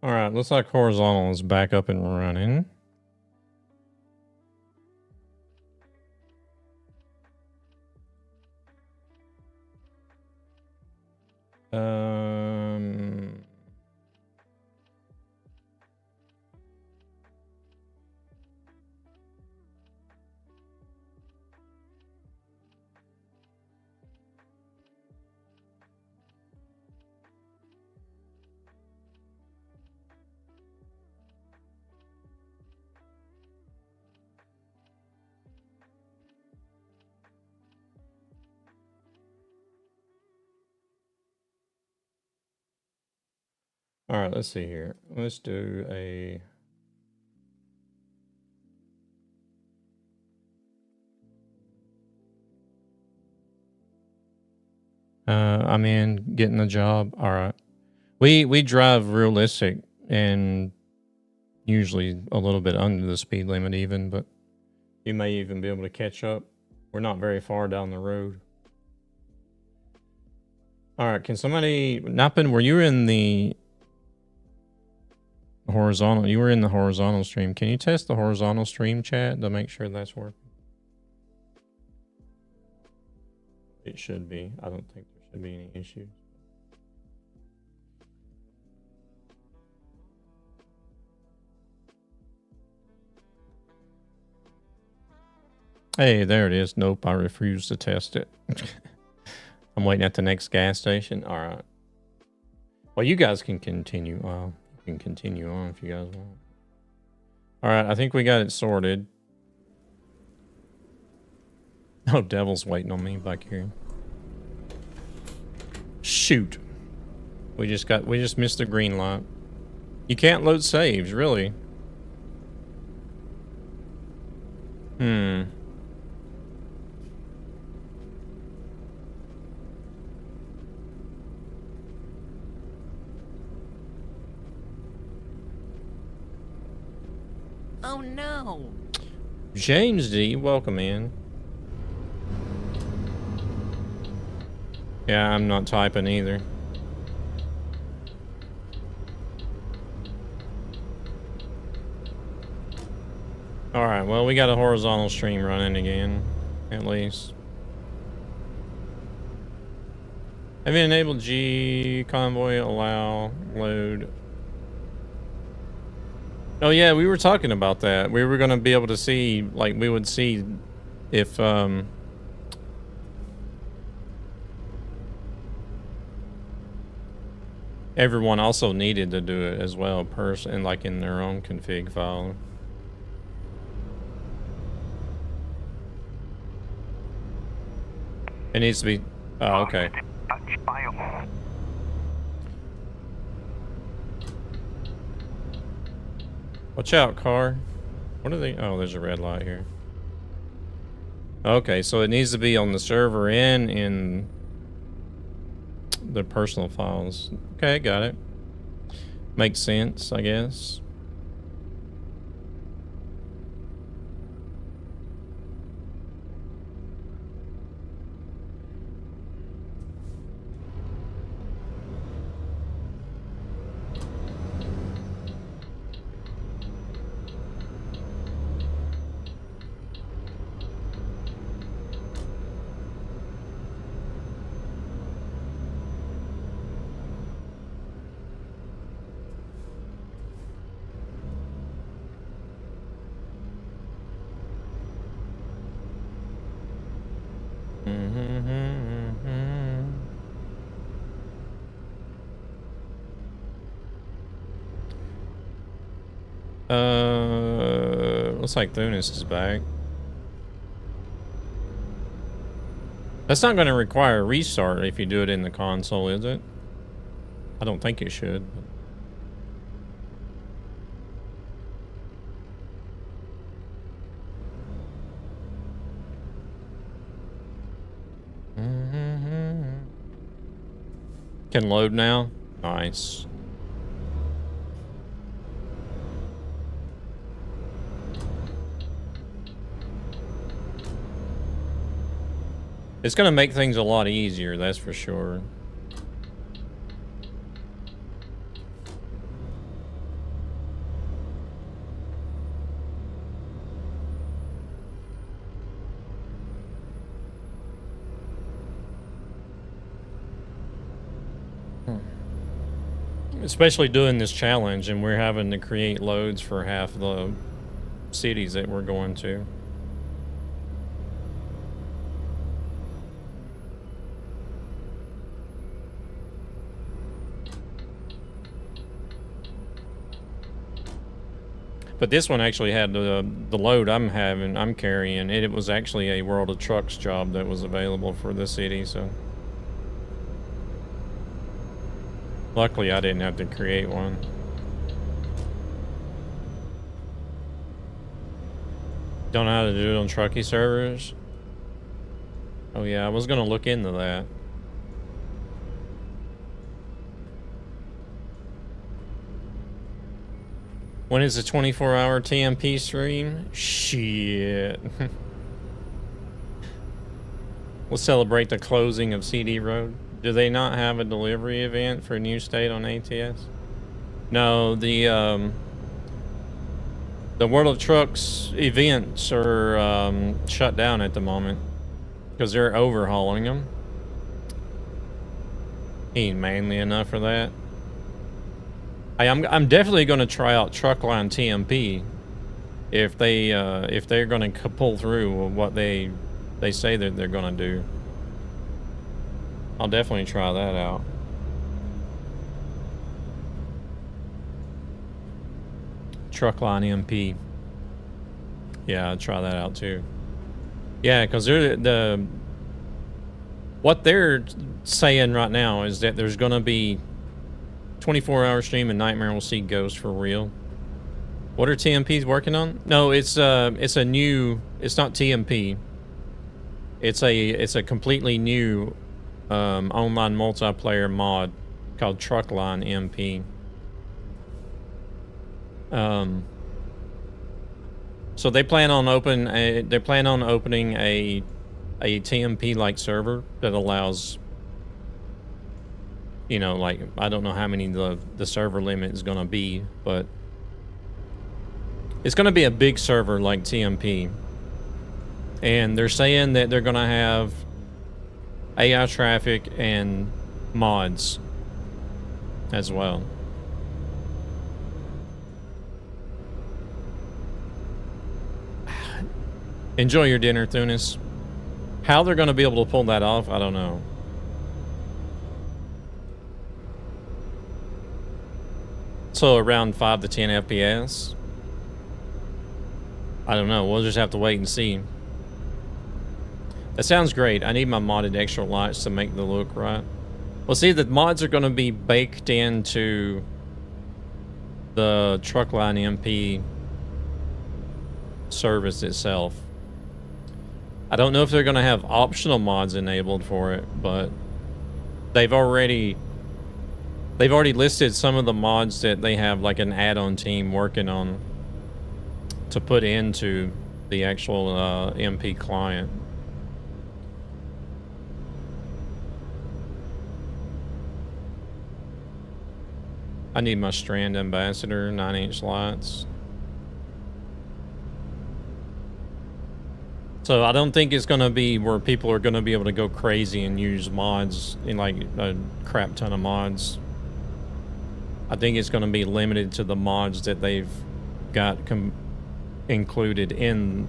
All right, looks like horizontal is back up and running. All right, let's see here. Let's do a... I'm in getting the job. All right. We drive realistic and usually a little bit under the speed limit even, but you may even be able to catch up. We're not very far down the road. All right, can somebody... Nappin, were you in the horizontal? You were in the horizontal stream. Can you test the horizontal stream chat to make sure that's working? It should be. I don't think there should be any issues. Hey, there it is. Nope, I refuse to test it. I'm waiting at the next gas station. All right. Well, you guys can continue. You can continue on if you guys want. All right, I think we got it sorted. Oh, Devil's waiting on me back here. Shoot. We just missed the green light. You can't load saves, really. Oh no. James D, welcome in. Yeah, I'm not typing either. Alright, well, we got a horizontal stream running again, at least. Have you enabled G convoy allow load? Oh yeah, we were talking about that. We were gonna be able to see, like, we would see if everyone also needed to do it as well, and like in their own config file. It needs to be. Oh, okay. Watch out, car. What are they? Oh, there's a red light here. Okay, so it needs to be on the server and in the personal files. Okay, got it. Makes sense, I guess. Looks like Thunis is back. That's not going to require a restart if you do it in the console, is it? I don't think it should. Can load now? Nice. It's going to make things a lot easier, that's for sure. especially doing this challenge, and we're having to create loads for half the cities that we're going to. But this one actually had the load I'm carrying. It was actually a World of Trucks job that was available for the city, so luckily I didn't have to create one. Don't know how to do it on Truckee servers. Oh yeah, I was gonna look into that. When is the 24-hour TMP stream? Shit. We'll celebrate the closing of CD Road. Do they not have a delivery event for New State on ATS? No, the World of Trucks events are shut down at the moment because they're overhauling them. He ain't manly enough for that. I'm definitely going to try out Truckline TMP if they're going to pull through what they say that they're going to do. I'll definitely try that out. Truckline MP. Yeah, I'll try that out too. Yeah, because what they're saying right now is that there's going to be 24-hour stream and Nightmare will see Ghost for real. What are TMPs working on? No, it's a new. It's not TMP. It's a completely new online multiplayer mod called Truckline MP. So they plan on opening a TMP like server that allows, you know, like, I don't know how many the server limit is going to be, but it's going to be a big server like TMP. And they're saying that they're going to have AI traffic and mods as well. Enjoy your dinner, Thunis. How they're going to be able to pull that off, I don't know. So around 5 to 10 FPS. I don't know. We'll just have to wait and see. That sounds great. I need my modded extra lights to make the look right. Well, see, the mods are going to be baked into the Truckline MP service itself. I don't know if they're going to have optional mods enabled for it, but they've already listed some of the mods that they have, like an add-on team working on to put into the actual MP client. I need my Strand Ambassador 9-inch lights. So I don't think it's going to be where people are going to be able to go crazy and use mods, in like a crap ton of mods. I think it's going to be limited to the mods that they've got included in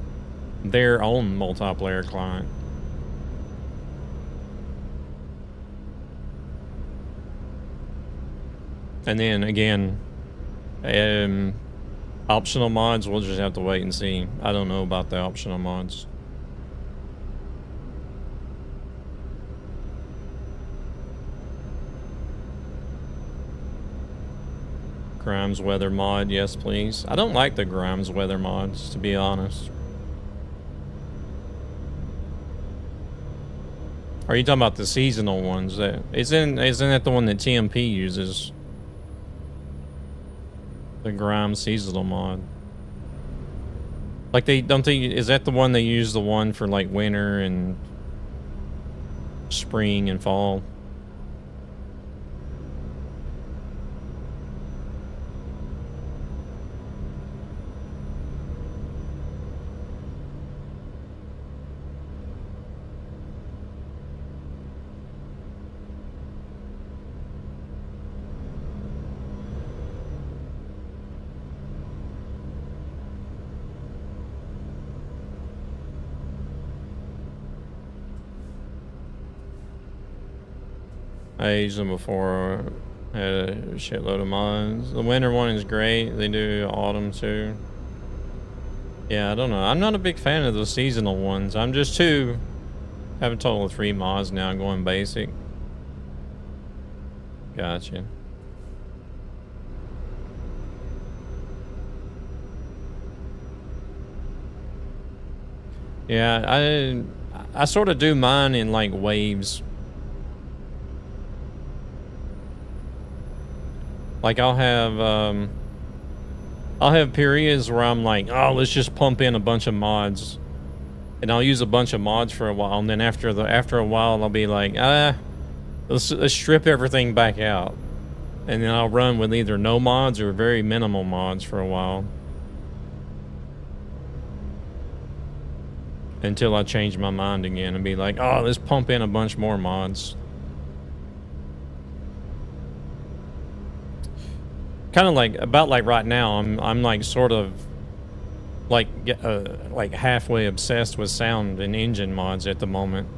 their own multiplayer client. And then again, optional mods, we'll just have to wait and see. I don't know about the optional mods. Grimes weather mod, yes please. I don't like the Grimes weather mods, to be honest. Are you talking about the seasonal ones? Isn't that the one that TMP uses? The Grimes seasonal mod. Like is that the one they use, the one for like winter and spring and fall? I used them before. Had a shitload of mods. The winter one is great. They do autumn too. Yeah, I don't know. I'm not a big fan of the seasonal ones. I'm just I have a total of 3 mods now going basic. Gotcha. Yeah, I sort of do mine in like waves. Like I'll have periods where I'm like, oh, let's just pump in a bunch of mods. And I'll use a bunch of mods for a while, and then after a while I'll be like, let's strip everything back out. And then I'll run with either no mods or very minimal mods for a while. Until I change my mind again and be like, oh, let's pump in a bunch more mods. Kind of like, about like right now, I'm like sort of like halfway obsessed with sound and engine mods at the moment.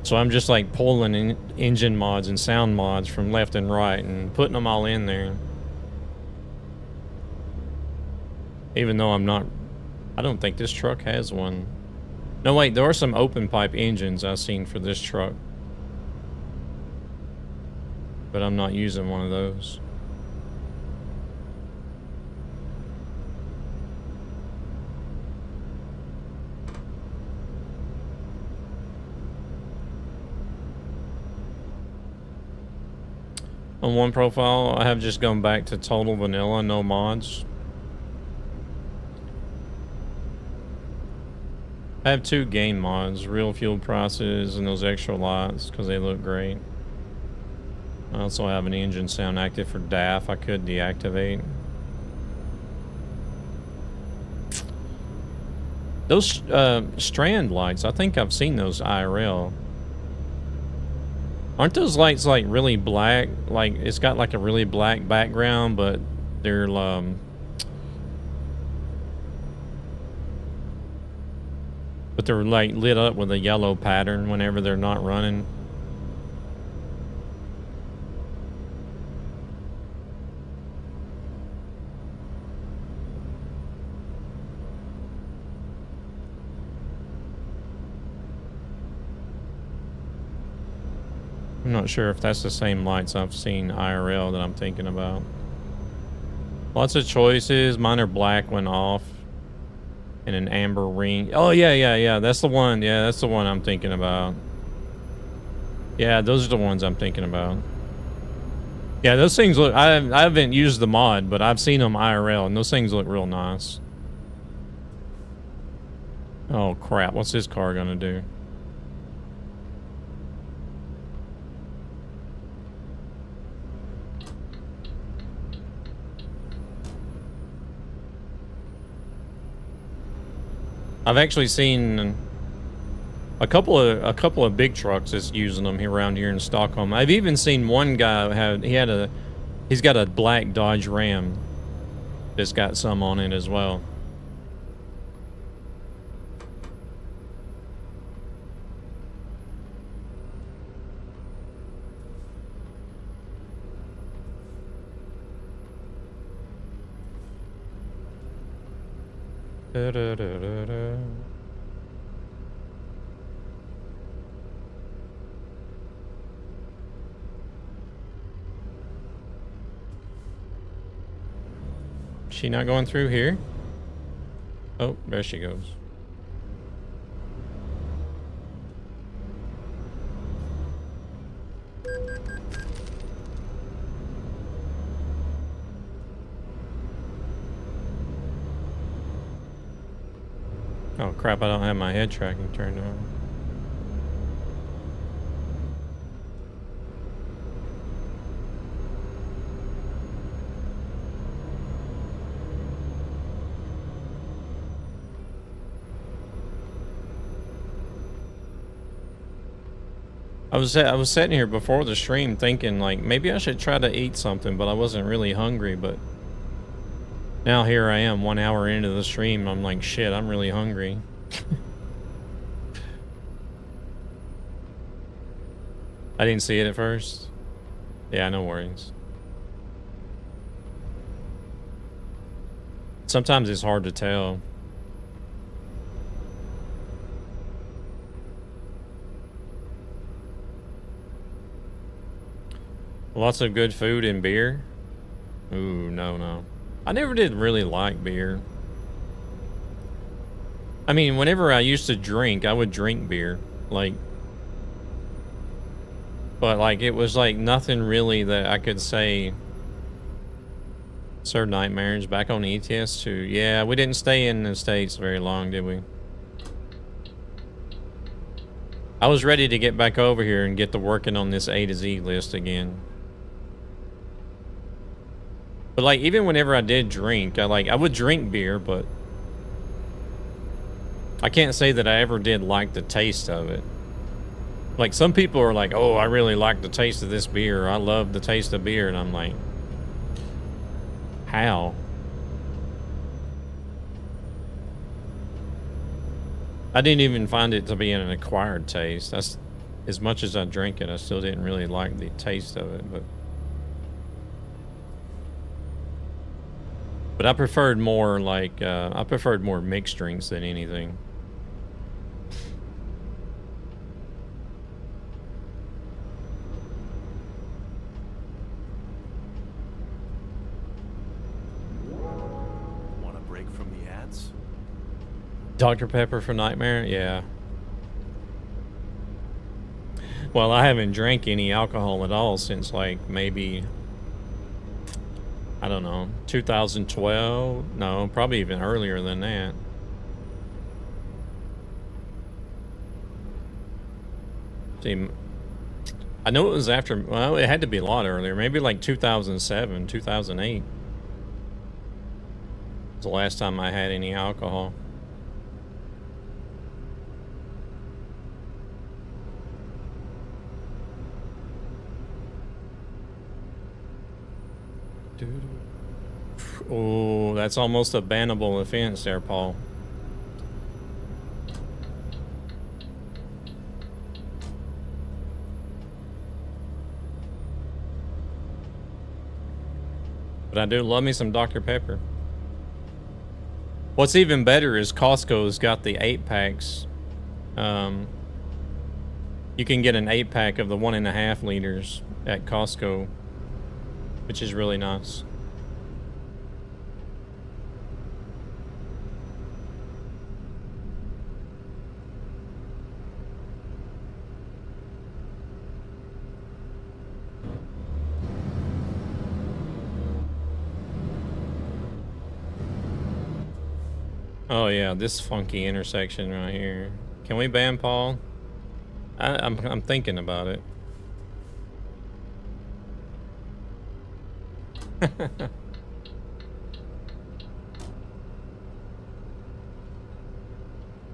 So I'm just like pulling in engine mods and sound mods from left and right and putting them all in there. Even though I don't think this truck has one. No, wait, there are some open pipe engines I've seen for this truck. But I'm not using one of those. On one profile, I have just gone back to total vanilla, no mods. I have 2 game mods, real fuel prices and those extra lights, because they look great. I also have an engine sound active for DAF I could deactivate. Those strand lights, I think I've seen those IRL. Aren't those lights like really black? Like it's got like a really black background, but they're like lit up with a yellow pattern whenever they're not running. I'm not sure if that's the same lights I've seen IRL that I'm thinking about. Lots of choices. Mine are black when off. And an amber ring. Oh, yeah. That's the one. Yeah, that's the one I'm thinking about. Yeah, those are the ones I'm thinking about. Yeah, those things look... I haven't used the mod, but I've seen them IRL, and those things look real nice. Oh, crap. What's this car gonna do? I've actually seen a couple of big trucks that's using them here around here in Stockholm. I've even seen one guy he's got a black Dodge Ram that's got some on it as well. She not going through here? Oh, there she goes. Oh crap, I don't have my head tracking turned on. I was sitting here before the stream thinking like maybe I should try to eat something, but I wasn't really hungry, but now here I am 1 hour into the stream. I'm like, shit, I'm really hungry. I didn't see it at first. Yeah, no worries. Sometimes it's hard to tell. Lots of good food and beer. Ooh, no. I never did really like beer. I mean, whenever I used to drink, I would drink beer. Like, but like, it was like nothing really that I could say. Sir Nightmares back on ETS2. Yeah, we didn't stay in the States very long, did we? I was ready to get back over here and get to working on this A to Z list again. But like, even whenever I did drink, I would drink beer, but I can't say that I ever did like the taste of it. Like, some people are like, oh, I really like the taste of this beer. I love the taste of beer. And I'm like, how? I didn't even find it to be an acquired taste. That's, as much as I drank it, I still didn't really like the taste of it, but I preferred more like, I preferred more mixed drinks than anything. Want a break from the ads? Dr. Pepper for Nightmare? Yeah. Well, I haven't drank any alcohol at all since like maybe, I don't know, 2012? No, probably even earlier than that. See, I know it was after, well, it had to be a lot earlier. Maybe like 2007, 2008. Was the last time I had any alcohol. Oh, that's almost a bannable offense there, Paul. But I do love me some Dr. Pepper. What's even better is Costco's got the 8-packs. You can get an 8-pack of the 1.5 liters at Costco, which is really nice. Oh yeah, this funky intersection right here. Can we ban Paul? I'm thinking about it.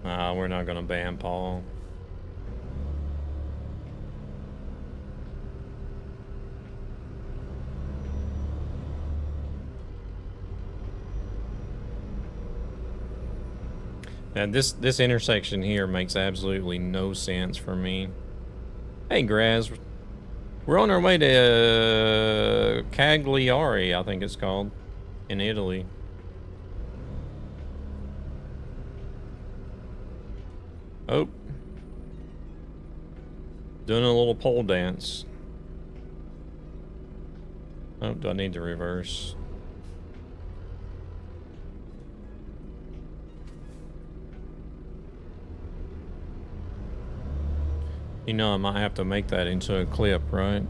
Nah, we're not gonna ban Paul. And this intersection here makes absolutely no sense for me. Hey, Graz, we're on our way to Cagliari, I think it's called, in Italy. Oh. Doing a little pole dance. Oh, do I need to reverse? You know, I might have to make that into a clip, right?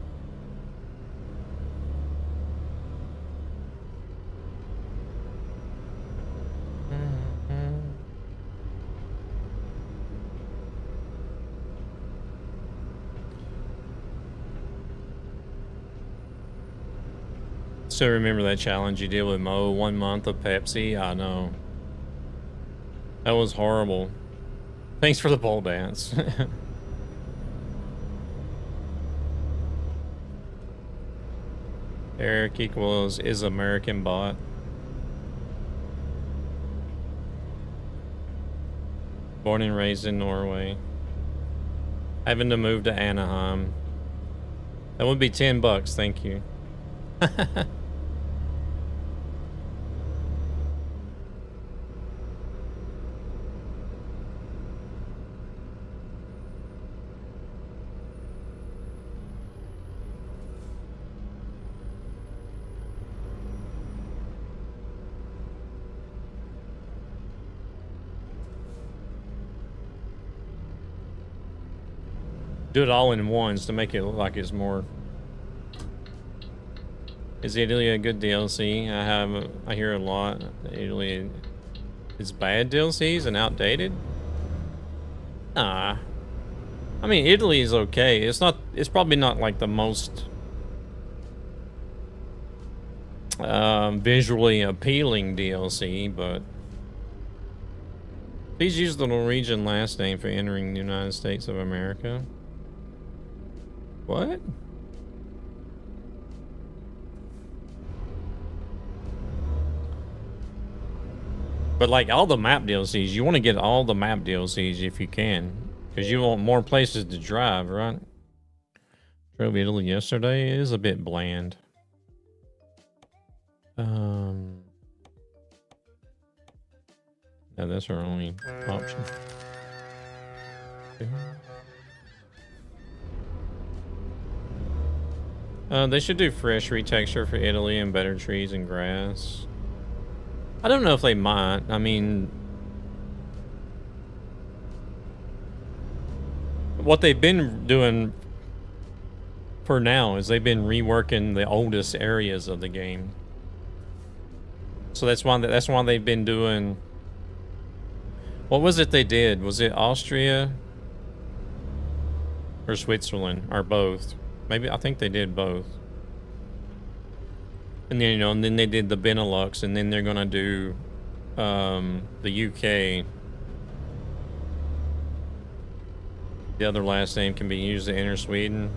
So remember that challenge you did with Mo, 1 month of Pepsi? I know. That was horrible. Thanks for the pole dance. Eric equals is American bot. Born and raised in Norway. Having to move to Anaheim. That would be $10, thank you. Do it all in ones to make it look like it's more. Is Italy a good DLC? I hear a lot. Italy is bad DLCs and outdated. Nah. I mean, Italy is okay. It's probably not like the most visually appealing DLC, but please use the Norwegian last name for entering the United States of America. What? But like all the map DLCs, you want to get all the map DLCs if you can, because you want more places to drive, right? Drove Italy yesterday. It is a bit bland. No, that's our only option. They should do fresh retexture for Italy and better trees and grass. I don't know if they might. I mean, what they've been doing for now is they've been reworking the oldest areas of the game. So that's why they've been doing. What was it they did? Was it Austria or Switzerland or both? Maybe I think they did both. And then and then they did the Benelux, and then they're gonna do the UK. The other last name can be used to enter Sweden.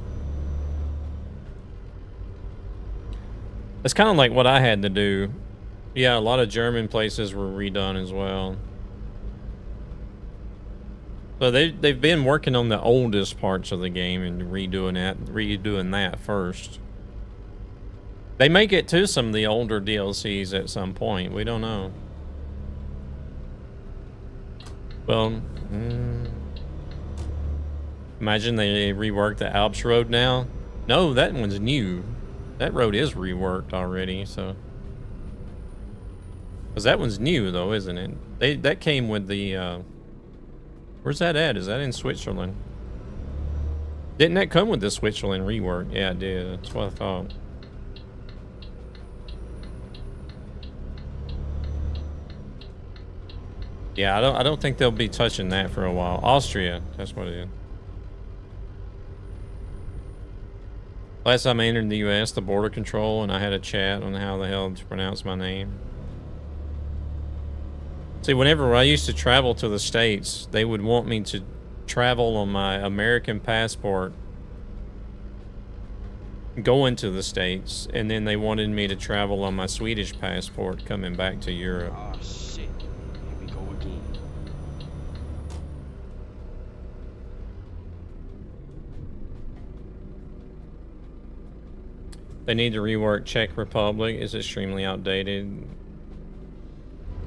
It's kind of like what I had to do. Yeah, a lot of German places were redone as well. So they've been working on the oldest parts of the game and redoing that first. They may get to some of the older DLCs at some point. We don't know. Well, imagine they reworked the Alps road now. No, that one's new. That road is reworked already, so. Because that one's new though, isn't it? That came with the, where's that at? Is that in Switzerland? Didn't that come with the Switzerland rework? Yeah, it did. That's what I thought. Yeah, I don't think they'll be touching that for a while. Austria, that's what it is. Last time I entered the US, the border control, and I had a chat on how the hell to pronounce my name. See, whenever I used to travel to the States, they would want me to travel on my American passport going to the States, and then they wanted me to travel on my Swedish passport coming back to Europe. Oh shit, here we go again. They need to rework Czech Republic. It's extremely outdated.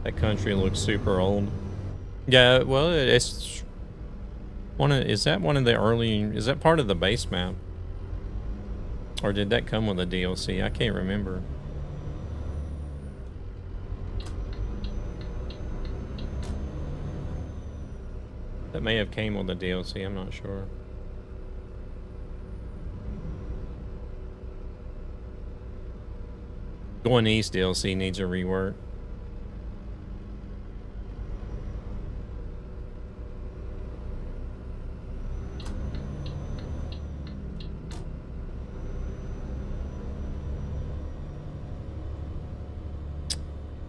That country looks super old. Yeah, well, it's one of. Is that one of the early? Is that part of the base map? Or did that come with a DLC? I can't remember. That may have came with a DLC. I'm not sure. Going East DLC needs a rework.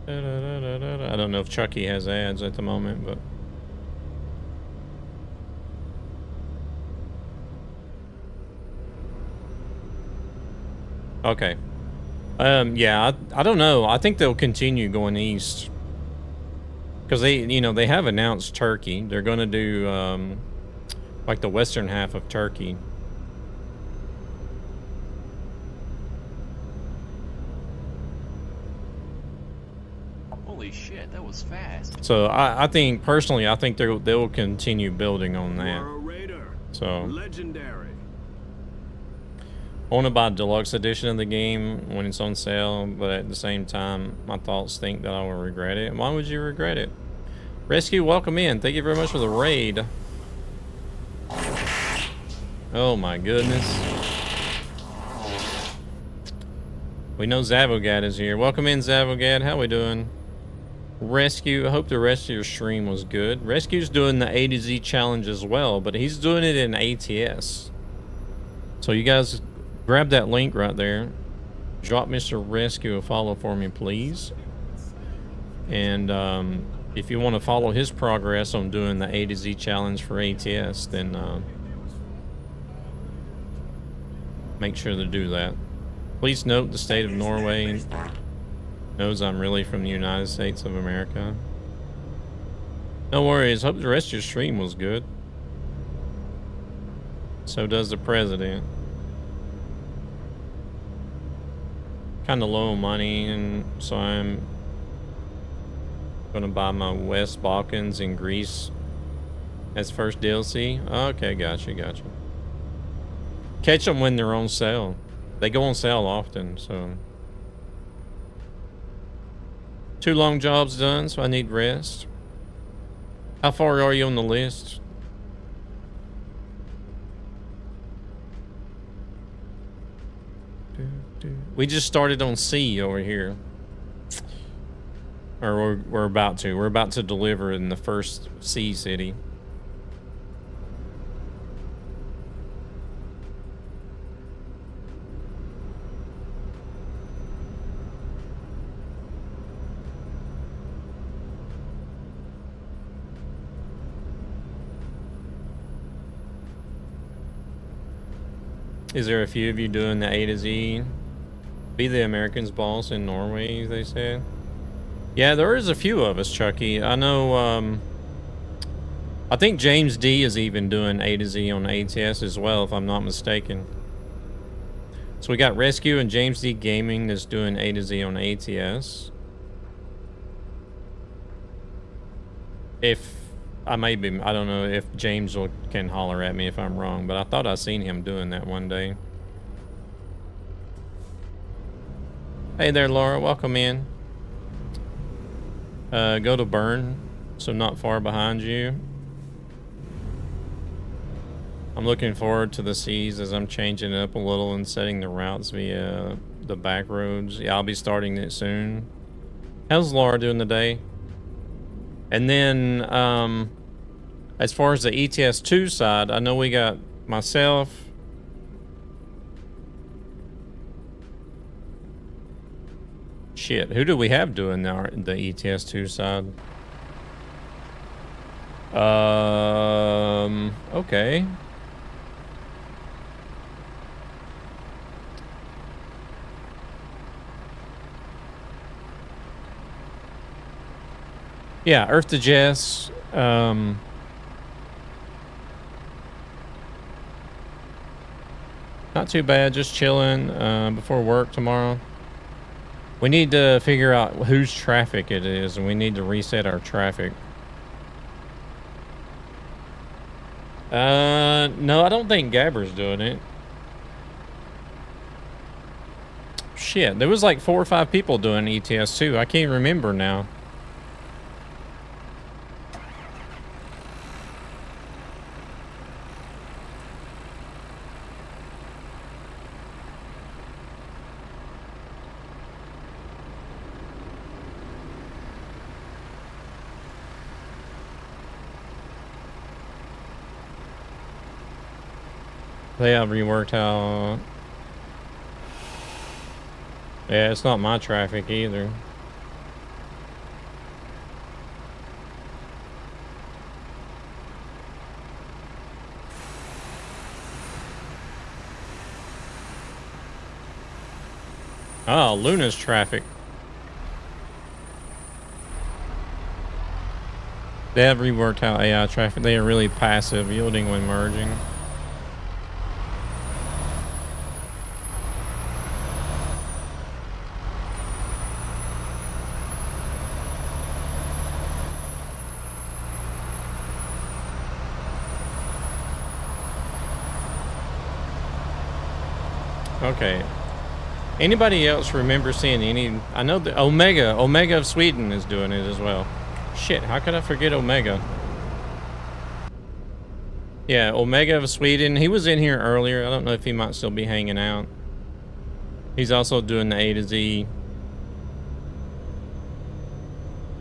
I don't know if Chucky has ads at the moment, but okay. Yeah, I don't know. I think they'll continue going east because they have announced Turkey. They're going to do like the western half of Turkey. that was fast. So I think personally, I think they'll continue building on that. You're a raider. So Legendary. I want to buy a deluxe edition of the game when it's on sale, but at the same time, my thoughts think that I will regret it. Why would you regret it? Rescue, welcome in. Thank you very much for the raid. Oh my goodness. We know Zavogad is here. Welcome in, Zavogad. How we doing? Rescue, I hope the rest of your stream was good. Rescue's doing the A to Z challenge as well, but he's doing it in ATS. So you guys grab that link right there. Drop Mr. Rescue a follow for me, please. And if you want to follow his progress on doing the A to Z challenge for ATS, then make sure to do that. Please note the state of Norway knows I'm really from the United States of America. No worries. Hope the rest of your stream was good. So does the president. Kind of low on money, and so I'm gonna buy my West Balkans in Greece as first DLC. Okay, gotcha. Catch them when they're on sale. They go on sale often, so. 2 long jobs done, so I need rest. How far are you on the list? We just started on C over here. Or we're about to. We're about to deliver in the first C city. Is there a few of you doing the A to Z? Be the Americans boss in Norway, they said. Yeah, there is a few of us, Chucky. I know, I think James D is even doing A to Z on ATS as well, if I'm not mistaken. So we got Rescue and James D Gaming that's doing A to Z on ATS. If I may be, I don't know if James can holler at me if I'm wrong, but I thought I seen him doing that one day. Hey there, Laura, welcome in. Go to Burn, so not far behind you. I'm looking forward to the seas as I'm changing it up a little and setting the routes via the back roads. Yeah, I'll be starting it soon. How's Laura doing today? And then, as far as the ETS2 side, I know we got myself. Shit, who do we have doing the ETS2 side? Okay. Yeah, Earth to Jess. Not too bad, just chilling before work tomorrow. We need to figure out whose traffic it is, and we need to reset our traffic. No, I don't think Gabber's doing it. Shit, there was like 4 or 5 people doing ETS2. I can't remember now. They have reworked how... Yeah, it's not my traffic either. Oh, Luna's traffic. They have reworked how AI traffic. They are really passive, yielding when merging. Okay. Anybody else remember seeing any? I know the Omega of Sweden is doing it as well. Shit, how could I forget Omega? Yeah, Omega of Sweden. He was in here earlier. I don't know if he might still be hanging out. He's also doing the A to Z.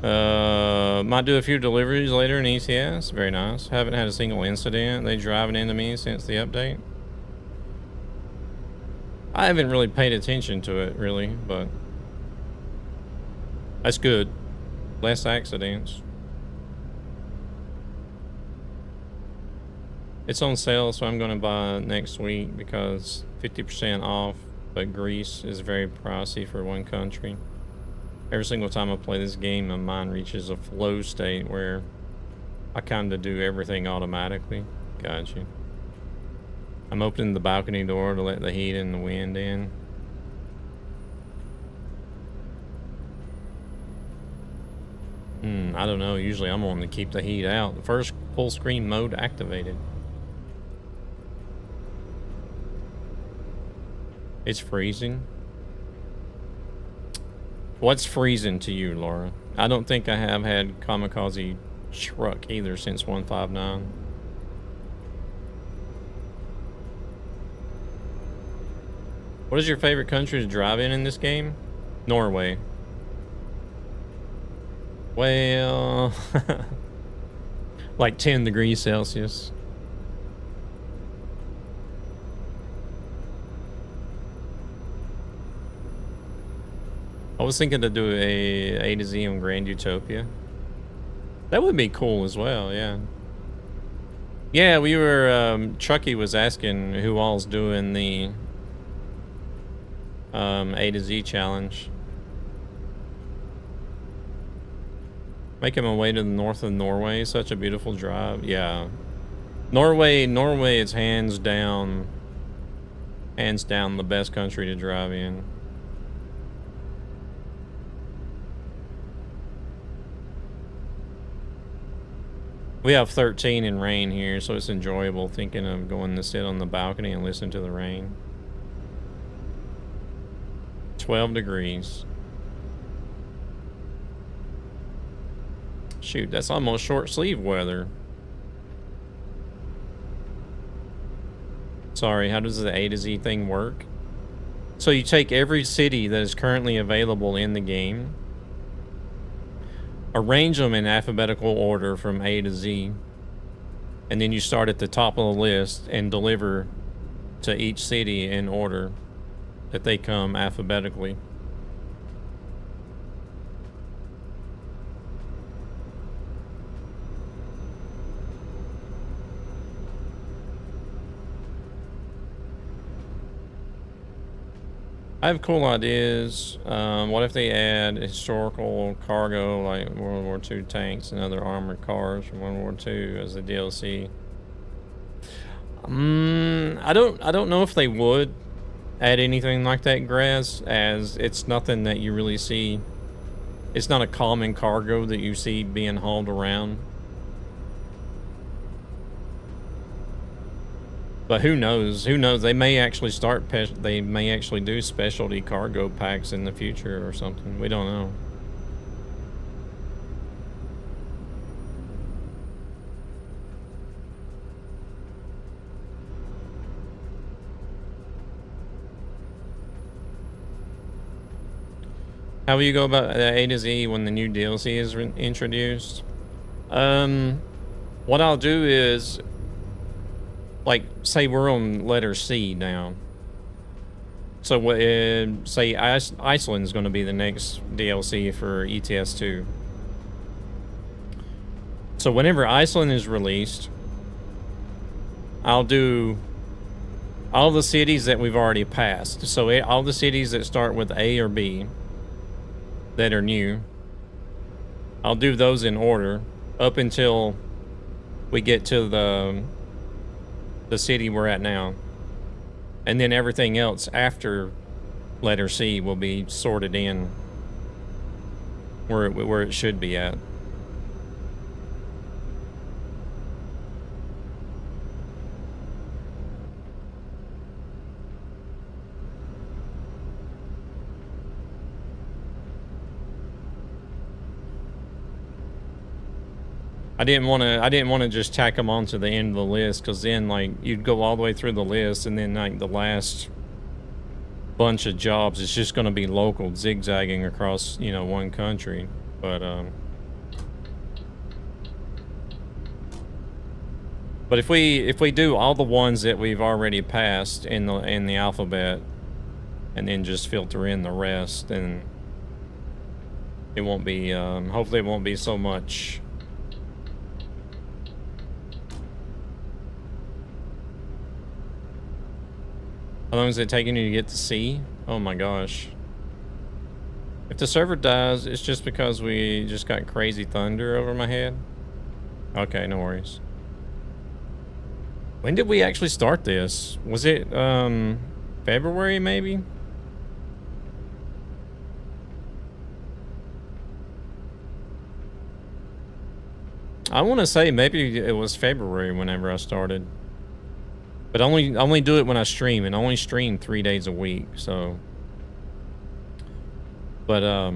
Might do a few deliveries later in ETS. Very nice. Haven't had a single incident. They driving into me since the update. I haven't really paid attention to it, really, but that's good. Less accidents. It's on sale, so I'm going to buy it next week because 50% off, but Greece is very pricey for one country. Every single time I play this game, my mind reaches a flow state where I kind of do everything automatically. Gotcha. I'm opening the balcony door to let the heat and the wind in. I don't know. Usually I'm wanting to keep the heat out. The first full screen mode activated. It's freezing. What's freezing to you, Laura? I don't think I have had kamikaze truck either since 159. What is your favorite country to drive in this game? Norway. Well, like 10 degrees Celsius. I was thinking to do a to Z on Grand Utopia. That would be cool as well, yeah. Yeah, we were, Chucky was asking who all's doing the A to Z challenge. Making my way to the north of Norway, such a beautiful drive. Yeah. Norway is hands down the best country to drive in. We have 13 in rain here, so it's enjoyable thinking of going to sit on the balcony and listen to the rain. 12 degrees. Shoot, that's almost short sleeve weather. Sorry, how does the A to Z thing work? So you take every city that is currently available in the game, arrange them in alphabetical order from A to Z, and then you start at the top of the list and deliver to each city in order that they come alphabetically. I have cool ideas. What if they add historical cargo like World War II tanks and other armored cars from World War II as a DLC? I don't know if they would add anything like that, Graz, as it's nothing that you really see. It's not a common cargo that you see being hauled around. But who knows? Who knows? They may actually they may actually do specialty cargo packs in the future or something. We don't know. How will you go about the A to Z when the new DLC is introduced? What I'll do is, like, say we're on letter C now. So, say Iceland is going to be the next DLC for ETS2. So whenever Iceland is released, I'll do all the cities that we've already passed. So all the cities that start with A or B that are new, I'll do those in order up until we get to the city we're at now, and then everything else after letter C will be sorted in where it should be at. I didn't want to just tack them onto the end of the list, because then like you'd go all the way through the list, and then like the last bunch of jobs it's just going to be local, zigzagging across, you know, one country. But if we do all the ones that we've already passed in the alphabet, and then just filter in the rest, then it won't be hopefully it won't be so much. How long is it taking you to get to C? Oh my gosh. If the server dies, it's just because we just got crazy thunder over my head. Okay, no worries. When did we actually start this? Was it February maybe? I want to say maybe it was February whenever I started. But I only do it when I stream, and I only stream 3 days a week, so. But I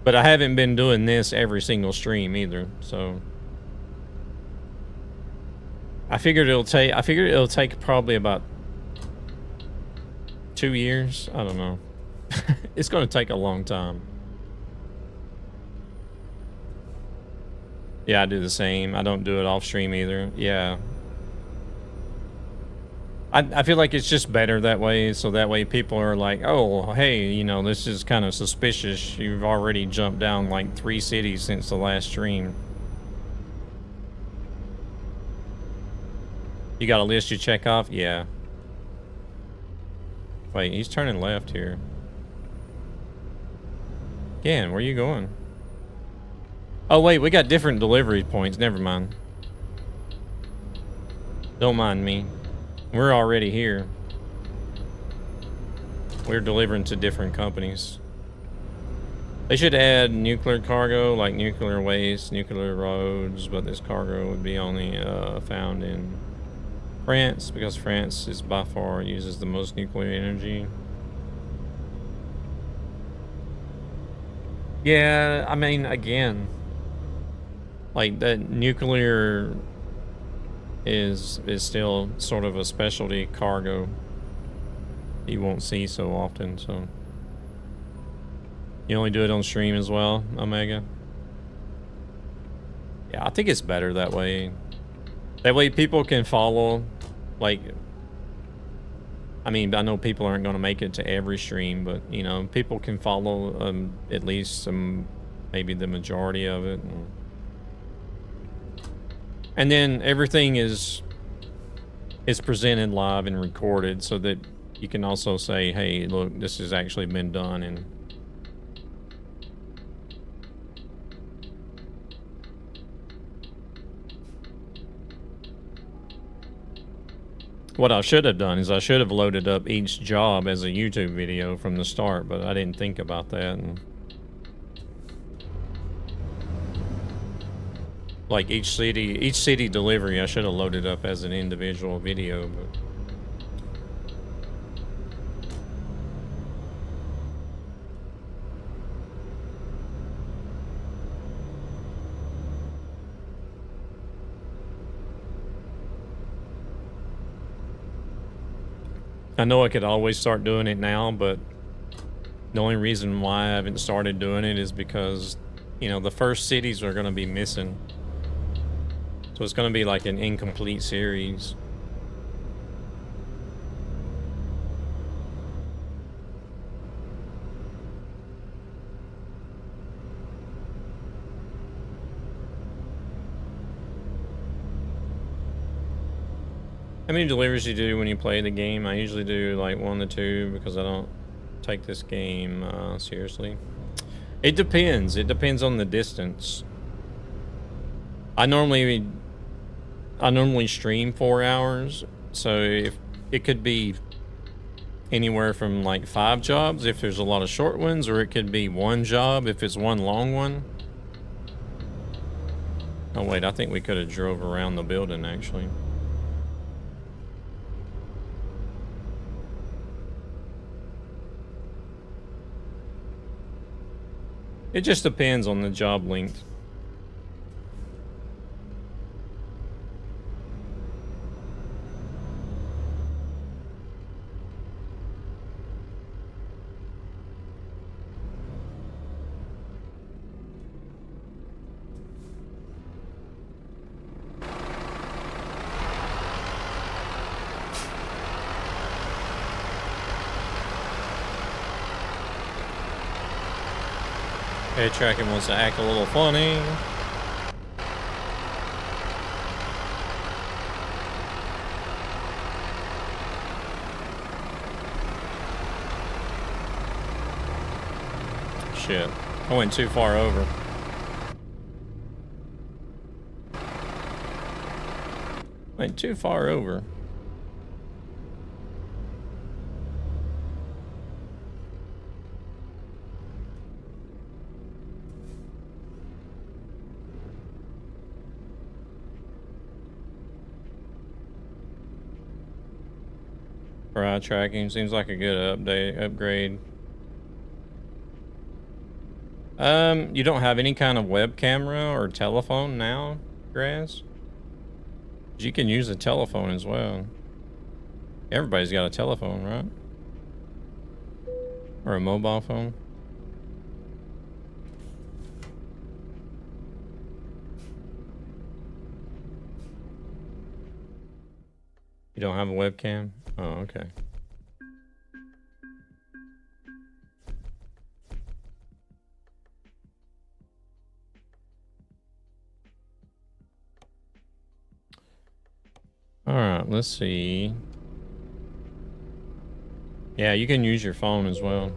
haven't been doing this every single stream either, so. I figured it'll take probably about 2 years. I don't know. It's gonna take a long time. Yeah, I do the same. I don't do it off stream either. Yeah. I feel like it's just better that way, so that way people are like, oh, hey, you know, this is kind of suspicious. You've already jumped down like 3 cities since the last stream. You got a list you check off? Yeah. Wait, he's turning left here. Again, where are you going? Oh, wait, we got different delivery points. Never mind. Don't mind me. We're already here. We're delivering to different companies. They should add nuclear cargo, like nuclear waste, nuclear roads, but this cargo would be only found in France, because France is by far uses the most nuclear energy. Yeah, I mean, again, like that nuclear is still sort of a specialty cargo you won't see so often, so. You only do it on stream as well, Omega? Yeah, I think it's better that way. That way people can follow, like, I mean, I know people aren't going to make it to every stream, but, you know, people can follow at least maybe the majority of it. And then everything is presented live and recorded, so that you can also say, hey, look, this has actually been done. And what I should have done is I should have loaded up each job as a YouTube video from the start, but I didn't think about that. And like each city delivery, I should have loaded up as an individual video, but. I know I could always start doing it now, but the only reason why I haven't started doing it is because, you know, the first cities are going to be missing. So it's going to be like an incomplete series. How many deliveries do you do when you play the game? I usually do like 1 to 2 because I don't take this game seriously. It depends. It depends on the distance. I normally stream 4 hours, so if it could be anywhere from like 5 jobs if there's a lot of short ones, or it could be 1 job if it's 1 long one. Oh wait, I think we could have drove around the building actually. It just depends on the job length. Head tracking wants to act a little funny. Shit. I went too far over. Went too far over. For eye tracking, seems like a good upgrade. You don't have any kind of web camera or telephone now, Grass? You can use a telephone as well. Everybody's got a telephone, right? Or a mobile phone. You don't have a webcam? Oh, okay. All right, let's see. Yeah, you can use your phone as well.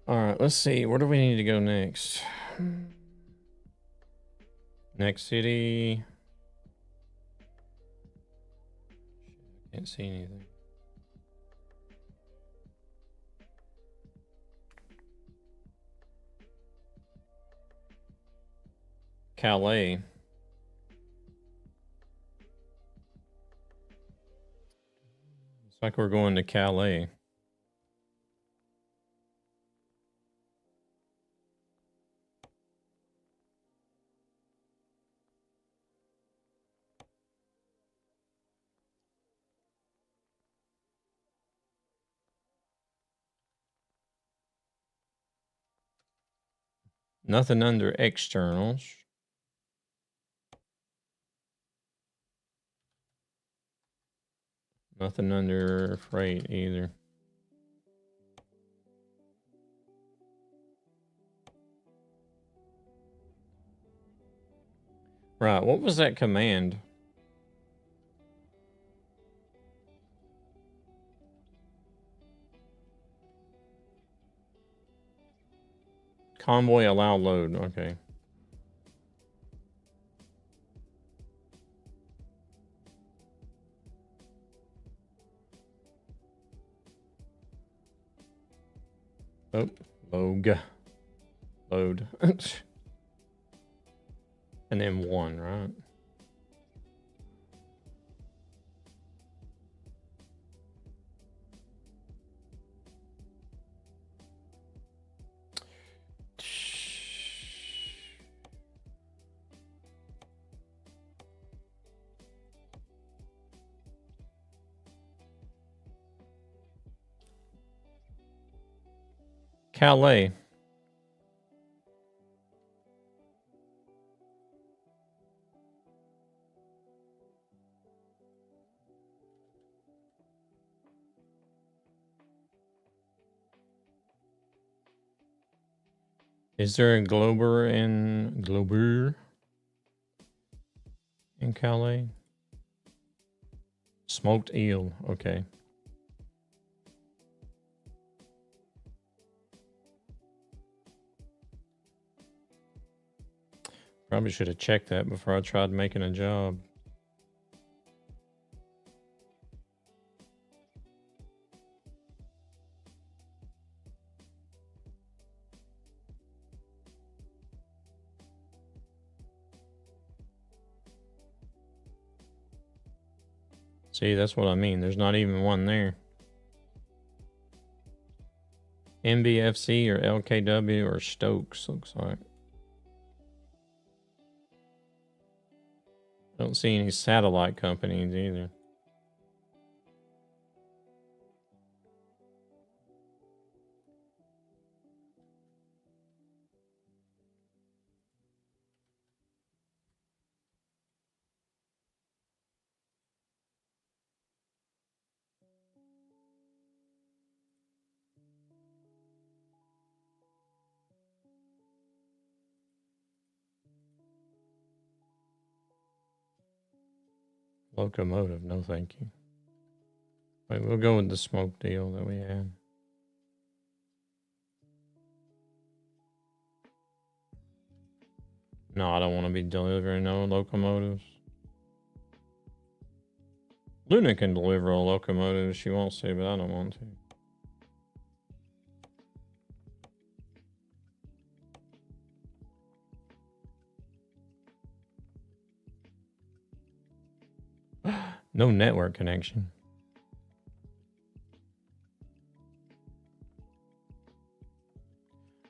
All right, let's see. Where do we need to go next? Next city. Can't see anything. Calais. Looks like we're going to Calais. Nothing under externals. Nothing under freight either. Right, what was that command? Convoy allow load, okay. Oh, load. And then 1, right? Calais. Is there a Glober in Calais? Smoked eel, okay. Probably should have checked that before I tried making a job. See, that's what I mean. There's not even one there. MBFC or LKW or Stokes, looks like. I don't see any satellite companies either. Locomotive, no thank you. Wait, we'll go with the smoke deal that we had. No, I don't want to be delivering no locomotives. Luna can deliver a locomotive if she wants to, but I don't want to. No network connection.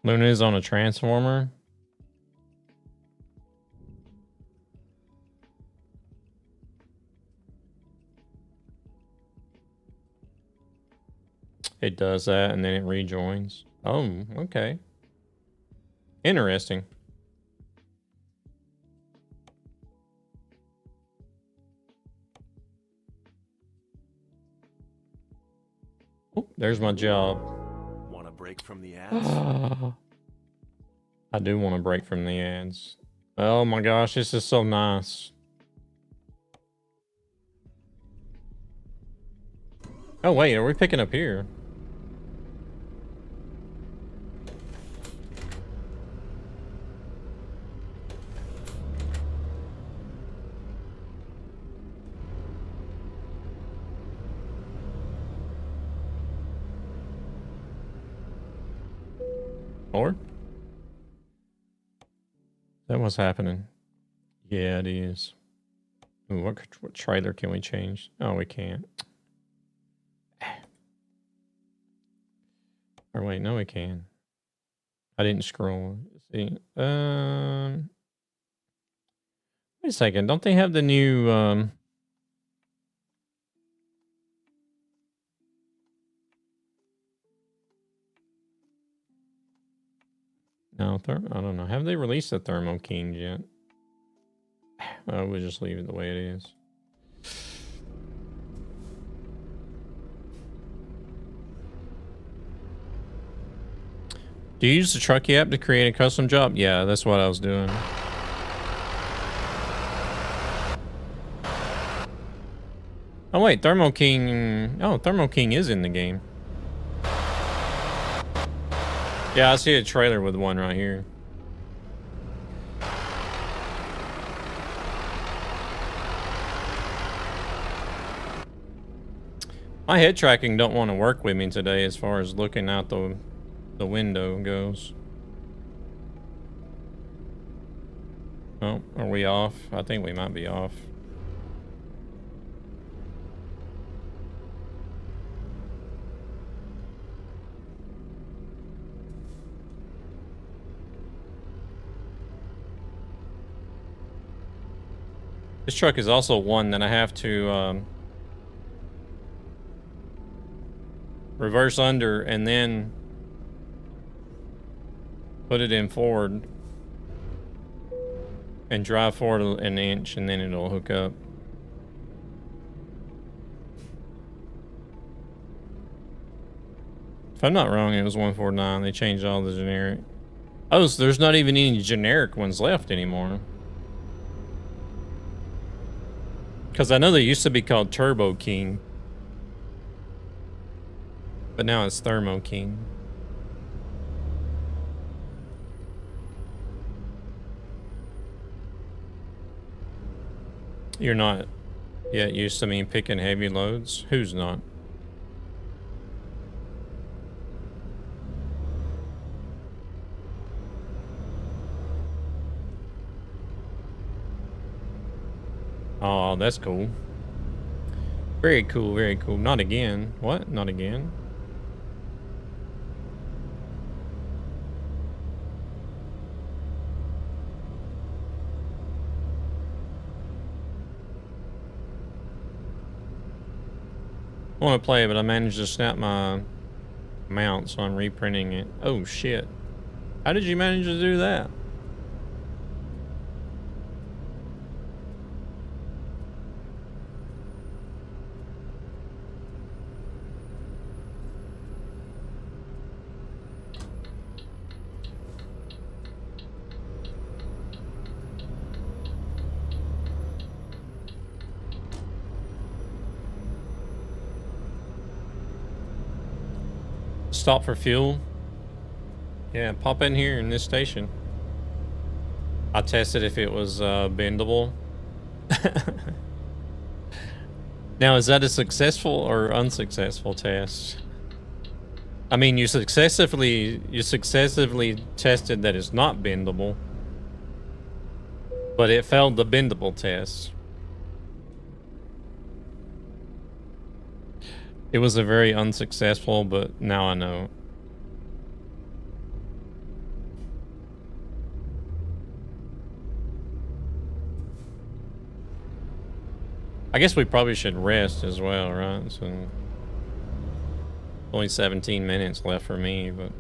Luna is on a transformer. It does that and then it rejoins. Oh, okay. Interesting. Oh, there's my job. Want a break from the ads? I do want to break from the ads. Oh my gosh, this is so nice. Oh wait, are we picking up here? Or? Is that what's happening? Yeah, it is. Ooh, what trailer can we change? Oh, we can't. Or wait, no, we can. I didn't scroll. Let's see. Wait a second. Don't they have the new no, I don't know. Have they released the Thermo Kings yet? We'll just leave it the way it is. Do you use the Truckee app to create a custom job? Yeah, that's what I was doing. Oh wait, Thermo King. Oh, Thermo King is in the game. Yeah, I see a trailer with one right here. My head tracking don't want to work with me today as far as looking out the window goes. Oh, are we off? I think we might be off. This truck is also one that I have to reverse under and then put it in forward and drive forward an inch and then it'll hook up. If I'm not wrong, it was 149. They changed all the generic. Oh, so there's not even any generic ones left anymore. Because I know they used to be called Turbo King. But now it's Thermo King. You're not yet used to me picking heavy loads? Who's not? Oh, that's cool. Very cool, very cool. Not again. What? Not again? I want to play, but I managed to snap my mount, so I'm reprinting it. Oh, shit. How did you manage to do that? Stop for fuel. Yeah, pop in here in this station. I tested if it was bendable. Now, is that a successful or unsuccessful test? I mean, you successively tested that it's not bendable, but it failed the bendable test. It was a very unsuccessful, but now I know. I guess we probably should rest as well, right? So only 17 minutes left for me, but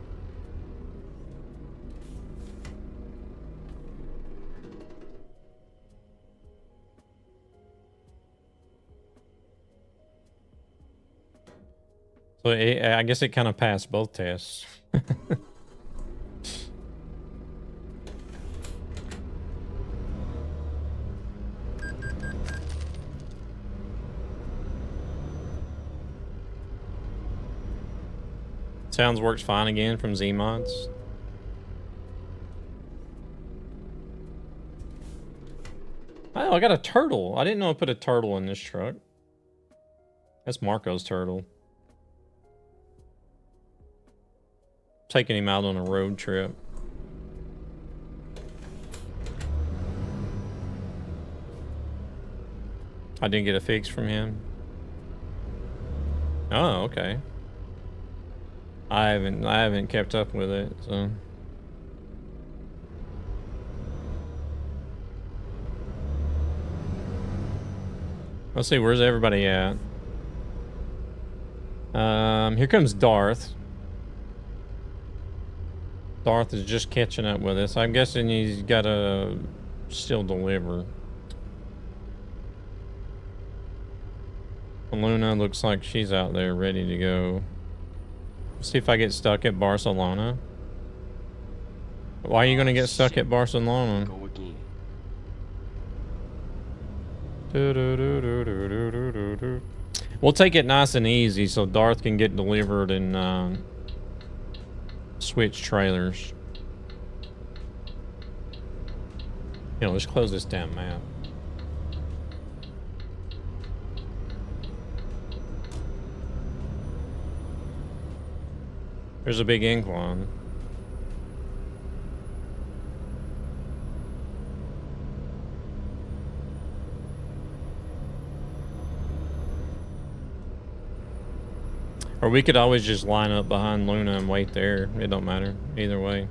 so I guess it kind of passed both tests. Sounds works fine again from Zmods. Oh, I got a turtle. I didn't know I put a turtle in this truck. That's Marco's turtle. Taking him out on a road trip. I didn't get a fix from him. Oh, okay. I haven't kept up with it, so. Let's see, where's everybody at? Here comes Darth. Darth is just catching up with us. I'm guessing he's gotta still deliver. Luna looks like she's out there ready to go. See if I get stuck at Barcelona. Why are you gonna get stuck at Barcelona? Go again. We'll take it nice and easy so Darth can get delivered and switch trailers. You know, let's close this damn map. There's a big incline. Or we could always just line up behind Luna and wait there. It don't matter. Either way.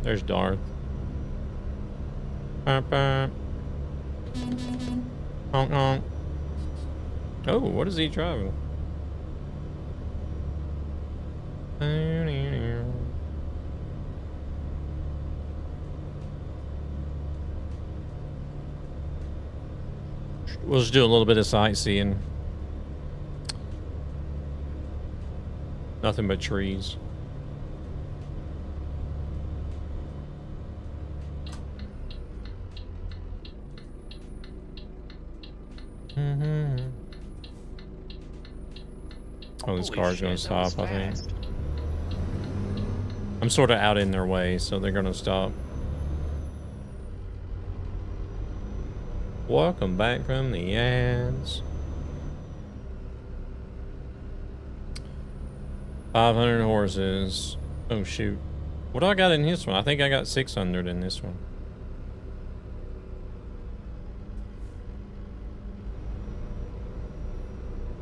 There's Darth. Honk honk. Oh, what is he driving? We'll just do a little bit of sightseeing. Nothing but trees. Oh, this car's gonna stop, I think. I'm sort of out in their way, so they're gonna stop. Welcome back from the ads. 500 horses. Oh, shoot. What do I got in this one? I think I got 600 in this one.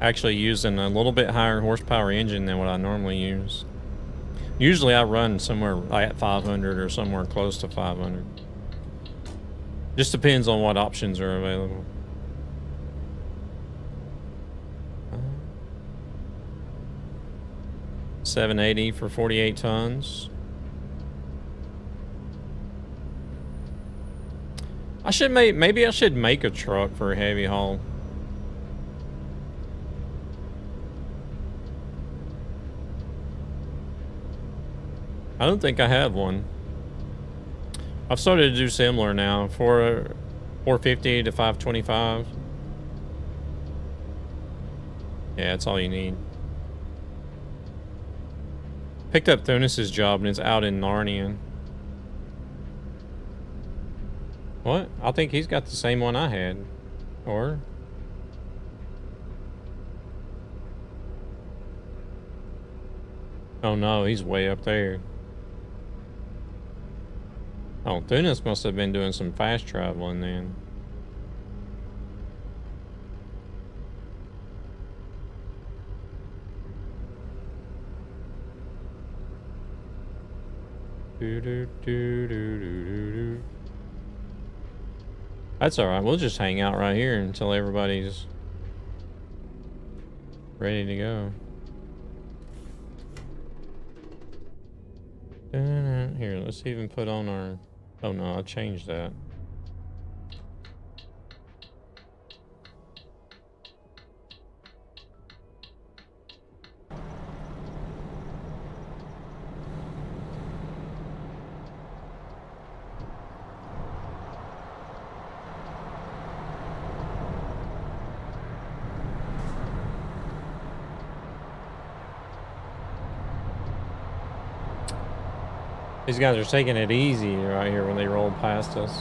Actually using a little bit higher horsepower engine than what I normally use. Usually I run somewhere at 500 or somewhere close to 500. Just depends on what options are available. $780 for 48 tons. Maybe I should make a truck for a heavy haul. I don't think I have one. I've started to do similar now for 450 to 525. Yeah, that's all you need. Picked up Thunis's job and it's out in Narnia. What? I think he's got the same one I had. Or? Oh no, he's way up there. Oh, Thunis must have been doing some fast traveling then. That's alright, we'll just hang out right here until everybody's ready to go. Here, let's even put on our... Oh no, I changed that. These guys are taking it easy right here when they roll past us.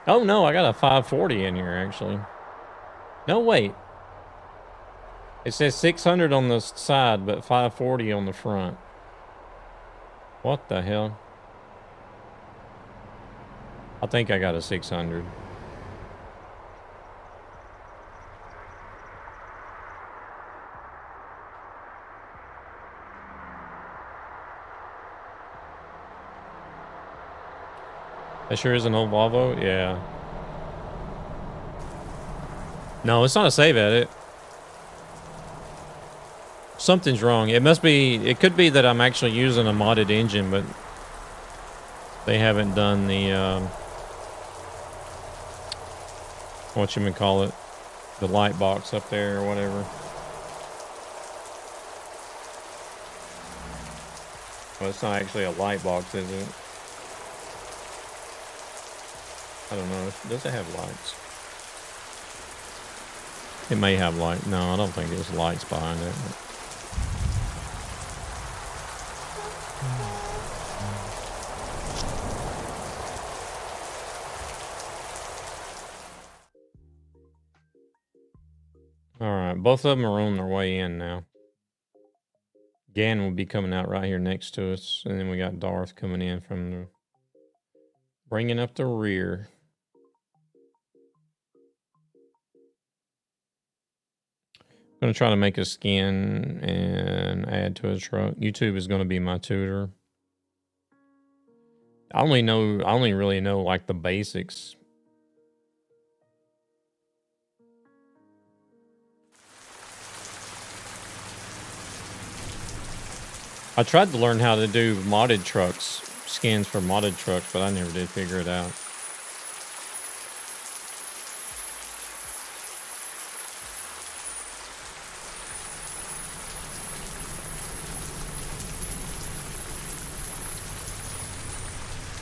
Oh no, I got a 540 in here actually. No, wait. It says 600 on the side, but 540 on the front. What the hell? I think I got a 600. That sure is an old Volvo? Yeah. No, it's not a save edit. Something's wrong. It must be, it could be that I'm actually using a modded engine, but they haven't done the, whatchamacallit, the light box up there or whatever. Well, it's not actually a light box, is it? I don't know. Does it have lights? It may have light. No, I don't think there's lights behind it. Alright, both of them are on their way in now. Gan will be coming out right here next to us. And then we got Darth coming in from the... bringing up the rear. I'm going to try to make a skin and add to a truck. YouTube is going to be my tutor. I only really know like the basics. I tried to learn how to do modded trucks, skins for modded trucks, but I never did figure it out.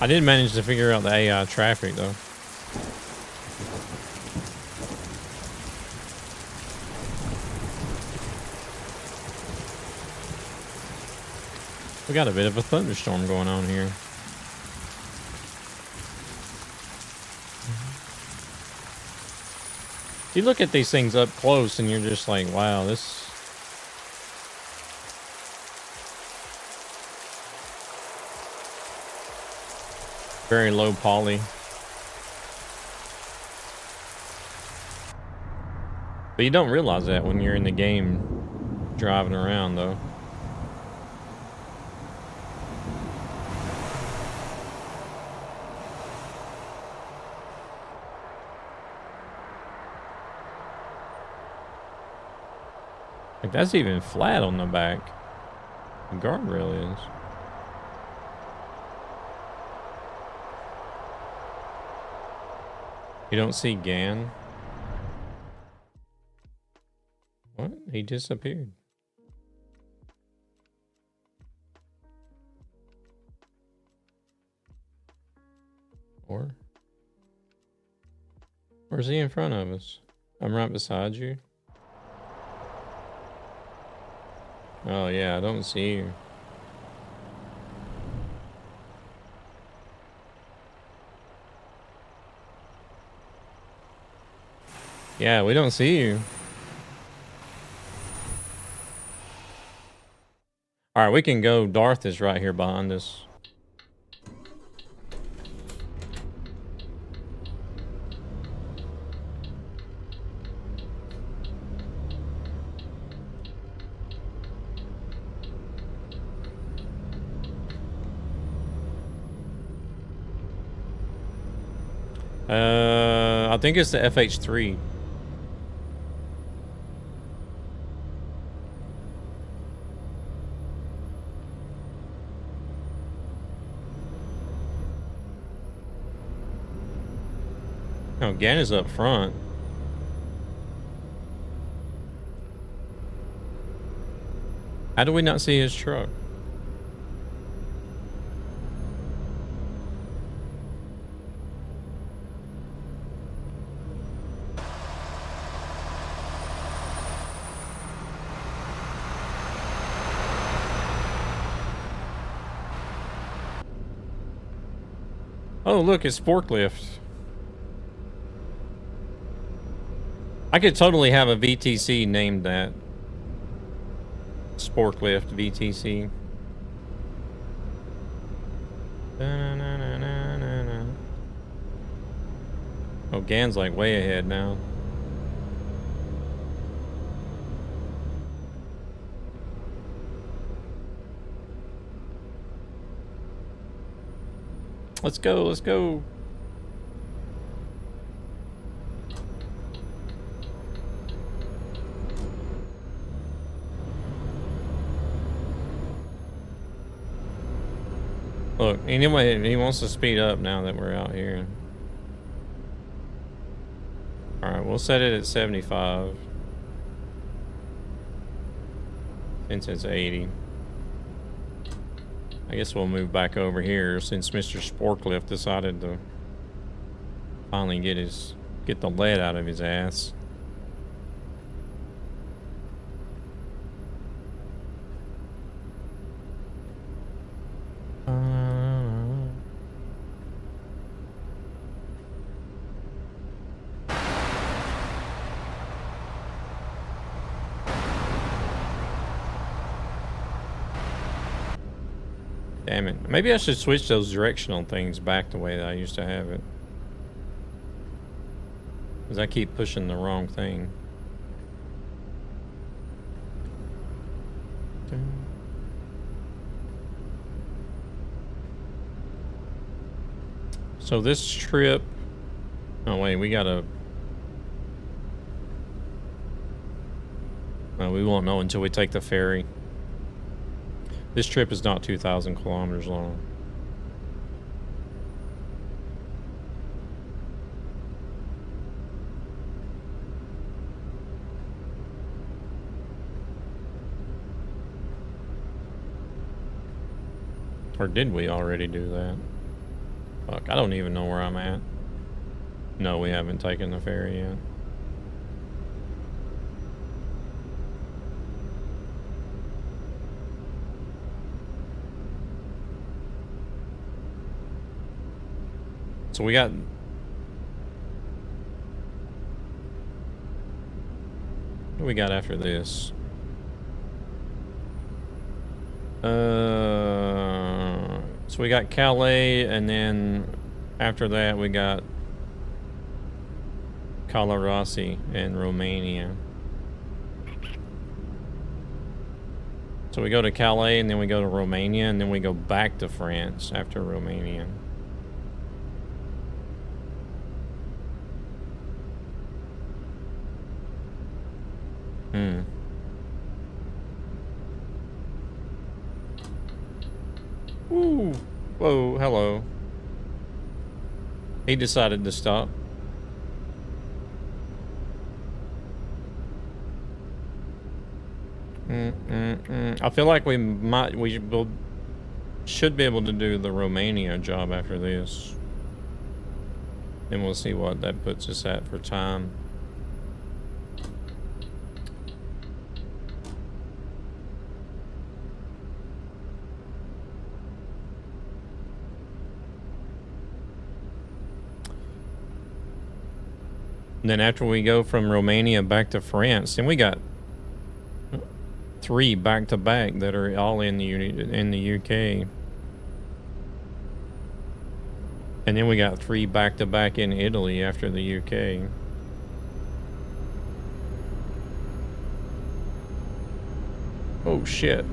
I did manage to figure out the AI traffic though. We got a bit of a thunderstorm going on here. You look at these things up close and you're just like, wow, this... very low poly. But you don't realize that when you're in the game driving around though. Like that's even flat on the back. The guardrail is. You don't see Gan? What? He disappeared. Or? Where's he in front of us? I'm right beside you. Oh yeah, I don't see you. Yeah, we don't see you. Alright, we can go. Darth is right here behind us. I think it's the FH3. Oh, Gan is up front. How do we not see his truck? Oh, look, it's forklift. I could totally have a VTC named that. Sporklift VTC. Oh, Gan's like way ahead now. Let's go, let's go. Look, anyway, he wants to speed up now that we're out here. Alright, we'll set it at 75. Since it's 80. I guess we'll move back over here since Mr. Sporklift decided to finally get the lead out of his ass. Damn it. Maybe I should switch those directional things back the way that I used to have it. Because I keep pushing the wrong thing. So this trip... Oh wait, we gotta... No, we won't know until we take the ferry. This trip is not 2,000 kilometers long. Or did we already do that? Fuck, I don't even know where I'm at. No, we haven't taken the ferry yet. So we got... What do we got after this? So we got Calais, and then after that we got Calarasi in Romania. So we go to Calais, and then we go to Romania, and then we go back to France after Romania. Ooh. Whoa, hello. He decided to stop. I feel like we should be able to do the Romania job after this. And we'll see what that puts us at for time. And then after we go from Romania back to France, then we got 3 back to back that are all in the UK. And then we got 3 back to back in Italy after the UK. Oh shit.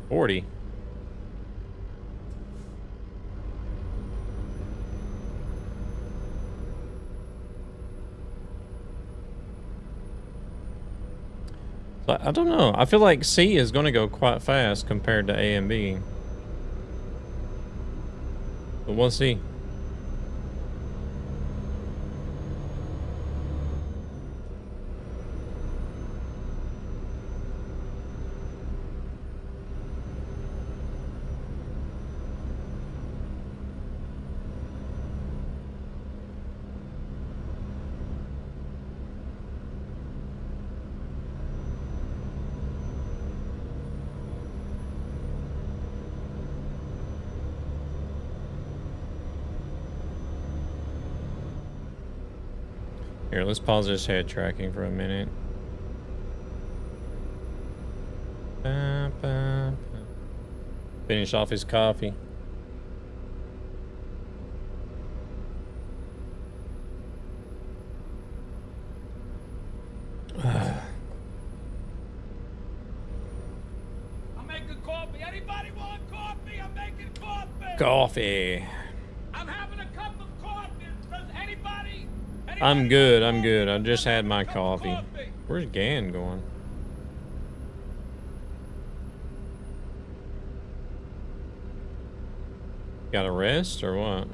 40. So I don't know. I feel like C is going to go quite fast compared to A and B. But we'll see. Here, let's pause this head tracking for a minute. Finish off his coffee. I'm making coffee. Anybody want coffee? I'm making coffee. Coffee. I'm having a cup of coffee. Does anybody I'm good. I'm good. I just had my coffee. Where's Gan going? Got a rest or what?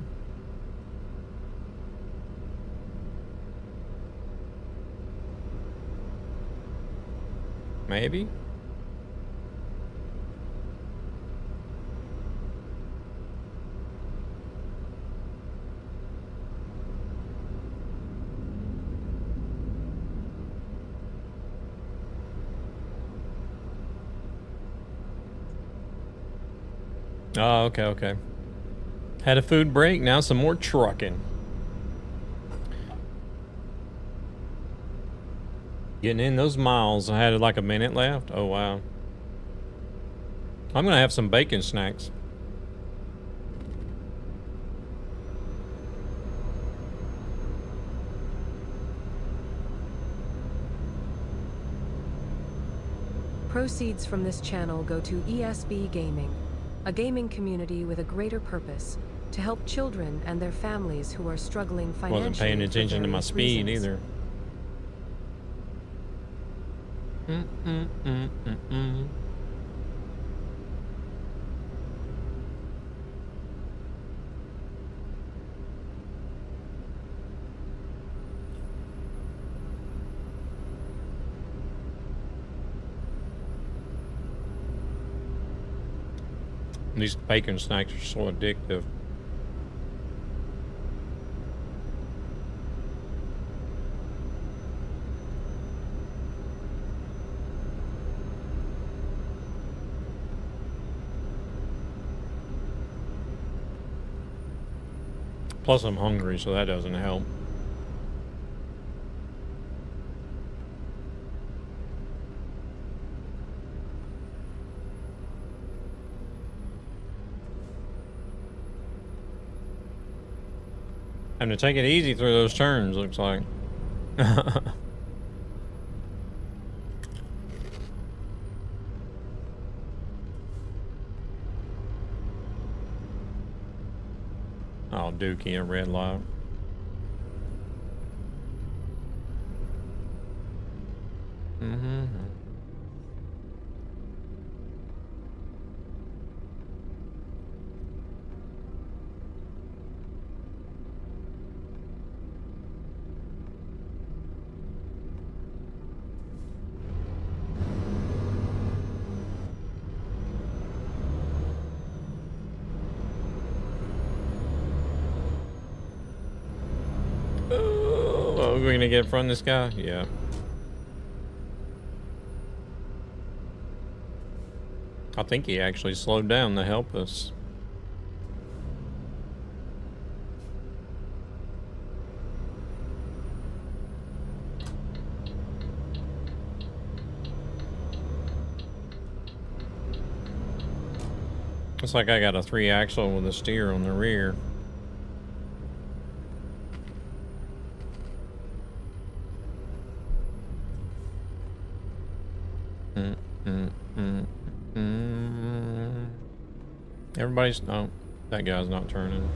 Maybe? Oh, okay, okay. Had a food break, now some more trucking. Getting in those miles. I had like a minute left. Oh, wow. I'm gonna have some bacon snacks. Proceeds from this channel go to ESB Gaming, a gaming community with a greater purpose to help children and their families who are struggling financially. Wasn't paying attention to my speed either. These bacon snacks are so addictive. Plus I'm hungry, so that doesn't help. Having to take it easy through those turns, looks like. Oh, Dookie, a red light. what we're gonna get from this guy? Yeah. I think he actually slowed down to help us. Looks like I got a 3-axle with a steer on the rear. Everybody's... Oh, that guy's not turning.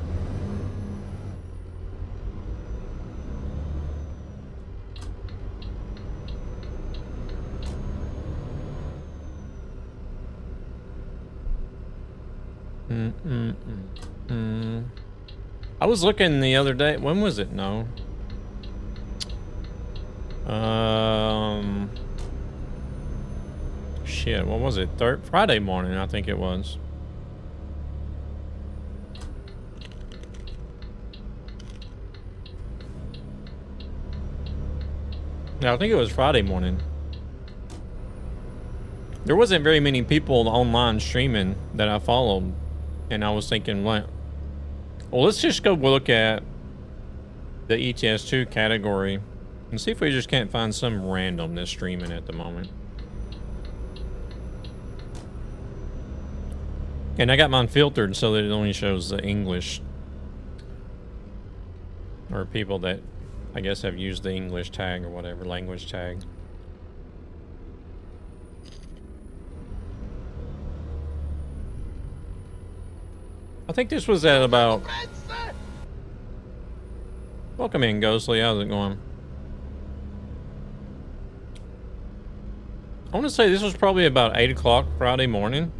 I was looking the other day. When was it? No. Shit, what was it? Friday morning, I think it was. No, I think it was Friday morning. There wasn't very many people online streaming that I followed, and I was thinking, well, let's just go look at the ETS2 category and see if we just can't find some random that's streaming at the moment. And I got mine filtered so that it only shows the English, or people that I guess have used the English tag or whatever, language tag. I think this was at about... Welcome in, Ghostly. How's it going? I want to say this was probably about 8 o'clock Friday morning.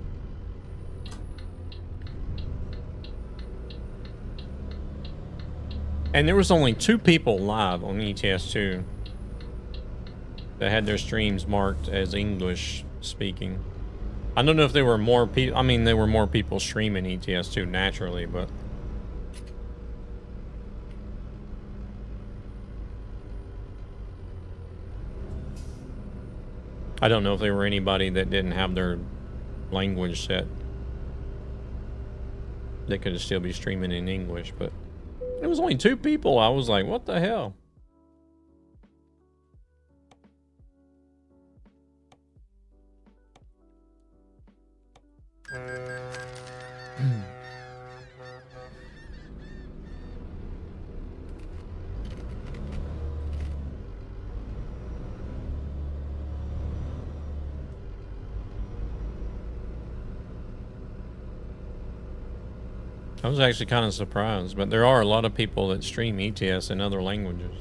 And there was only 2 people live on ETS2 that had their streams marked as English speaking. I don't know if there were more people. I mean, there were more people streaming ETS2 naturally, but I don't know if there were anybody that didn't have their language set that could still be streaming in English, but it was only 2 people. I was like, what the hell? I was actually kind of surprised, but there are a lot of people that stream ETS in other languages.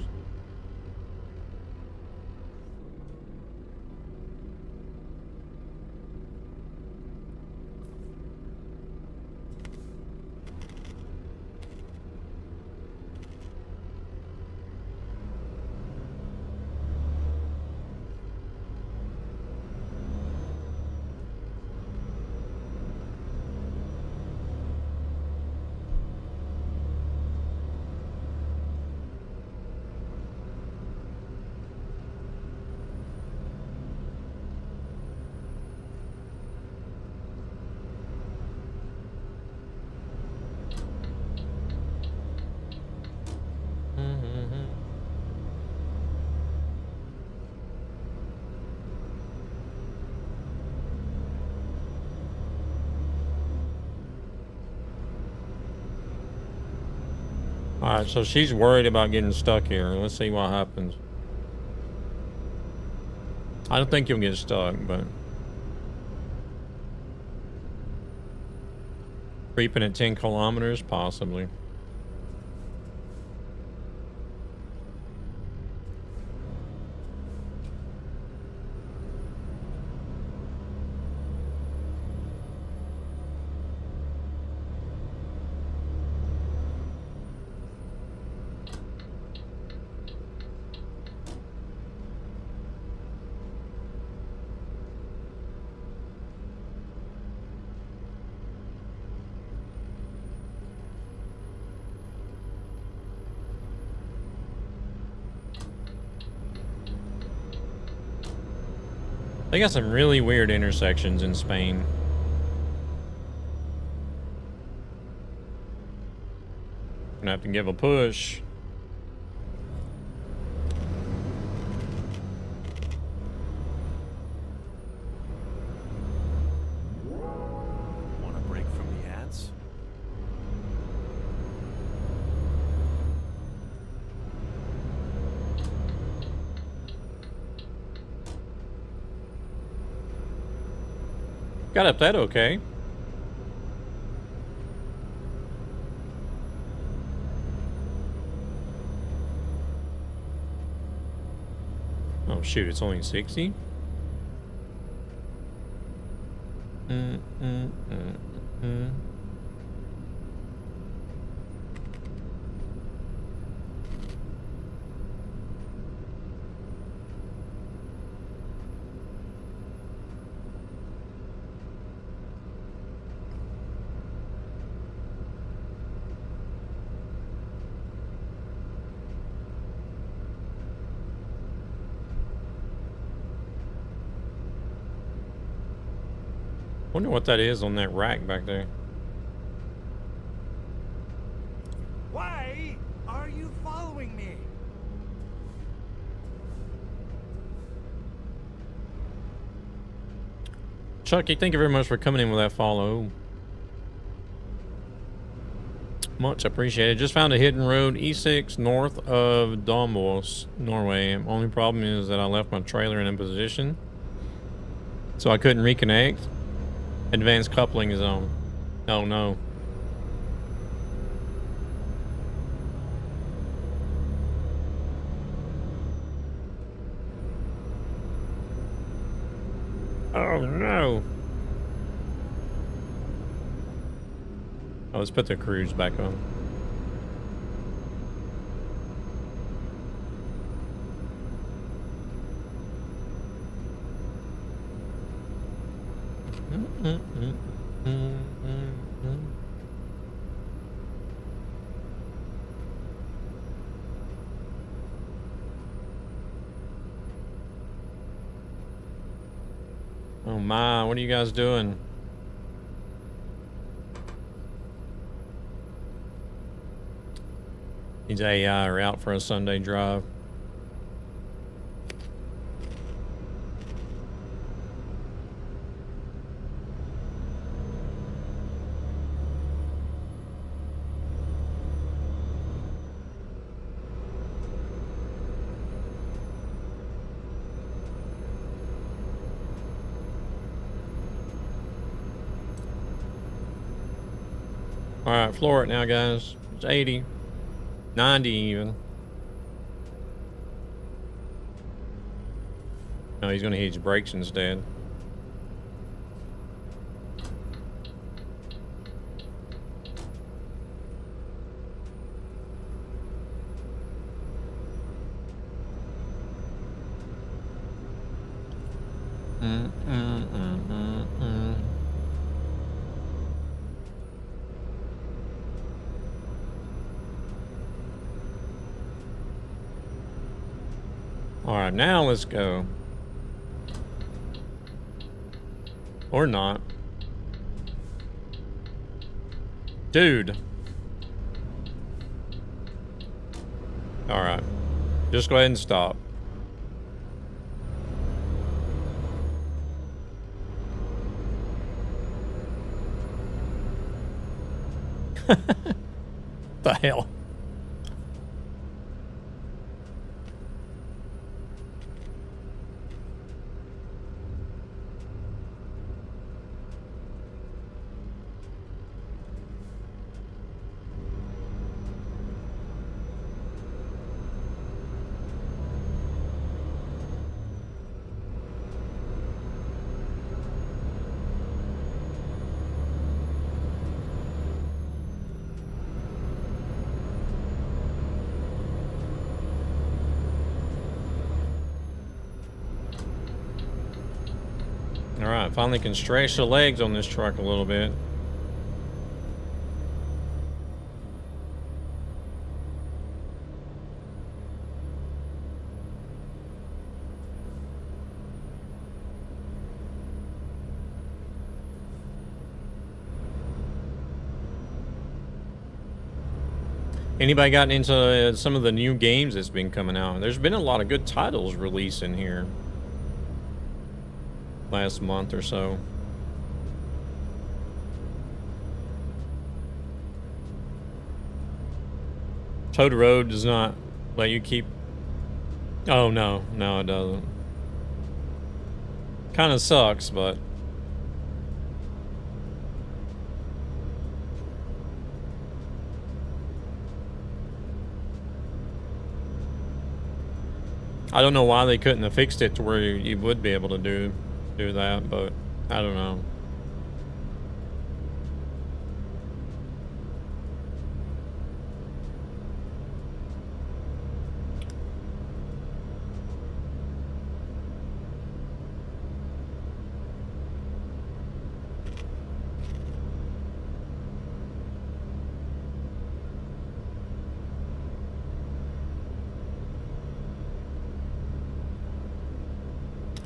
Alright, so she's worried about getting stuck here. Let's see what happens. I don't think you'll get stuck, but... Creeping at 10 kilometers? Possibly. They got some really weird intersections in Spain. Gonna have to give a push. Want a break from the ads? Got up that okay. Oh shoot, it's only 60? Wonder what that is on that rack back there. Why are you following me? Chucky, thank you very much for coming in with that follow. Much appreciated. Just found a hidden road, E6 north of Dombås, Norway. Only problem is that I left my trailer in a position, so I couldn't reconnect. Advanced coupling is on. Oh no. Oh no. Oh, let's put the cruise back on. Oh my, what are you guys doing? These AI are out for a Sunday drive. All right, floor it now, guys. It's 80, 90 even. No, he's gonna hit his brakes instead. All right, now let's go. Or not. Dude. All right. Just go ahead and stop. The hell? All right, finally can stretch the legs on this truck a little bit. Anybody gotten into some of the new games that's been coming out? There's been a lot of good titles releasing here last month or so. Toad Road does not let you keep... Oh, no. No, it doesn't. Kind of sucks, but... I don't know why they couldn't have fixed it to where you would be able to do that, but I don't know.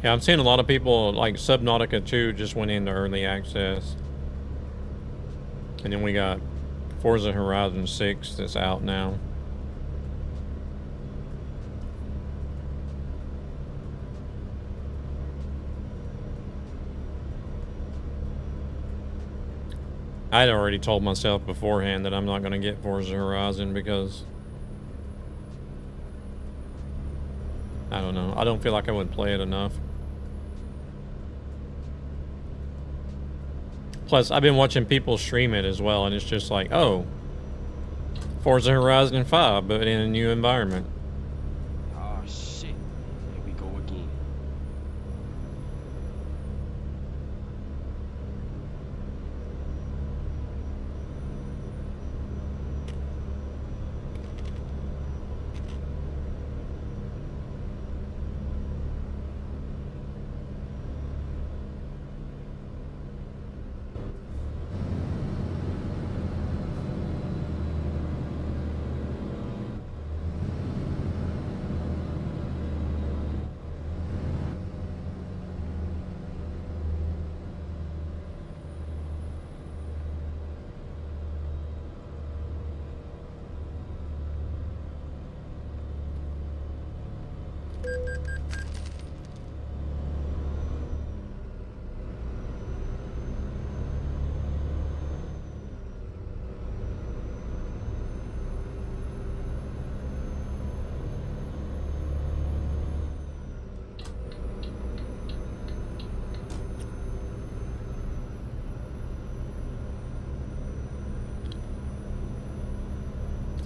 Yeah, I'm seeing a lot of people, like Subnautica 2 just went into early access. And then we got Forza Horizon 6 that's out now. I'd already told myself beforehand that I'm not going to get Forza Horizon because... I don't know. I don't feel like I would play it enough. Plus, I've been watching people stream it as well, and it's just like, oh, Forza Horizon 5, but in a new environment. Oh shit. Here we go again.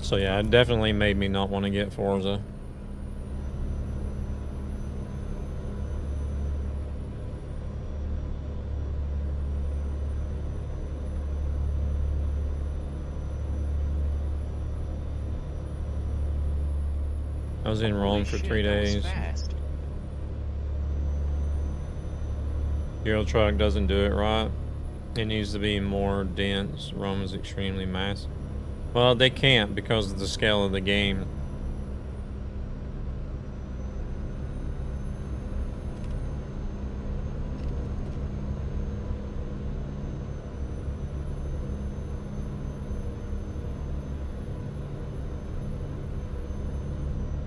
So yeah, it definitely made me not want to get Forza. I was in Rome for 3 days. Euro Truck doesn't do it right. It needs to be more dense. Rome is extremely massive. Well, they can't because of the scale of the game.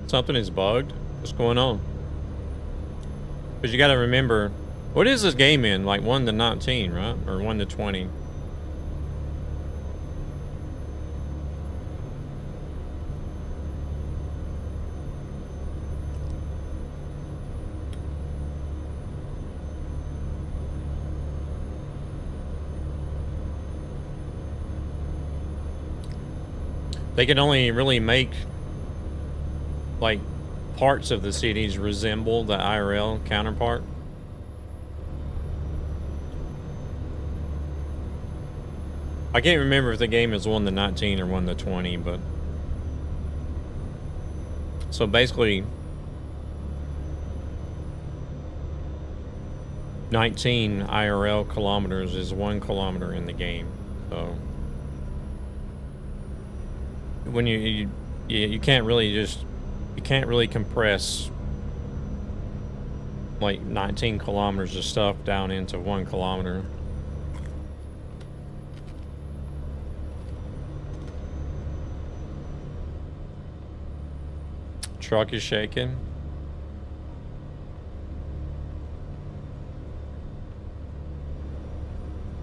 Something is bugged. What's going on? Because you got to remember, what is this game in? Like 1 to 19, right? Or 1 to 20? They can only really make like parts of the cities resemble the IRL counterpart. I can't remember if the game is 1 to 19 or 1 to 20, but so basically 19 IRL kilometers is 1 kilometer in the game. So when you can't really you can't really compress like 19 kilometers of stuff down into 1 kilometer. Truck is shaking.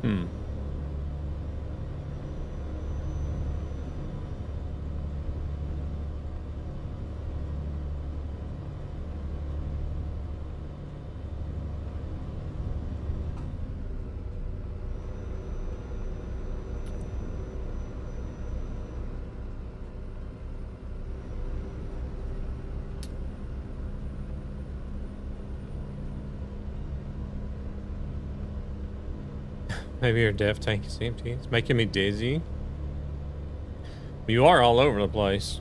Hmm. Maybe your death tank is empty. It's making me dizzy. You are all over the place.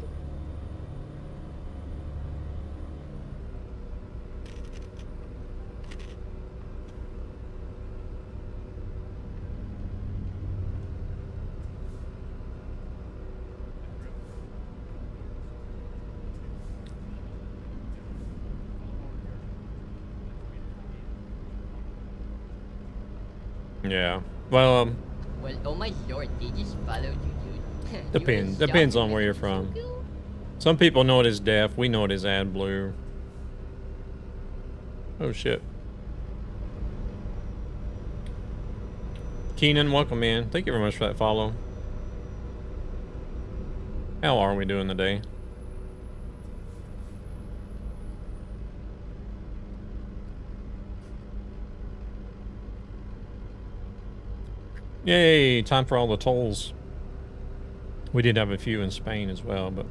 Yeah. Well, Well, oh my lord, they just followed you, dude. depends on where you're from. Some people know it as deaf. We know it as AdBlue. Oh shit. Keenan, welcome in. Thank you very much for that follow. How are we doing today? Yay, time for all the tolls. We did have a few in Spain as well, but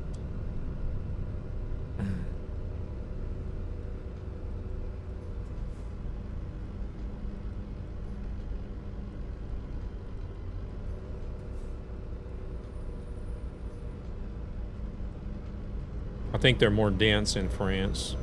I think they're more dense in France.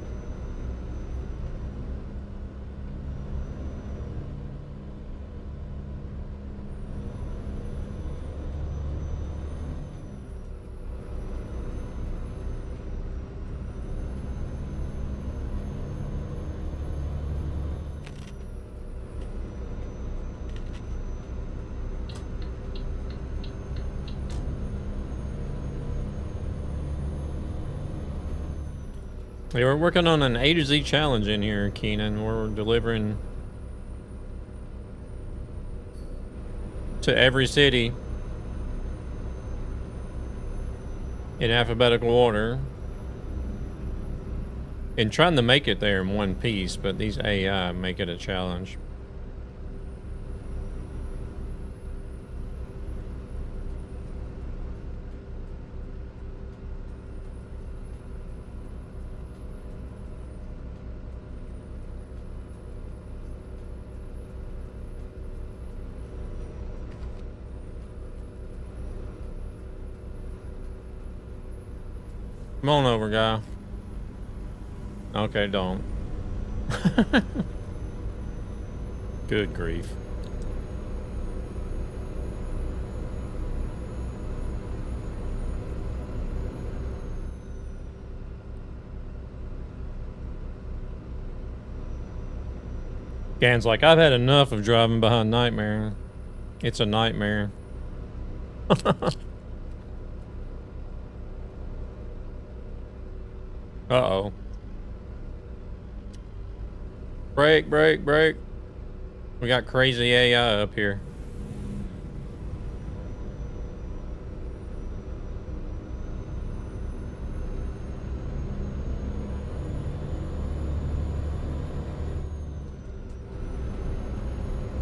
We were working on an A to Z challenge in here, Keenan. We're delivering to every city in alphabetical order and trying to make it there in one piece, but these AI make it a challenge. Come on over, guy. Okay, don't. Good grief. Gan's like, I've had enough of driving behind Nightmare. It's a nightmare. Uh-oh. Brake, brake, brake. We got crazy AI up here.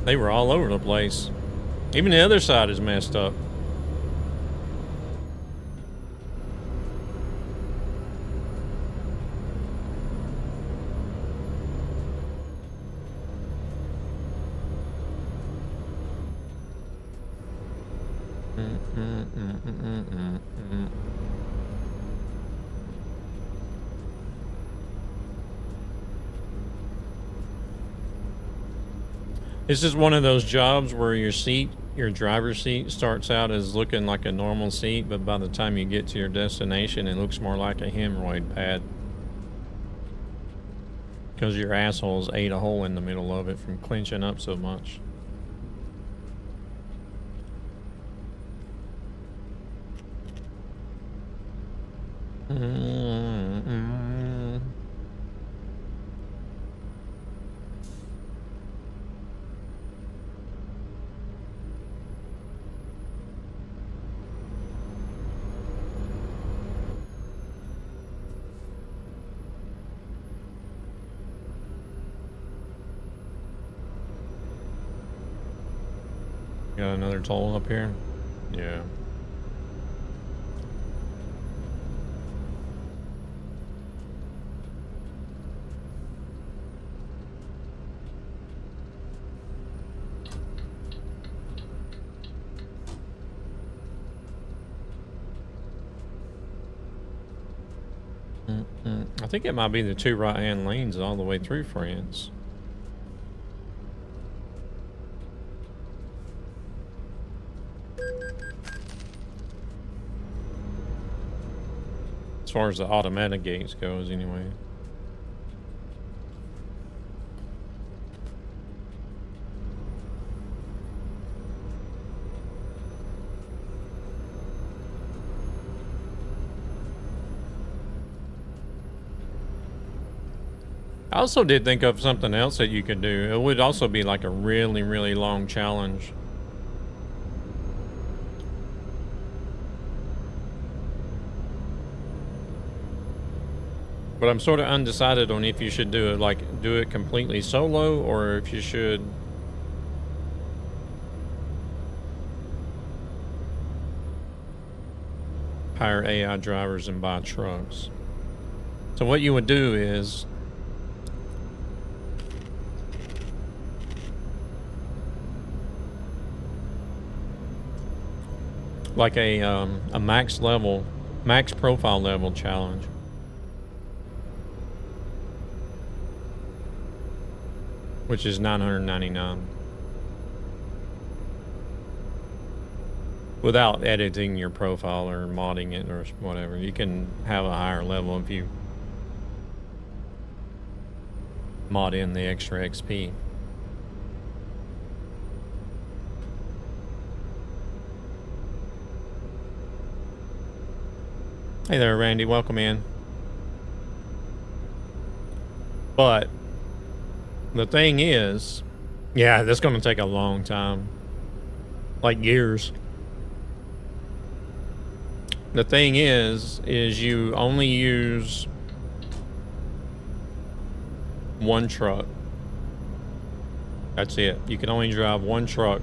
They were all over the place. Even the other side is messed up. This is one of those jobs where your driver's seat starts out as looking like a normal seat, but by the time you get to your destination, it looks more like a hemorrhoid pad. Because your assholes ate a hole in the middle of it from clenching up so much. Got another toll up here? Yeah. I think it might be the 2 right-hand lanes all the way through France. As far as the automatic gates goes, anyway. I also did think of something else that you could do. It would also be like a really, really long challenge. But I'm sort of undecided on if you should do it, like, do it completely solo, or if you should hire AI drivers and buy trucks. So what you would do is like a max profile level challenge. Which is $999. Without editing your profile or modding it or whatever. You can have a higher level if you mod in the extra XP. Hey there, Randy. Welcome in. But the thing is, yeah, that's going to take a long time. Like years. The thing is you only use one truck. That's it. You can only drive one truck.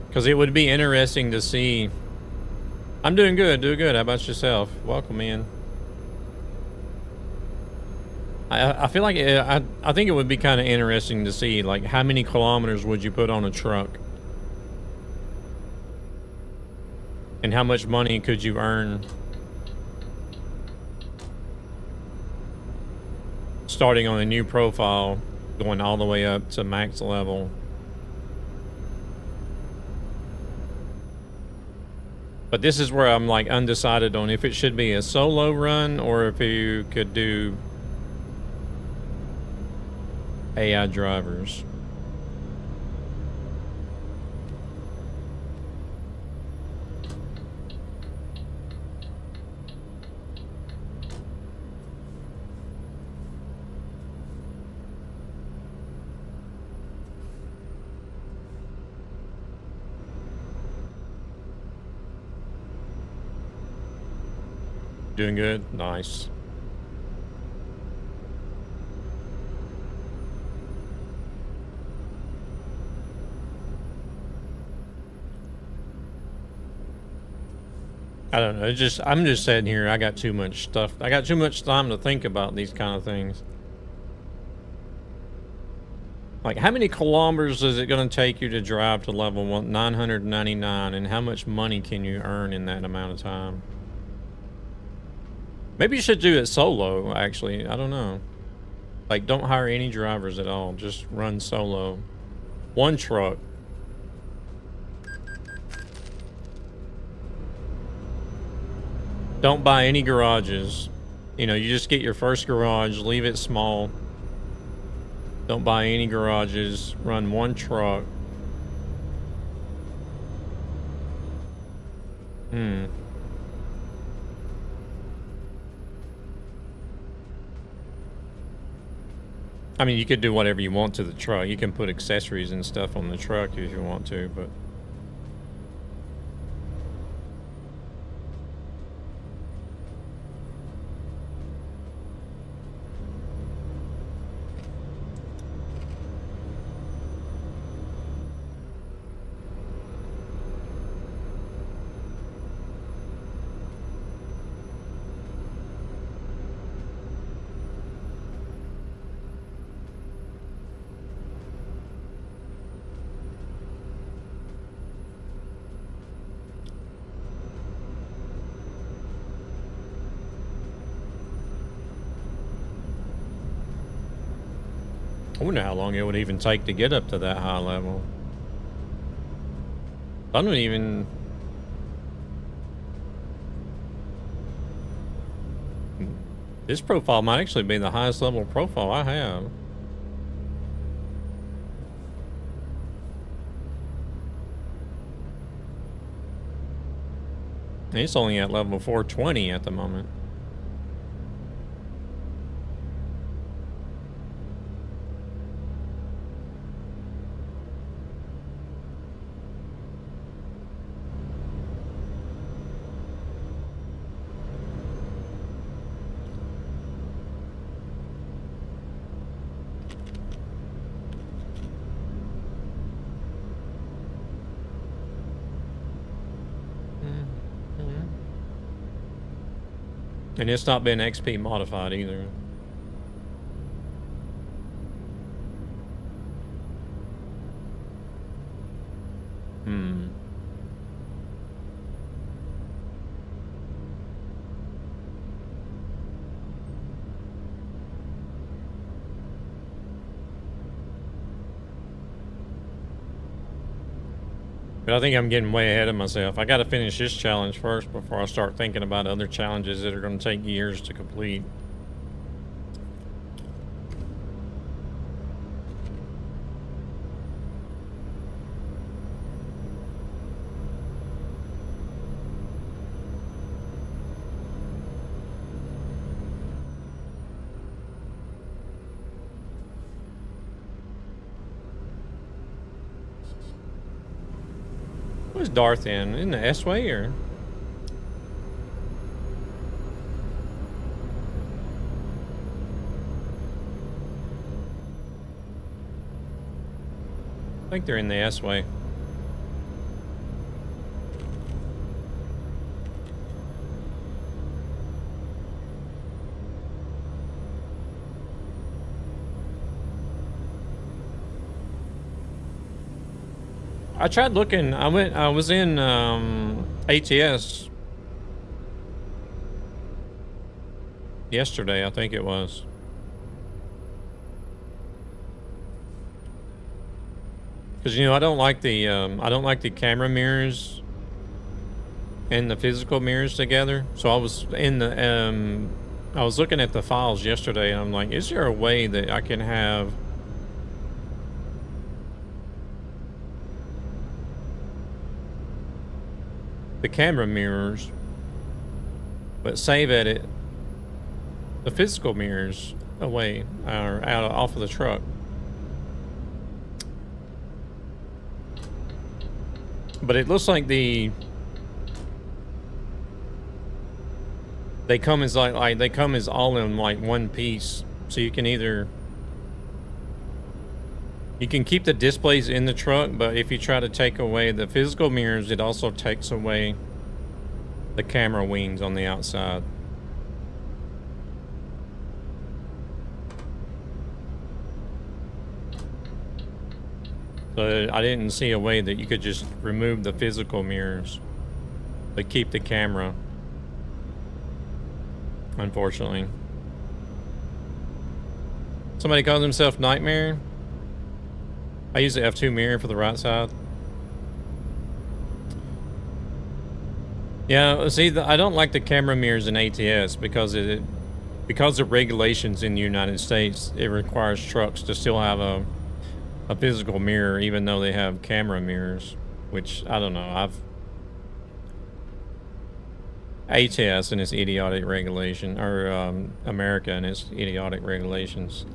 Because it would be interesting to see. I'm doing good, doing good. How about yourself? Welcome in. I feel like I think it would be kind of interesting to see, like, how many kilometers would you put on a truck? And how much money could you earn starting on a new profile, going all the way up to max level? But this is where I'm like undecided on if it should be a solo run or if you could do AI drivers. Doing good? Nice. I don't know. I'm just sitting here. I got too much stuff. I got too much time to think about these kind of things. Like, how many kilometers is it going to take you to drive to level 999, and how much money can you earn in that amount of time? Maybe you should do it solo, actually. I don't know. Like, don't hire any drivers at all. Just run solo. One truck. Don't buy any garages. You know, you just get your first garage, leave it small. Don't buy any garages. Run one truck. I mean, you could do whatever you want to the truck. You can put accessories and stuff on the truck if you want to, but... I wonder how long it would even take to get up to that high level. I don't even... This profile might actually be the highest level profile I have. It's only at level 420 at the moment. And it's not been XP modified either. But I think I'm getting way ahead of myself. I got to finish this challenge first before I start thinking about other challenges that are going to take years to complete. Where's Darth in the S-Way or? I think they're in the S-Way. I tried looking. I was in ATS yesterday, I think it was. Because you know, I don't like the camera mirrors and the physical mirrors together. So I was in the I was looking at the files yesterday, and I'm like, is there a way that I can have the camera mirrors, but save edit the physical mirrors away or off of the truck? But it looks like they come as like they come as all in like one piece, so you can either you can keep the displays in the truck, but if you try to take away the physical mirrors, it also takes away the camera wings on the outside. So I didn't see a way that you could just remove the physical mirrors, but keep the camera, unfortunately. Somebody calls himself Nightmare. I use the F2 mirror for the right side. Yeah, see, I don't like the camera mirrors in ATS because because of regulations in the United States, it requires trucks to still have a physical mirror, even though they have camera mirrors, which I don't know. ATS and its idiotic regulation, or America and its idiotic regulations.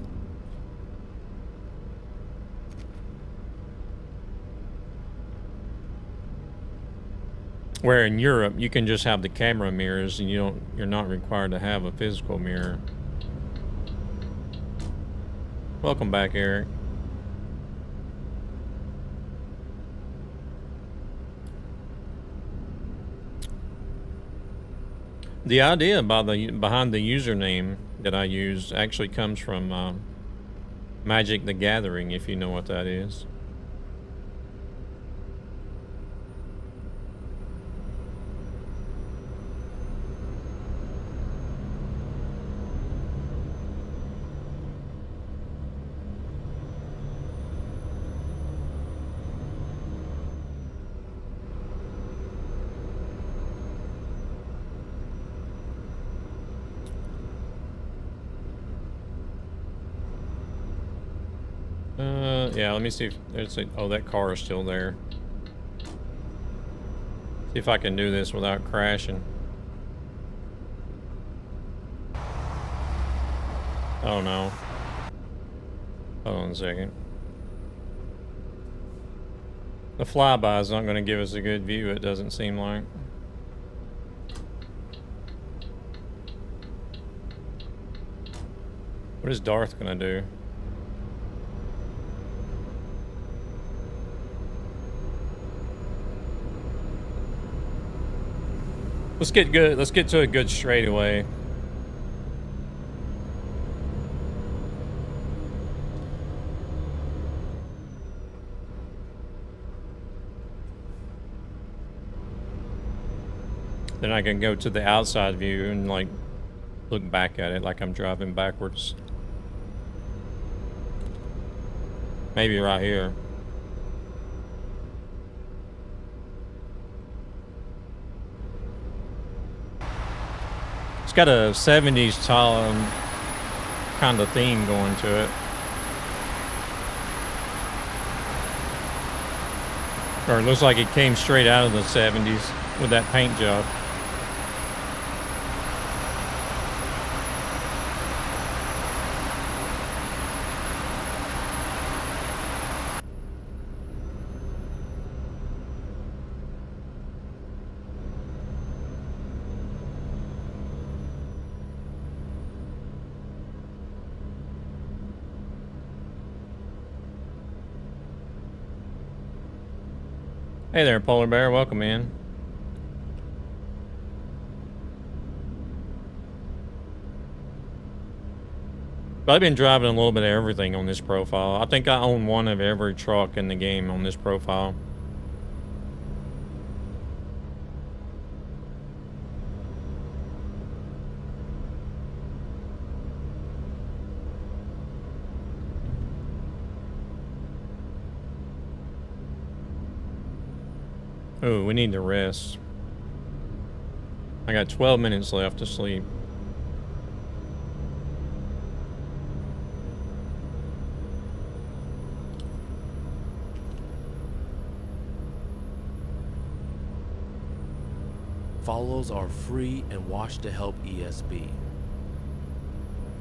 Where in Europe, you can just have the camera mirrors and you're not required to have a physical mirror. Welcome back, Eric. The idea behind the username that I use actually comes from Magic the Gathering, if you know what that is. Yeah, let me see if there's a... Oh, that car is still there. See if I can do this without crashing. Oh, no. Hold on a second. The flyby is not going to give us a good view, it doesn't seem like. What is Darth going to do? Let's get good. Let's get to a good straightaway. Then I can go to the outside view and like look back at it like I'm driving backwards. Maybe right here. It's got a 70s kind of theme going to it. Or it looks like it came straight out of the 70s with that paint job. Hey there, Polar Bear. Welcome in. But I've been driving a little bit of everything on this profile. I think I own one of every truck in the game on this profile. Oh, we need to rest. I got 12 minutes left to sleep. Follows are free and watch to help ESB.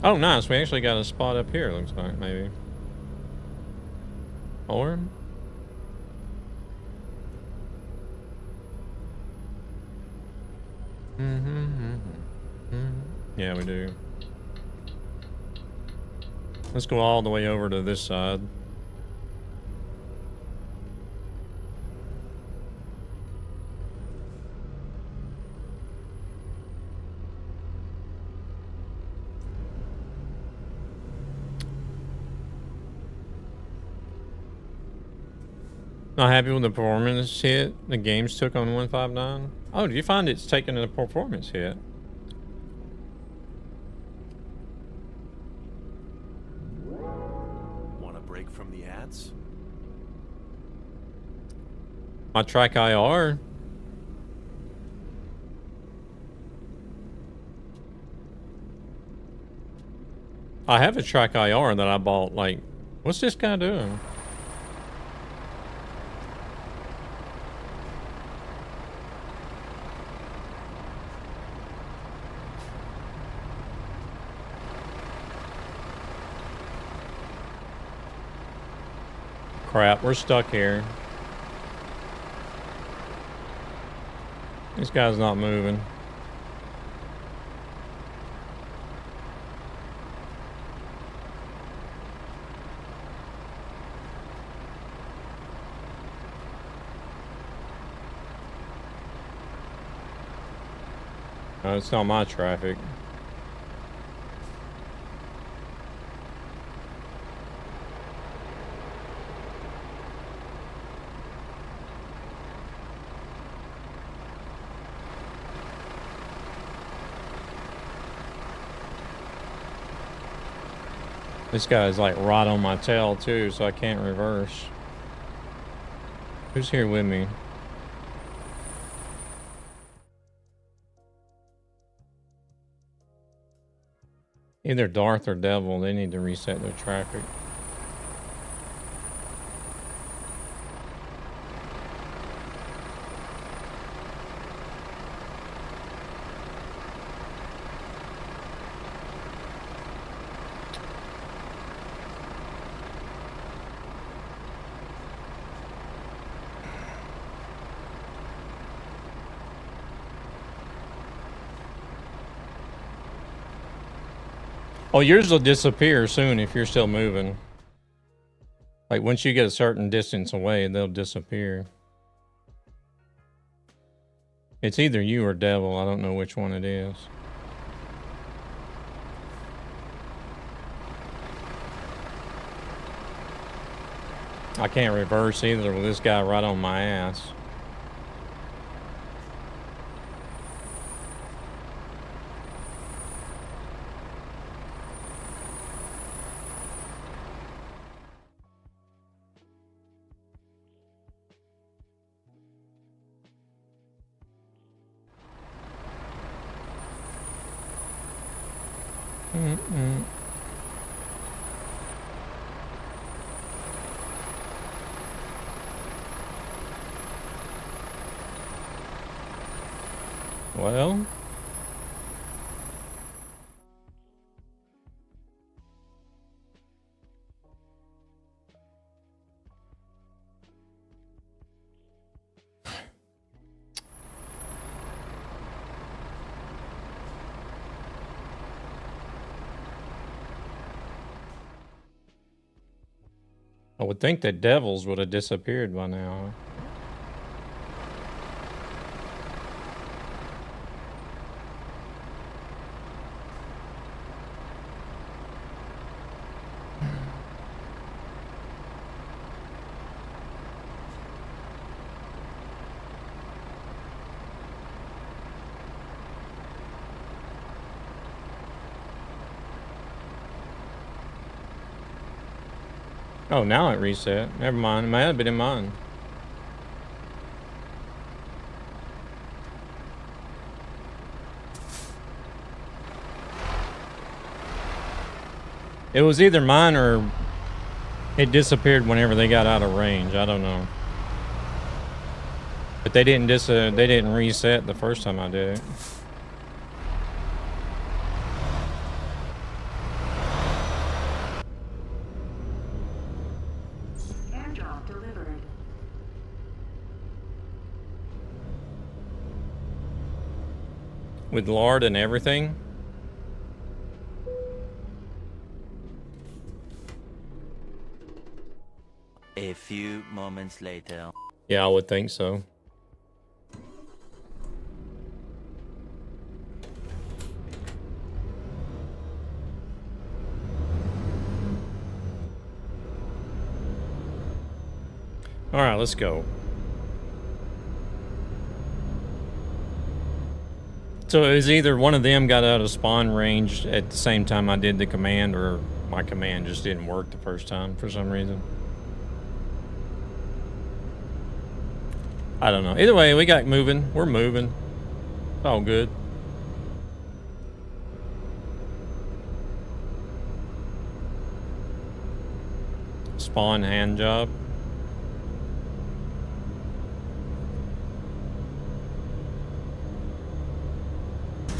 Oh, nice. We actually got a spot up here, looks like, maybe. Or? Yeah, we do. Let's go all the way over to this side. Not happy with the performance hit the games took on 159? Oh, do you find it's taking a performance hit? Want a break from the ads? My track IR. I have a track IR that I bought, like, what's this guy doing? Crap, we're stuck here. This guy's not moving. No, it's not my traffic. This guy's like right on my tail too, so I can't reverse. Who's here with me? Either Darth or Devil, they need to reset their traffic. Oh, yours will disappear soon if you're still moving. Like once you get a certain distance away, they'll disappear. It's either you or Devil. I don't know which one it is. I can't reverse either with this guy right on my ass. Well, I would think that Devils would have disappeared by now. Oh, now it reset. Never mind. It might have been in mine. It was either mine or it disappeared whenever they got out of range. I don't know. But they didn't reset the first time I did it. Airdrop delivered. With lard and everything? A few moments later. Yeah, I would think so. All right, let's go. So it was either one of them got out of spawn range at the same time I did the command, or my command just didn't work the first time for some reason. I don't know. Either way, we got moving. We're moving. It's all good. Spawn hand job.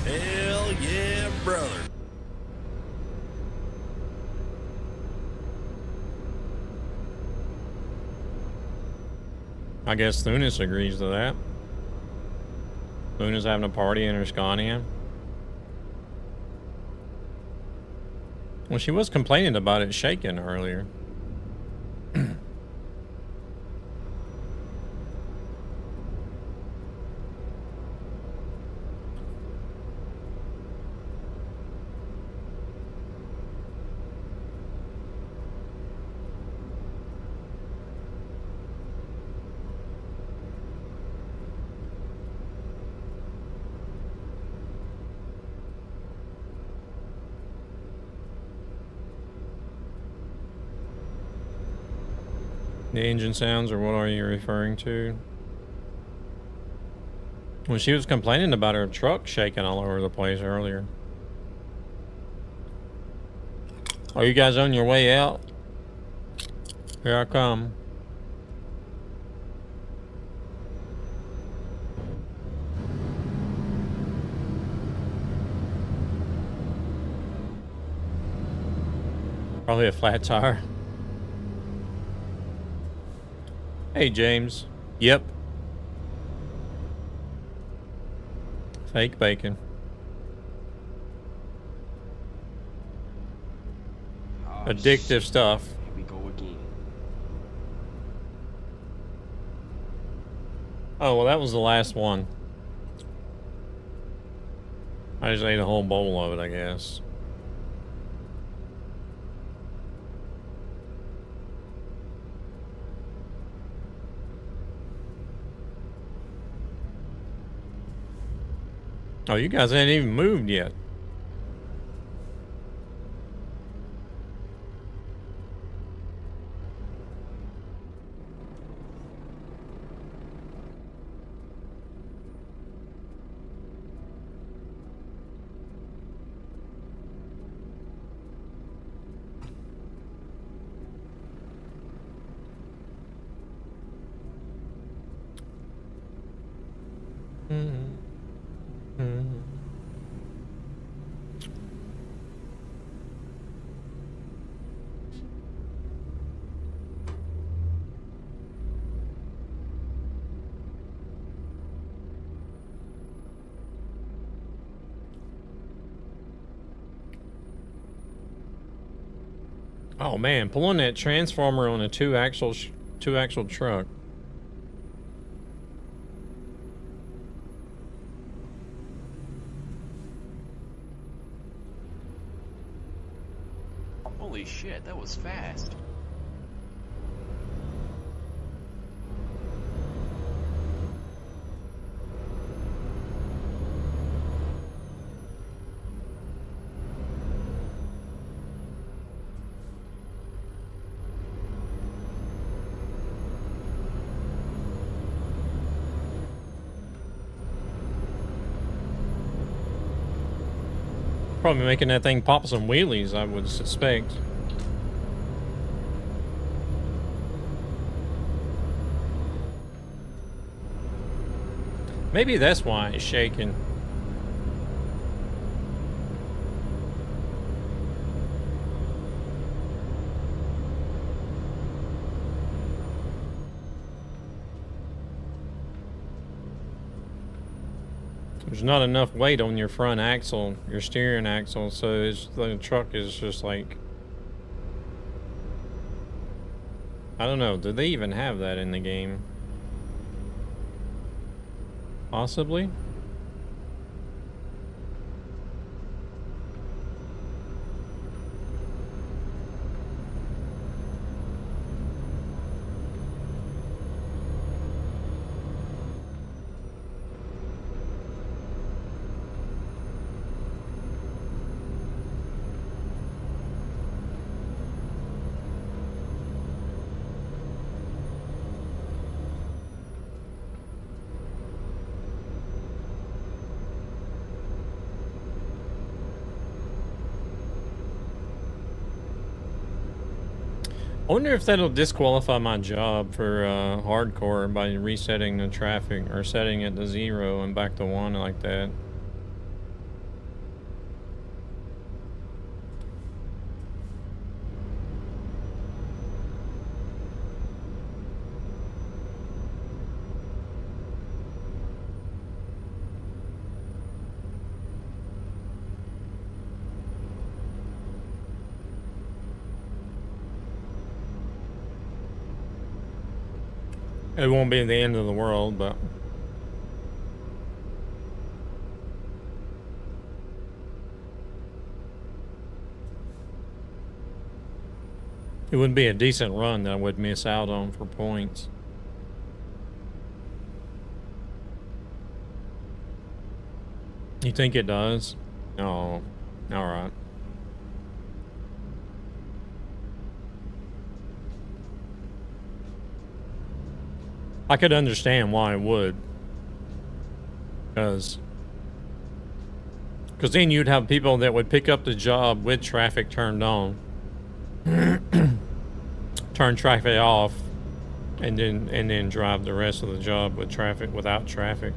Hell yeah, brother. I guess Thunis agrees to that. Luna's having a party in her Scania. Well, she was complaining about it shaking earlier. The engine sounds, or what are you referring to? When she was complaining about her truck shaking all over the place earlier. Are you guys on your way out? Here I come. Probably a flat tire. Hey, James. Yep. Fake bacon. Oh, Addictive shit. stuff. Here we go again. Oh, well, that was the last one. I just ate a whole bowl of it, I guess. Oh, you guys ain't even moved yet. Oh man, pulling that transformer on a two axle truck. Holy shit, that was fast. Probably making that thing pop some wheelies, I would suspect. Maybe that's why it's shaking. There's not enough weight on your front axle, your steering axle, so the truck is just like... I don't know, did they even have that in the game? Possibly? I wonder if that'll disqualify my job for hardcore by resetting the traffic or setting it to 0 and back to 1 like that. It won't be the end of the world, but it would be a decent run that I would miss out on for points. You think it does? Oh, all right. I could understand why it would. Because then you'd have people that would pick up the job with traffic turned on, turn traffic off, and then drive the rest of the job with traffic without traffic.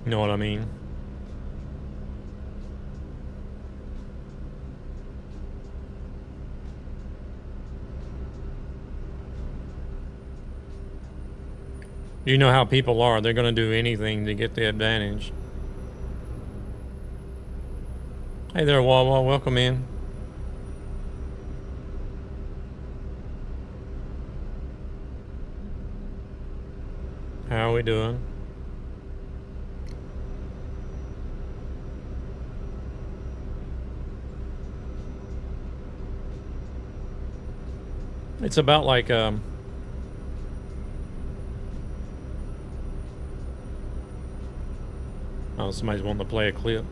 You know what I mean? You know how people are. They're going to do anything to get the advantage. Hey there, Wawa. Welcome in. How are we doing? It's about like oh, somebody's wanting to play a clip.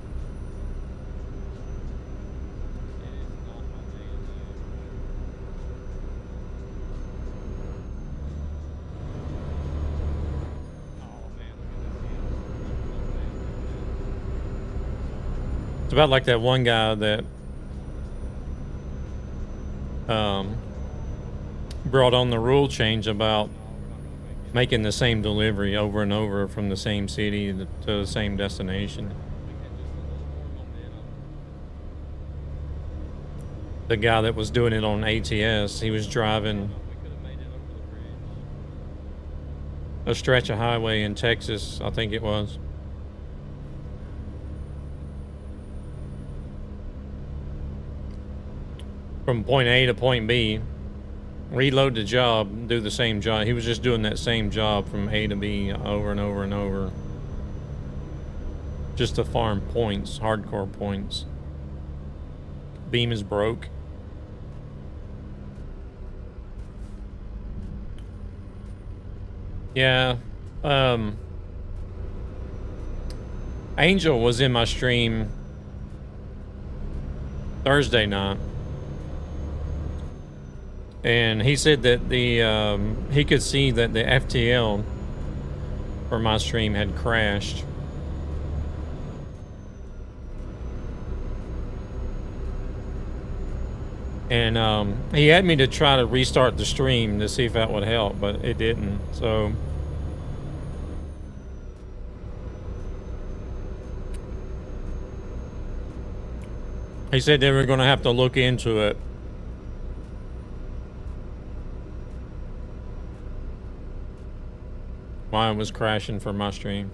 It's about like that one guy that brought on the rule change about making the same delivery over and over from the same city to the same destination. The guy that was doing it on ATS, he was driving a stretch of highway in Texas, I think it was. From point A to point B, reload the job, do the same job. He was just doing that same job from A to B over and over and over. Just to farm points, hardcore points. Beam is broke. Yeah. Angel was in my stream Thursday night. And he said that the he could see that the FTL for my stream had crashed. And he had me to try to restart the stream to see if that would help, but it didn't. So he said they were going to have to look into it. Why it was crashing for my stream.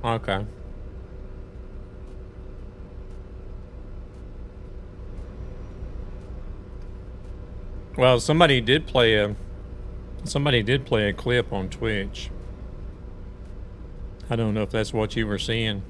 Okay. Well, somebody did play a clip on Twitch. I don't know if that's what you were seeing.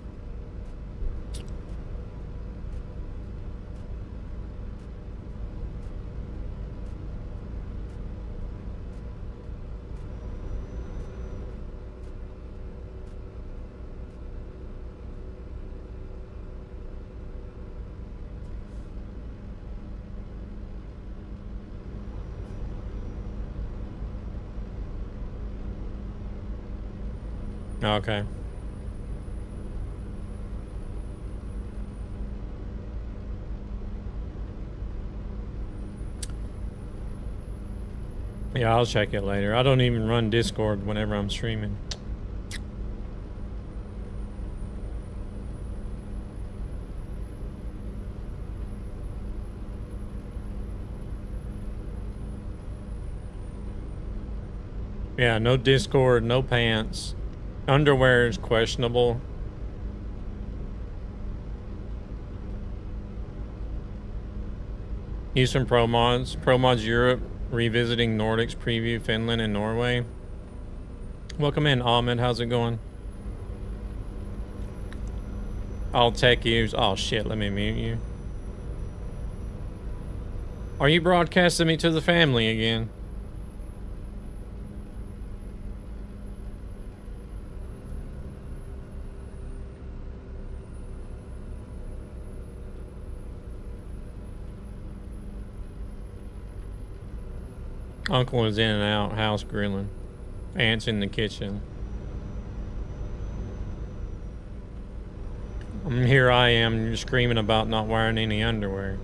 Okay. Yeah, I'll check it later. I don't even run Discord whenever I'm streaming. Yeah, no Discord, no pants. Underwear is questionable. Houston Pro Mods. Pro Mods Europe. Revisiting Nordics preview Finland and Norway. Welcome in, Ahmed. How's it going? All tech use. Oh shit, let me mute you. Are you broadcasting me to the family again? Uncle is in and out, house grilling. Aunt's in the kitchen. Here I am screaming about not wearing any underwear.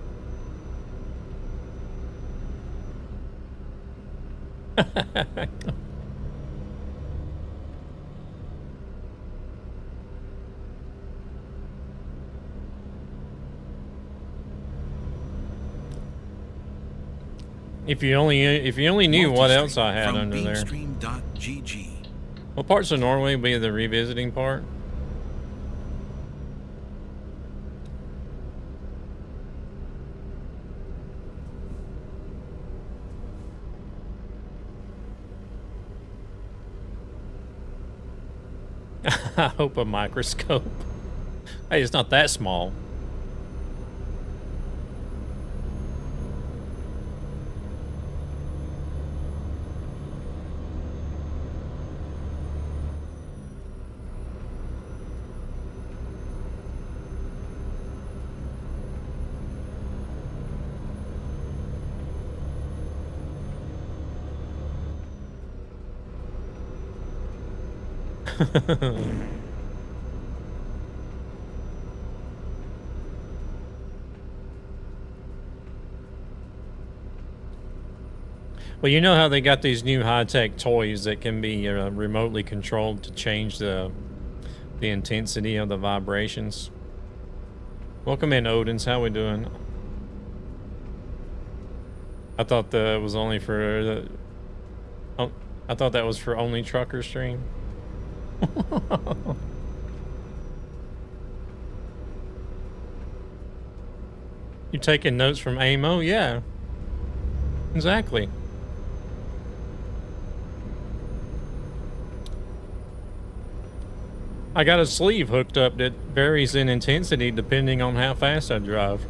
If you only knew what else I had under there. What parts of Norway would be the revisiting part? I hope a microscope. Hey, it's not that small. Well, you know how they got these new high-tech toys that can be remotely controlled to change the intensity of the vibrations. Welcome in, Odins. How we doing? I thought that was only for the... Oh, I thought that was for only trucker stream. You taking notes from Amo? Yeah. Exactly. I got a sleeve hooked up that varies in intensity depending on how fast I drive.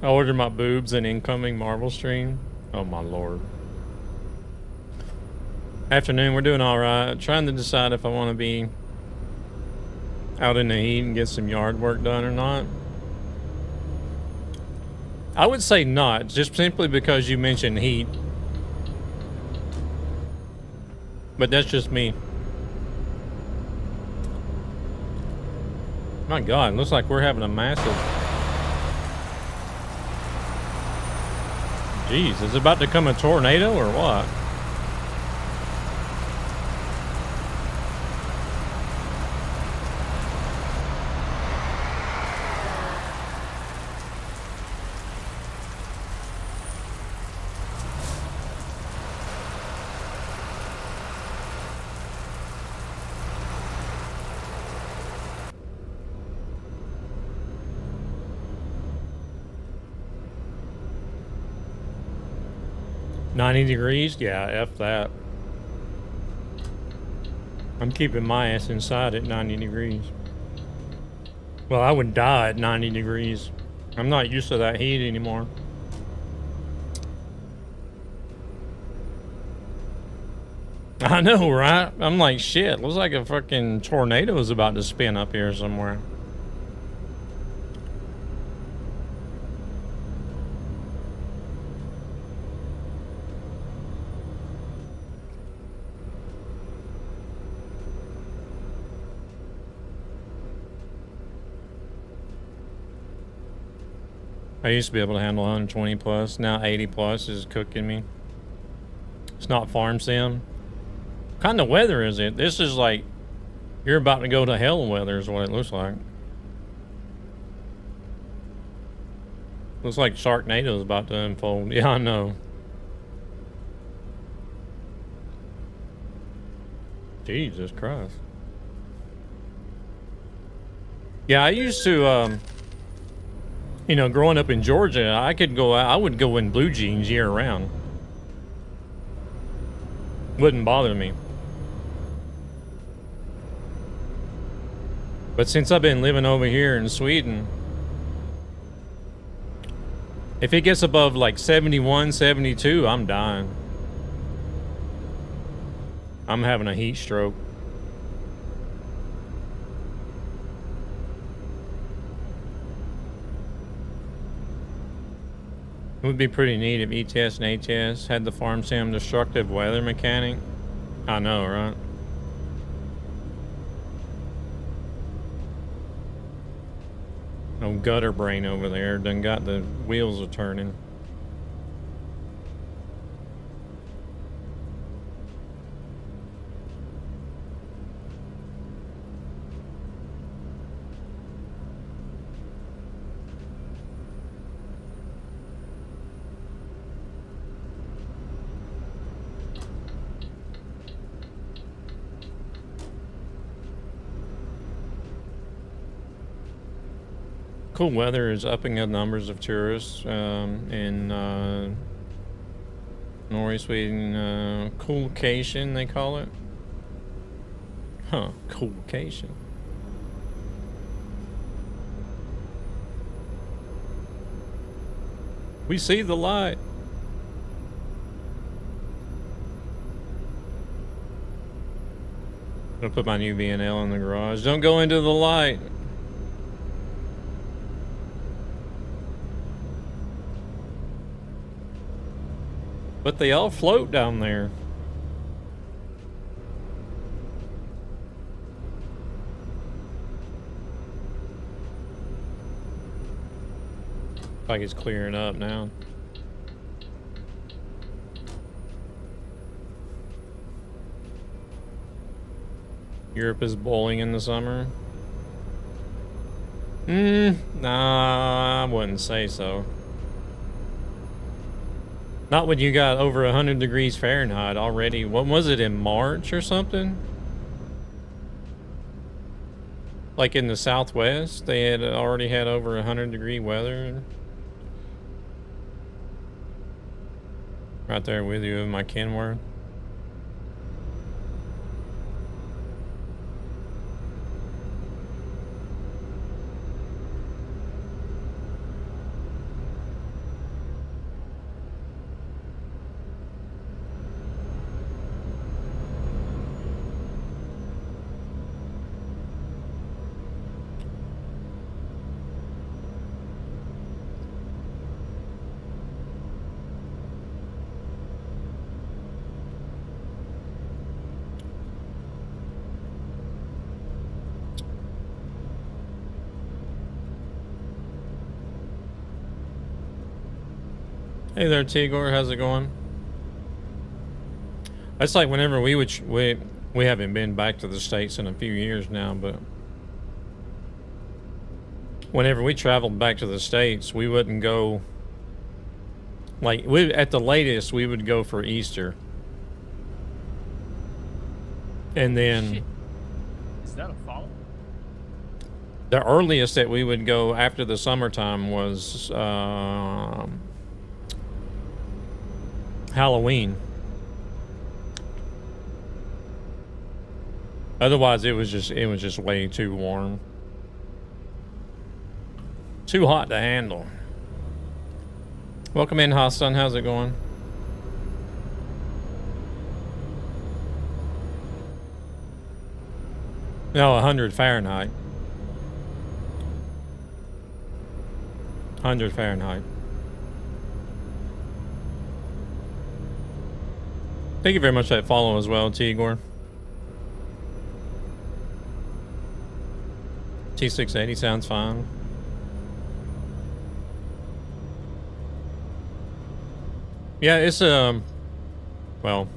I ordered my boobs an incoming Marvel stream. Oh my lord. Afternoon, we're doing alright. Trying to decide if I want to be out in the heat and get some yard work done or not. I would say not, just simply because you mentioned heat. But that's just me. My god, looks like we're having a massive... Jeez, is it about to come a tornado or what? $90 degrees? Yeah, F that. I'm keeping my ass inside at 90 degrees. Well, I would die at 90 degrees. I'm not used to that heat anymore. I know, right? I'm like, shit, looks like a fucking tornado is about to spin up here somewhere. I used to be able to handle 120 plus. Now 80 plus is cooking me. It's not farm sim. What kind of weather is it? This is like, you're about to go to hell weather is what it looks like. Looks like Sharknado's about to unfold. Yeah, I know. Jesus Christ. Yeah, I used to, you know, growing up in Georgia, I could go out, I would go in blue jeans year round. Wouldn't bother me. But since I've been living over here in Sweden, if it gets above like 71, 72, I'm dying. I'm having a heat stroke. It would be pretty neat if ETS and ATS had the farm sim destructive weather mechanic. I know, right? No gutter brain over there done got the wheels a turning. Cool weather is upping the numbers of tourists in Norway, Sweden. Coolcation, they call it. Huh, coolcation. We see the light. I'm gonna put my new VNL in the garage. Don't go into the light. But they all float down there. Like it's clearing up now. Europe is bowling in the summer. Nah, I wouldn't say so. Not when you got over 100 degrees Fahrenheit already. What was it, in March or something? Like in the Southwest, they had already had over 100-degree weather. Right there with you in my Kenworth. Hey there, Tigor. How's it going? That's like whenever we haven't been back to the States in a few years now, but whenever we traveled back to the States, we wouldn't go, like, at the latest, we would go for Easter. And then Shit. Is that a fall? the earliest that we would go after the summertime was Halloween. Otherwise, it was just way too warm. Too hot to handle. Welcome in, Hassan. How's it going? No, 100 Fahrenheit. 100 Fahrenheit. Thank you very much for that follow as well, Tigor. T680 sounds fine. Yeah, it's well,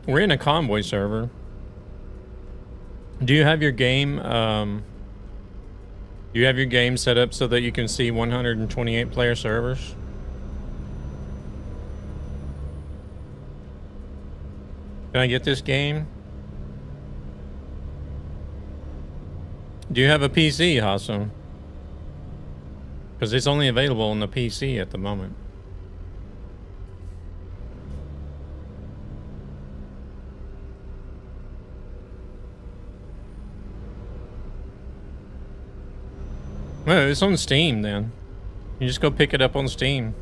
we're in a convoy server. Do you have your game? Do you have your game set up so that you can see 128 player servers? Can I get this game? Do you have a PC, Hassam? Because it's only available on the PC at the moment. Well, it's on Steam then. You just go pick it up on Steam.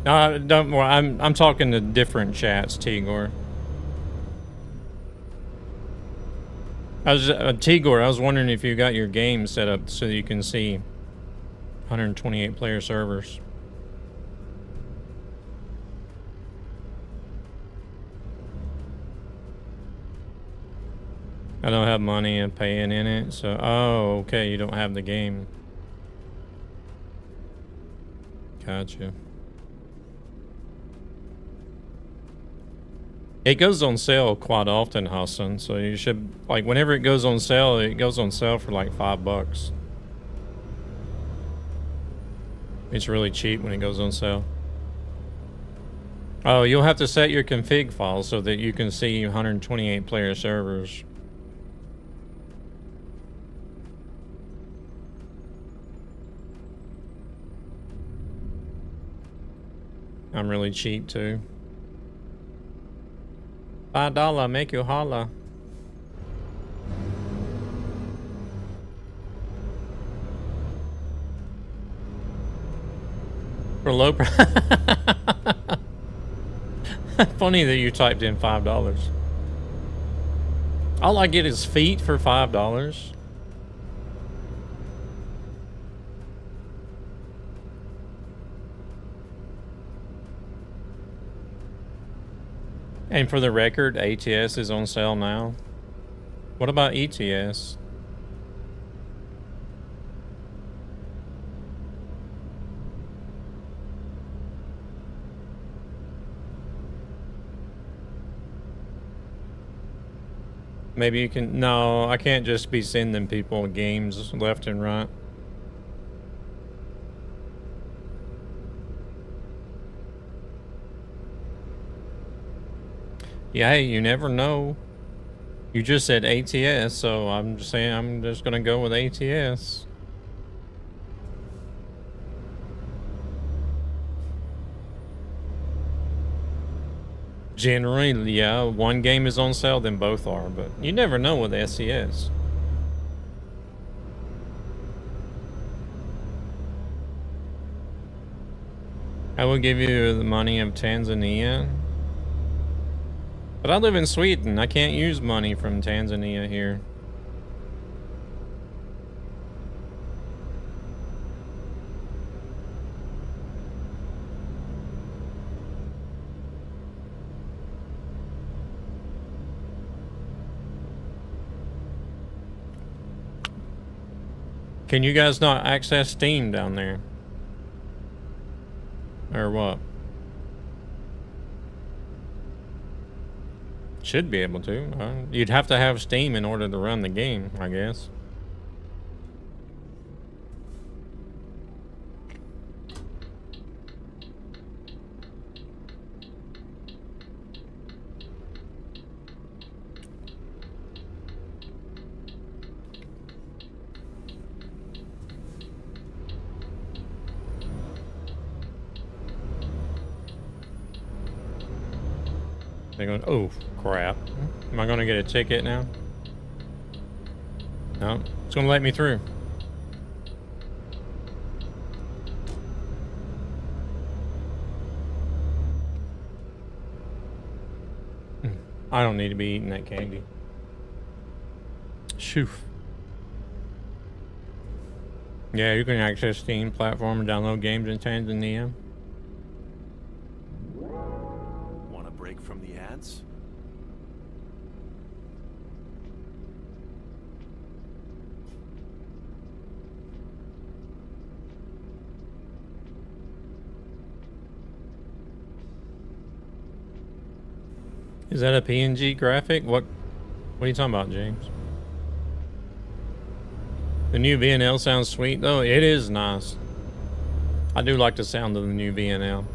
No, don't worry. I'm talking to different chats, Tigor. Tigor, I was wondering if you got your game set up so you can see 128 player servers. I don't have money and paying in it, so oh, okay, you don't have the game. Gotcha. It goes on sale quite often, Hassan, so you should, like, whenever it goes on sale for like $5. It's really cheap when it goes on sale. Oh, you'll have to set your config file so that you can see 128 player servers. I'm really cheap too. $5 make you holla. For low price. Funny that you typed in $5. All I get is feet for $5. And for the record, ATS is on sale now. What about ETS? Maybe you can... No, I can't just be sending people games left and right. Yeah, hey, you never know. You just said ATS, so I'm just saying I'm just gonna go with ATS. Generally, yeah, one game is on sale, then both are, but you never know with SES. I will give you the money of Tanzania. But I live in Sweden. I can't use money from Tanzania here. Can you guys not access Steam down there? Or what? Should be able to. You'd have to have Steam in order to run the game, I guess. They're going, oh, crap. Am I going to get a ticket now? No, it's going to let me through. I don't need to be eating that candy. Shoo. Yeah, you can access Steam platform and download games in Tanzania. Want a break from the ads? Is that a PNG graphic? What are you talking about, James? The new VNL sounds sweet though. It is nice. I do like the sound of the new VNL.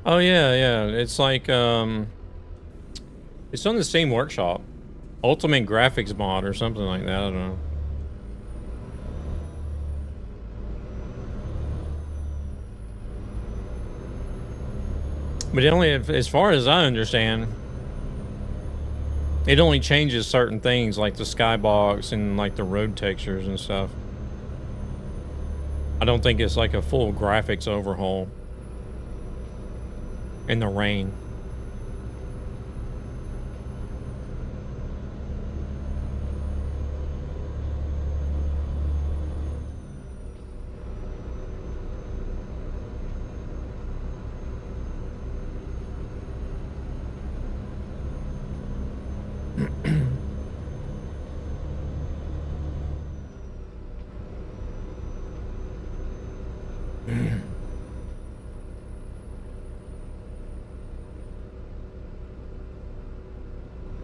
Oh yeah. It's like it's on the same workshop. Ultimate Graphics Mod or something like that, I don't know. But it only, as far as I understand, it only changes certain things like the skybox and like the road textures and stuff. I don't think it's like a full graphics overhaul. In the rain.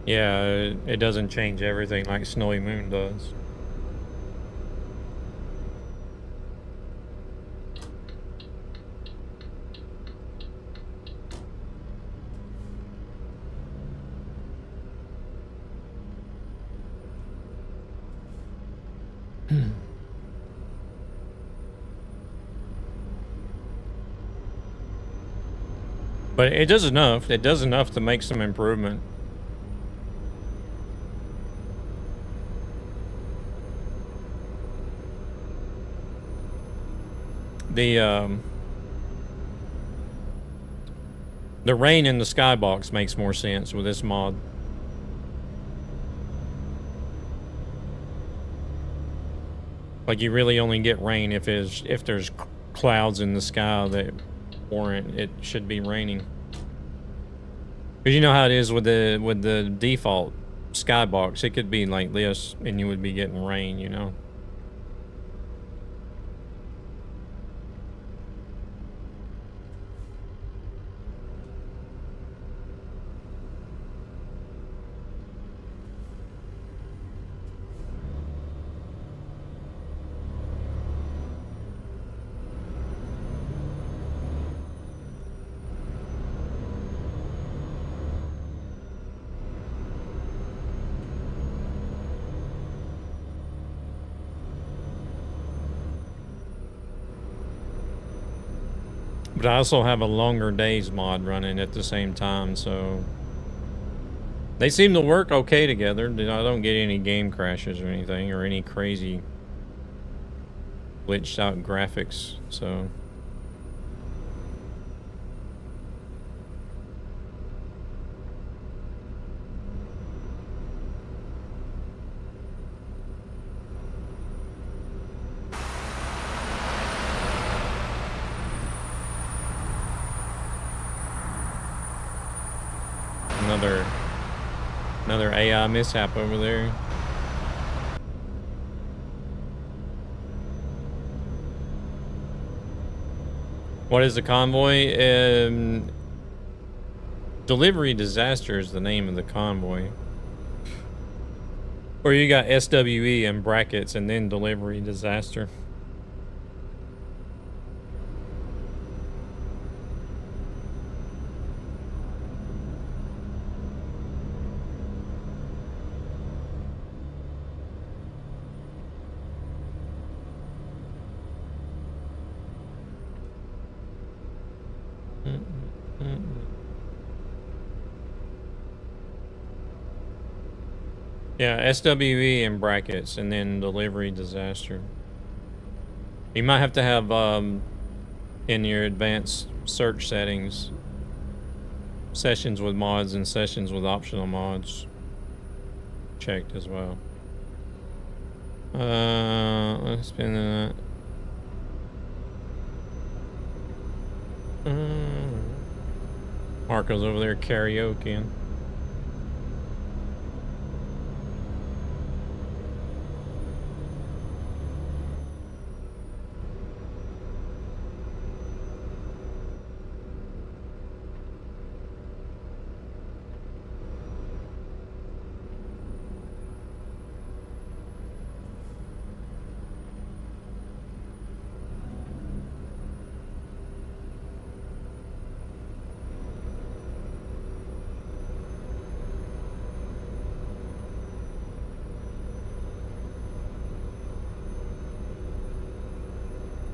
Yeah, it doesn't change everything like Snowy Moon does. But it does enough. It does enough to make some improvement. The rain in the skybox makes more sense with this mod. Like you really only get rain if there's clouds in the sky that warrant it should be raining. Because you know how it is with the default skybox, it could be like this and you would be getting rain, you know. But I also have a longer days mod running at the same time, so they seem to work okay together. I don't get any game crashes or anything, or any crazy glitched out graphics, so. Another AI mishap over there. What is the convoy? Delivery Disaster is the name of the convoy. Or you got SWE in brackets and then Delivery Disaster. Yeah, SWE in brackets and then Delivery Disaster. You might have to have in your advanced search settings sessions with mods and sessions with optional mods checked as well. Let's spin that. Marco's over there karaokeing.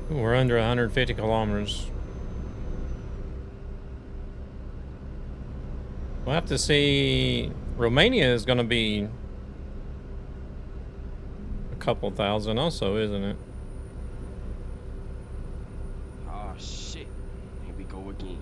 We're under 150 kilometers. We'll have to see. Romania is going to be a couple thousand also, isn't it? Oh shit. Here we go again.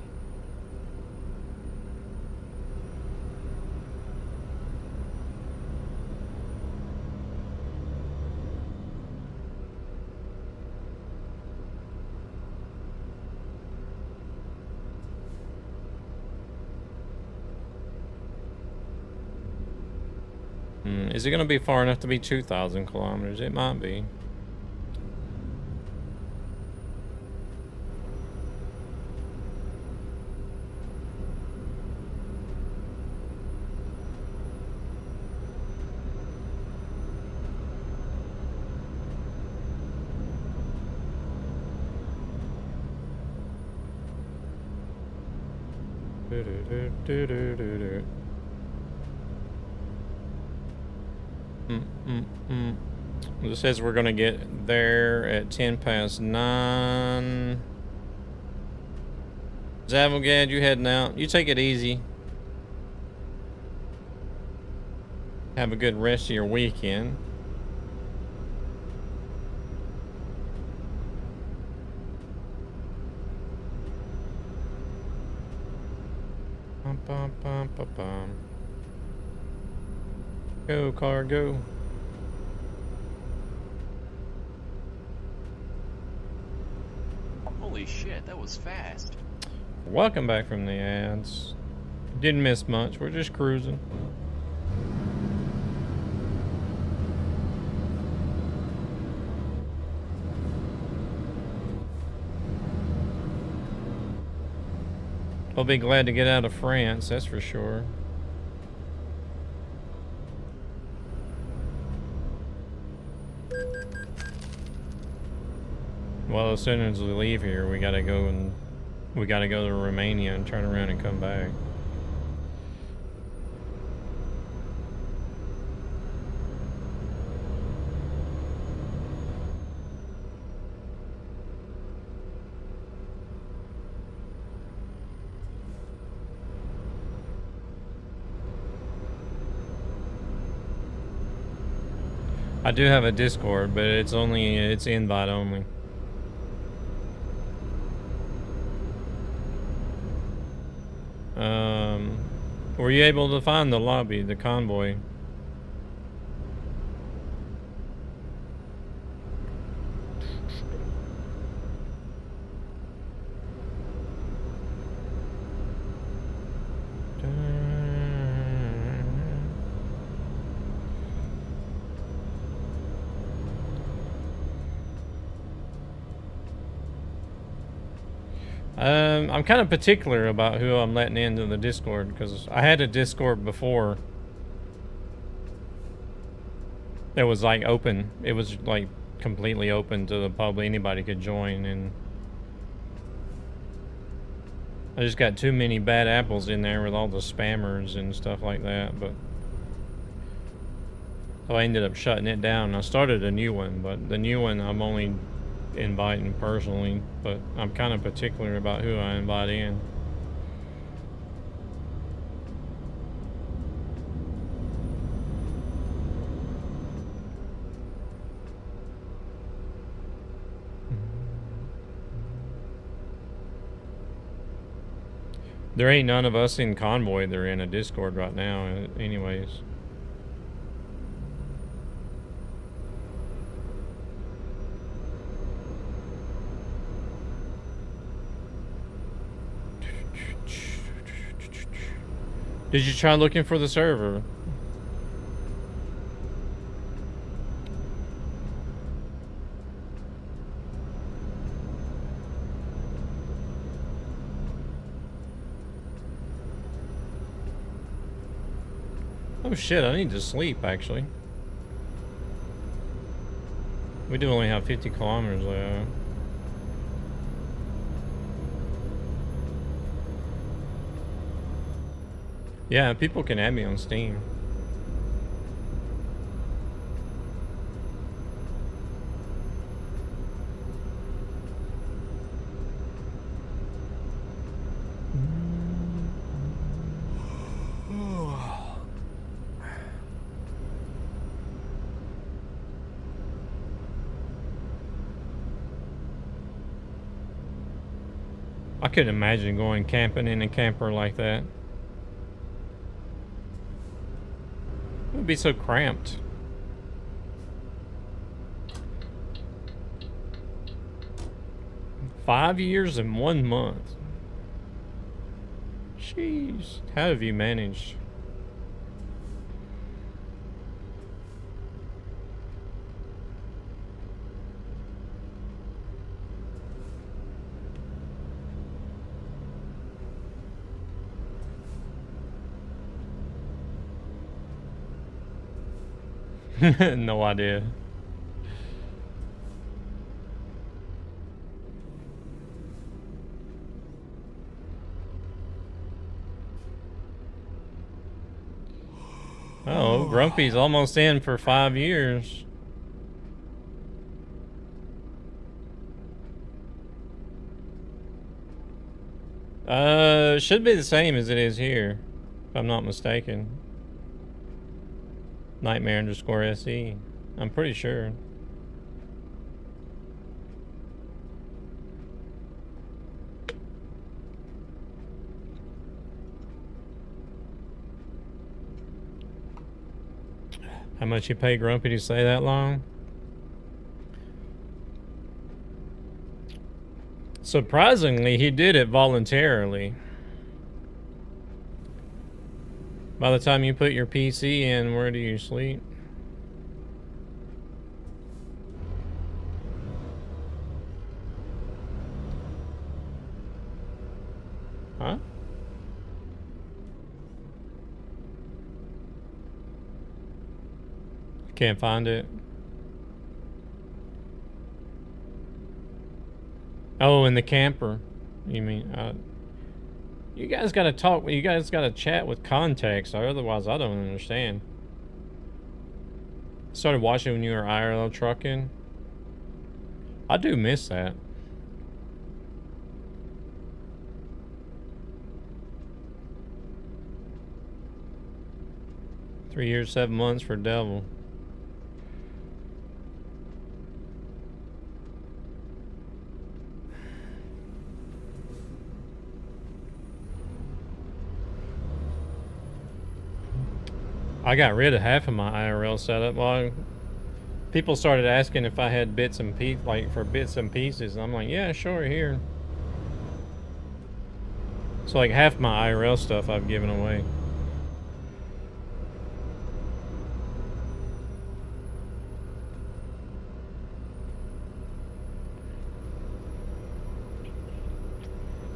Is it going to be far enough to be 2,000 kilometers? It might be. It says we're gonna get there at 10 past 9. Zavogad, you heading out? You take it easy. Have a good rest of your weekend. Bum, bum, bum, bum, bum. Go, car, go. Holy shit, that was fast. Welcome back from the ads. Didn't miss much. We're just cruising. I'll be glad to get out of France, that's for sure. Well, as soon as we leave here, we gotta go to Romania and turn around and come back. I do have a Discord, but it's invite only. Were you able to find the lobby, the convoy? I'm kind of particular about who I'm letting into the Discord because I had a Discord before that was like open. It was like completely open to the public. Anybody could join, and I just got too many bad apples in there with all the spammers and stuff like that. But so I ended up shutting it down. I started a new one, but the new one I'm only inviting personally, but I'm kind of particular about who I invite in. There ain't none of us in convoy that are in a Discord right now anyways. Did you try looking for the server? Oh shit, I need to sleep actually. We do only have 50 kilometers left. Yeah, people can add me on Steam. I couldn't imagine going camping in a camper like that. It would be so cramped. $5 years and 1 month. Jeez, how have you managed? No idea. Oh, Grumpy's almost in for 5 years. Should be the same as it is here, if I'm not mistaken. Nightmare_SE. I'm pretty sure. How much you pay Grumpy to stay that long? Surprisingly, he did it voluntarily. By the time you put your PC in, where do you sleep? Huh? Can't find it. Oh, in the camper. You mean, you guys gotta talk, you guys gotta chat with context, or otherwise I don't understand. Started watching when you were IRL trucking. I do miss that. Three years, 7 months for Devil. I got rid of half of my IRL setup. Well, people started asking if I had bits and pieces, like for bits and pieces. And I'm like, yeah, sure, here. So like half my IRL stuff I've given away.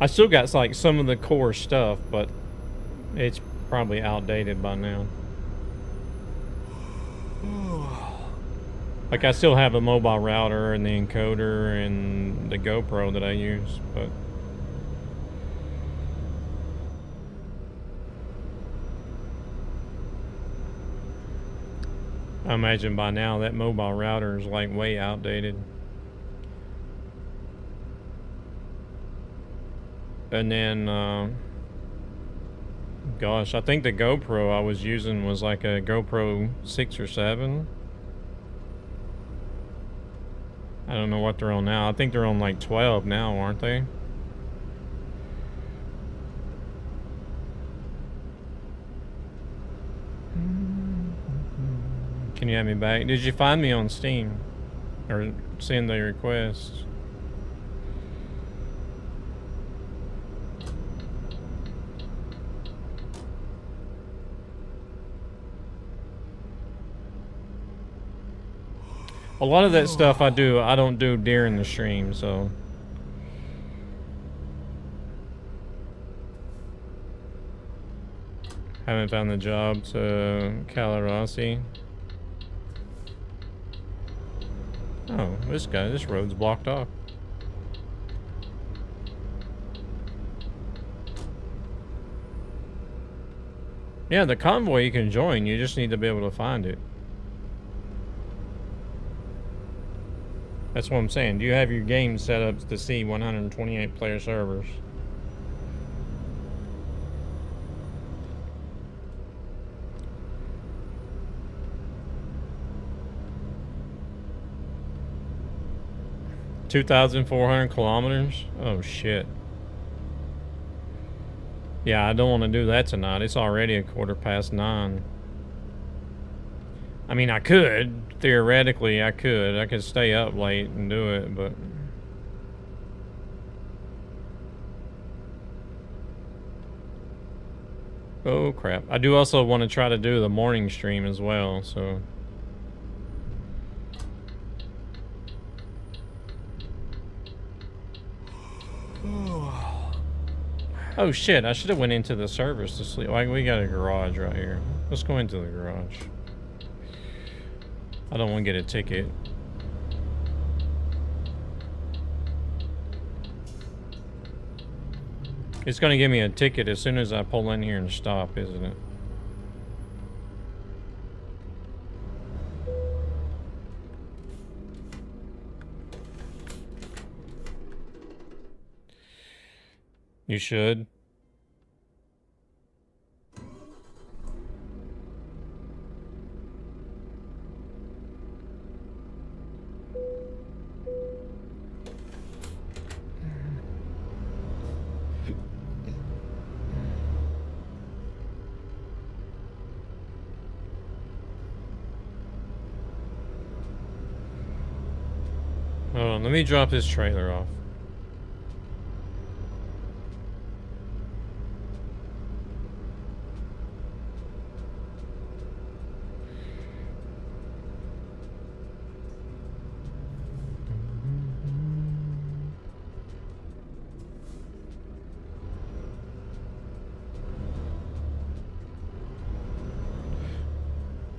I still got like some of the core stuff, but it's probably outdated by now. Like I still have a mobile router and the encoder and the GoPro that I use, but I imagine by now that mobile router is like way outdated. And then, gosh, I think the GoPro I was using was like a GoPro 6 or 7. I don't know what they're on now. I think they're on like 12 now, aren't they? Can you have me back? Did you find me on Steam? Or send the request? A lot of that stuff I don't do during the stream, so. Haven't found the job to Calarossi. Oh, this road's blocked off. Yeah, the convoy you can join, you just need to be able to find it. That's what I'm saying. Do you have your game set up to see 128 player servers? $2,400 kilometers? Oh shit. Yeah, I don't want to do that tonight. It's already 9:15. I mean, I could. Theoretically, I could. I could stay up late and do it, but... Oh, crap. I do also want to try to do the morning stream as well, so... Oh shit, I should have went into the service to sleep. Like, we got a garage right here. Let's go into the garage. I don't want to get a ticket. It's going to give me a ticket as soon as I pull in here and stop, isn't it? You should. Hold on, let me drop this trailer off.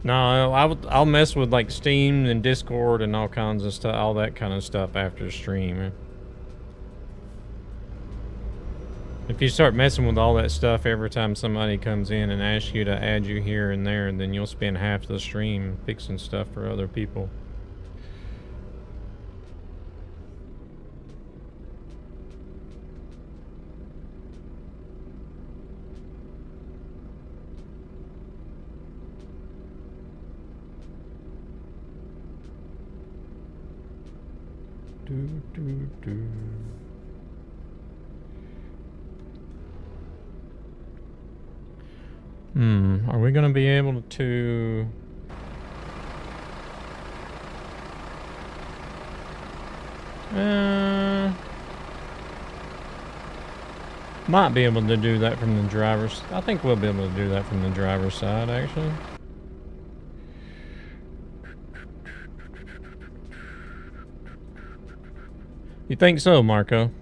No, I'll mess with like Steam and Discord and all kinds of stuff, all that kind of stuff after the stream. If you start messing with all that stuff every time somebody comes in and asks you to add you here and there, then you'll spend half the stream fixing stuff for other people. Are we gonna be able to... might be able to do that from the driver's... I think we'll be able to do that from the driver's side, actually. You think so, Marco?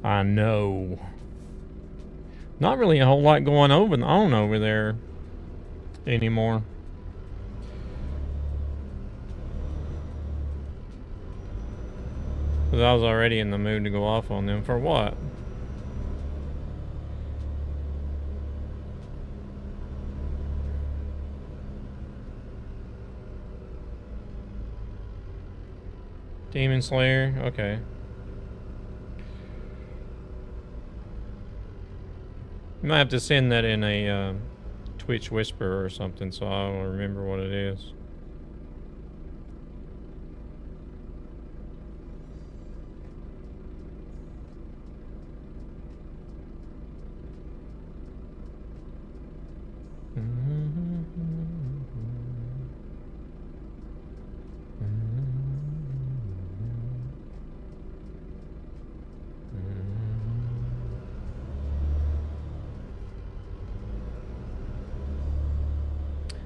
I know. Not really a whole lot going on over there anymore. Because I was already in the mood to go off on them. For what? Demon Slayer? Okay. You might have to send that in a Twitch Whisper or something so I'll remember what it is.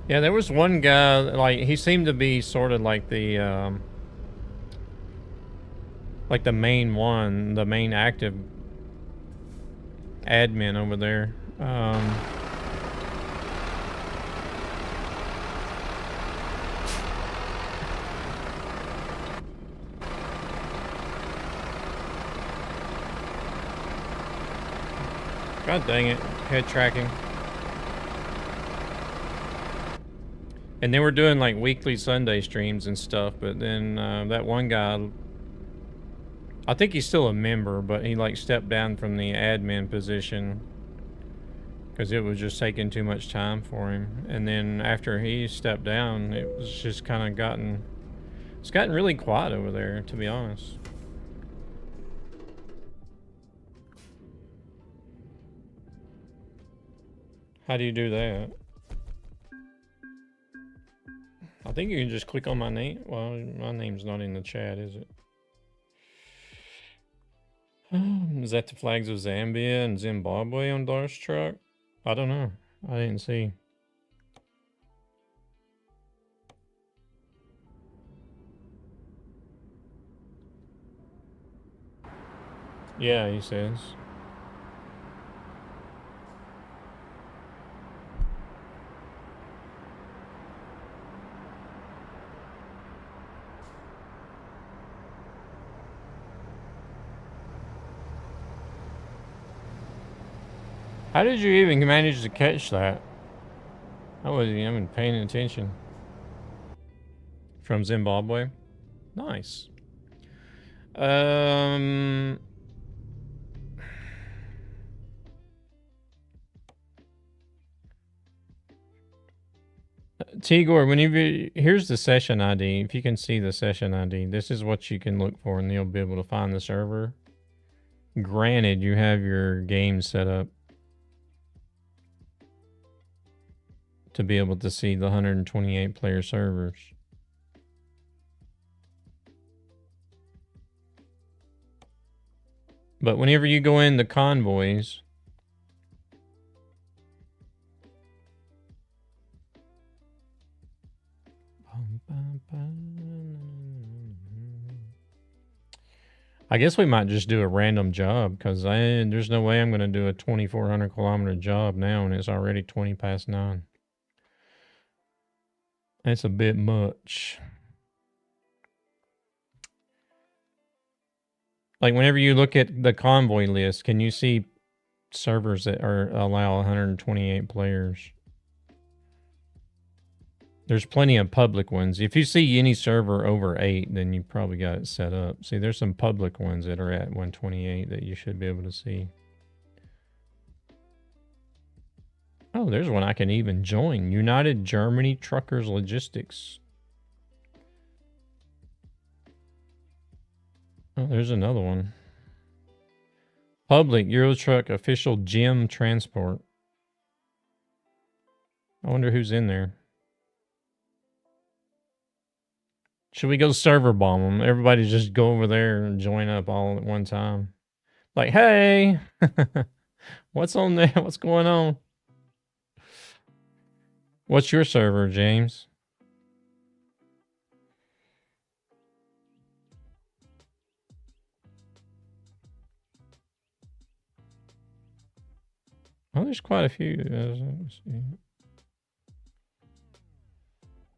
Yeah, there was one guy, like, he seemed to be sort of like the main one, the main active admin over there. God dang it, head tracking. And they were doing like weekly Sunday streams and stuff, but then that one guy, I think he's still a member, but he like stepped down from the admin position because it was just taking too much time for him. And then after he stepped down, it was just kind of it's gotten really quiet over there, to be honest. How do you do that? I think you can just click on my name. Well, my name's not in the chat, is it? Is that the flags of Zambia and Zimbabwe on Dar's truck? I don't know. I didn't see. Yeah, he says. How did you even manage to catch that? I wasn't even paying attention. From Zimbabwe? Nice. Tigor, whenever here's the session ID. If you can see the session ID, this is what you can look for, and you'll be able to find the server. Granted, you have your game set up to be able to see the 128 player servers. But whenever you go in the convoys, I guess we might just do a random job, because there's no way I'm going to do a 2,400 kilometer job now, and it's already 20 past 9. That's a bit much. Like, whenever you look at the convoy list, can you see servers that allow 128 players? There's plenty of public ones. If you see any server over 8, then you probably got it set up. See, there's some public ones that are at 128 that you should be able to see. Oh, there's one I can even join. United Germany Truckers Logistics. Oh, there's another one. Public Eurotruck Official Gym Transport. I wonder who's in there. Should we go server bomb them? Everybody just go over there and join up all at one time. Like, hey, what's on there? What's going on? What's your server, James? Oh, there's quite a few. Let's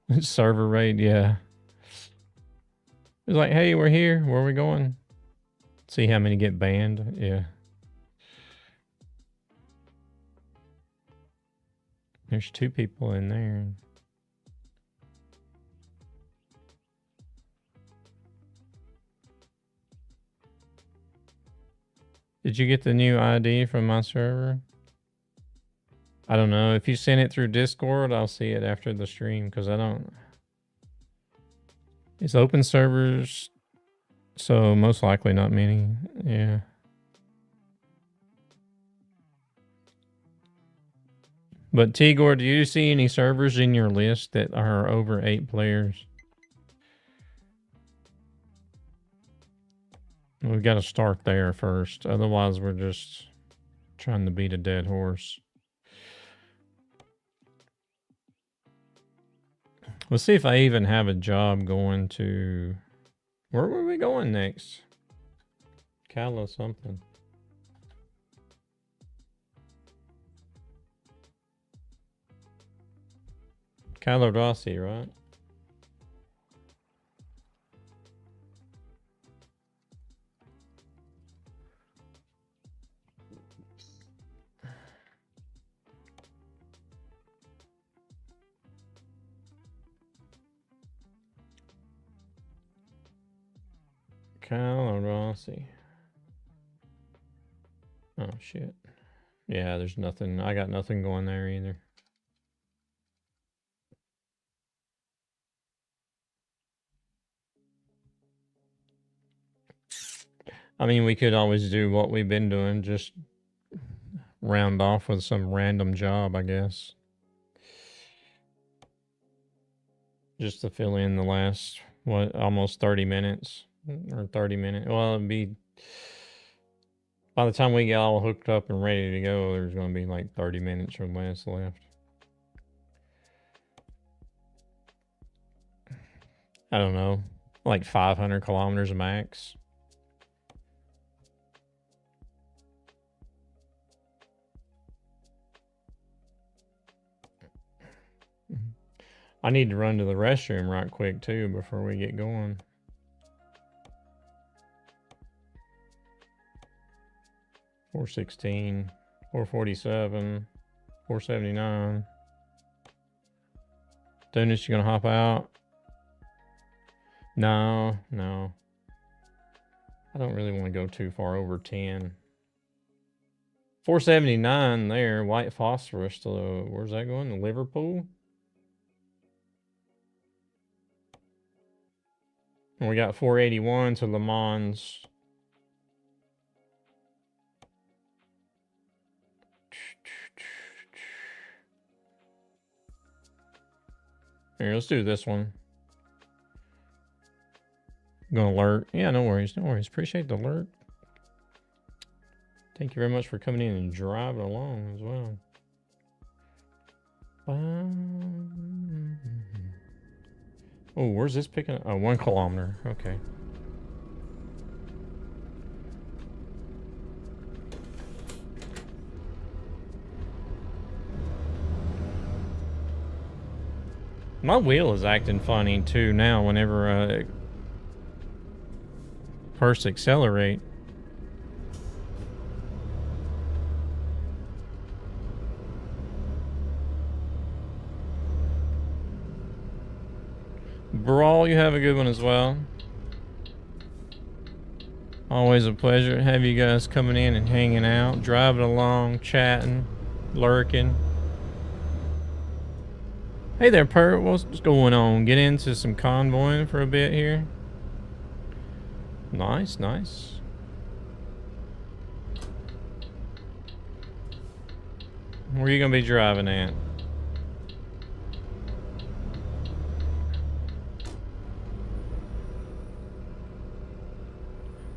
see. Server raid, yeah. It's like, hey, we're here. Where are we going? See how many get banned. Yeah. There's 2 people in there. Did you get the new ID from my server? I don't know. If you send it through Discord, I'll see it after the stream, because I don't... It's open servers, so most likely not many. Yeah. But Tigor, do you see any servers in your list that are over 8 players? We've got to start there first. Otherwise, we're just trying to beat a dead horse. Let's see if I even have a job going to... Where were we going next? Cala something. Cala Rossi, right? Cala Rossi. Oh, shit. Yeah, there's nothing. I got nothing going there either. I mean, we could always do what we've been doing, just round off with some random job, I guess. Just to fill in the last, what, almost 30 minutes? Or 30 minutes. Well, it'd be... By the time we get all hooked up and ready to go, there's going to be like 30 minutes or less left. I don't know. Like 500 kilometers max. I need to run to the restroom right quick too before we get going. $416, $447, $479. Donuts, you gonna hop out? No. I don't really want to go too far over 10. $479 there, white phosphorus to, where's that going? To Liverpool? And we got 481 to Le Mans. Here, let's do this one. Gonna alert. Yeah, no worries. Appreciate the alert. Thank you very much for coming in and driving along as well. Oh, where's this picking up? Oh, 1 kilometer. Okay. My wheel is acting funny too now whenever I first accelerate. Brawl, you have a good one as well. Always a pleasure to have you guys coming in and hanging out, driving along, chatting, lurking. Hey there, Pert. What's going on? Get into some convoying for a bit here. Nice. Where are you going to be driving at?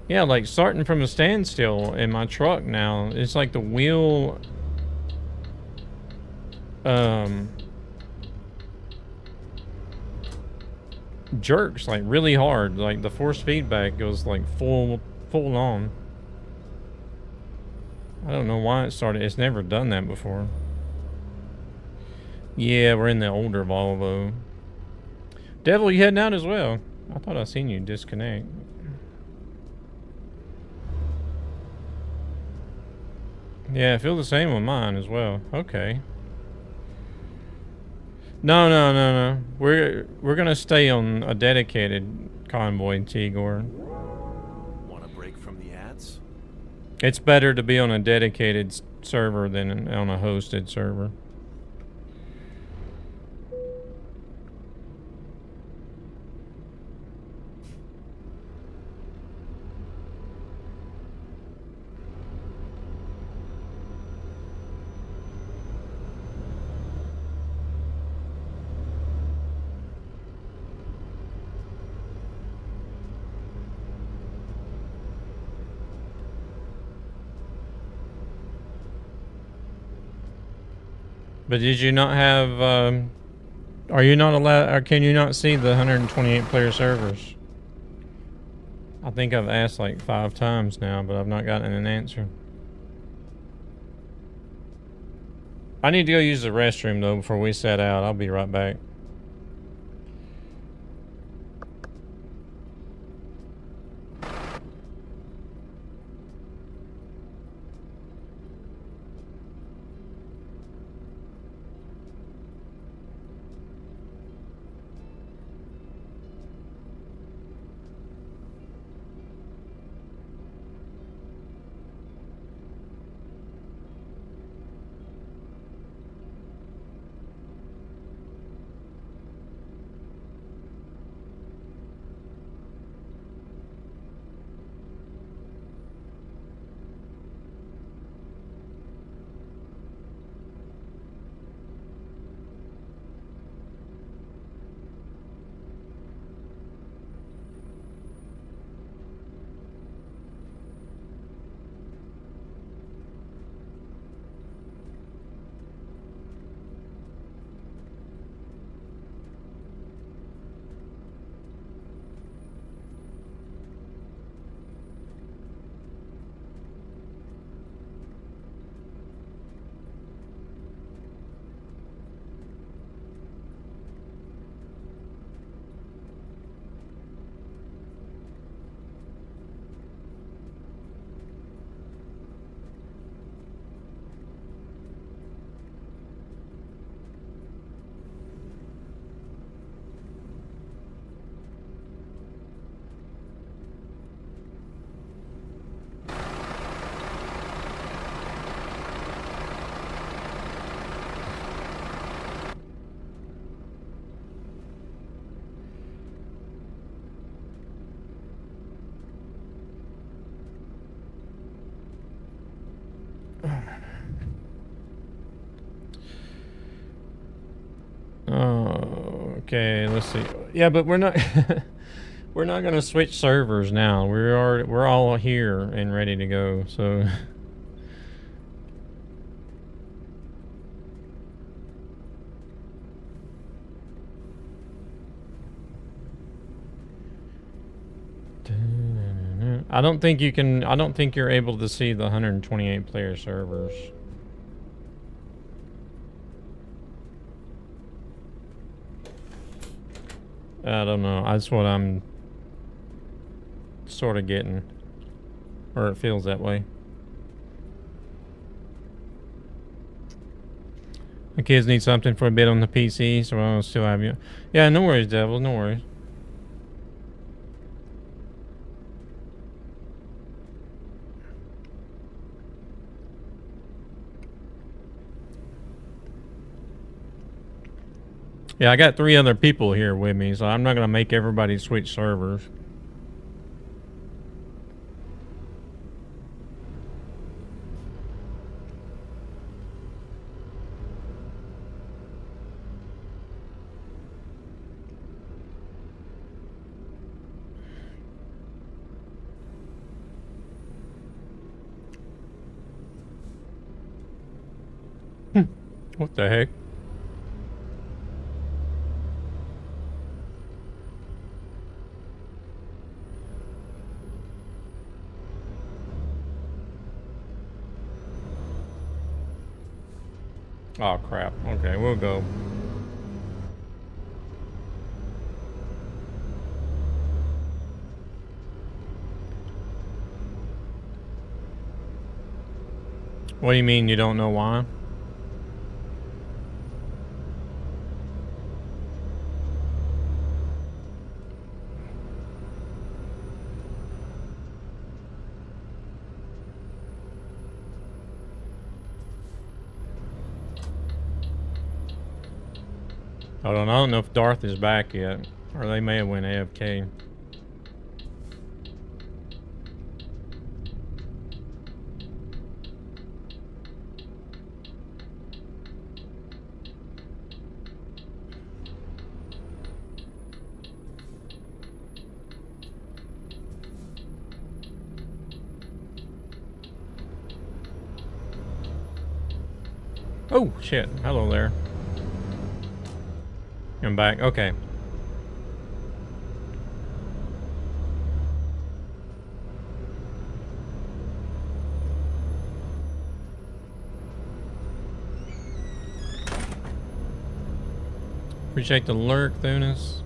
Yeah, like starting from a standstill in my truck now. It's like the wheel... jerks like really hard. Like the force feedback goes like full on. I don't know why it started. It's never done that before. Yeah, we're in the older Volvo. Devil, you heading out as well? I thought I seen you disconnect. Yeah, I feel the same with mine as well. Okay. No. We're gonna stay on a dedicated convoy, Tigor. Want a break from the ads? It's better to be on a dedicated server than on a hosted server. But did you not have Are you not allowed, or can you not see the 128 player servers? I think I've asked like 5 times now, but I've not gotten an answer. I need to go use the restroom though before we set out. I'll be right back. Oh, okay, let's see. Yeah, but we're not we're not gonna switch servers now. We're all here and ready to go. So I don't think you can. I don't think you're able to see the 128 player servers. I don't know. That's what I'm sort of getting. Or it feels that way. The kids need something for a bit on the PC, so I'll still have you. Yeah, no worries, Devil. No worries. Yeah, I got 3 other people here with me, so I'm not going to make everybody switch servers. What the heck? Oh crap. Okay, we'll go. What do you mean you don't know why? I don't know if Darth is back yet, or they may have went AFK. Oh shit! Hello there. I'm back. Okay. Appreciate the lurk, Thunis.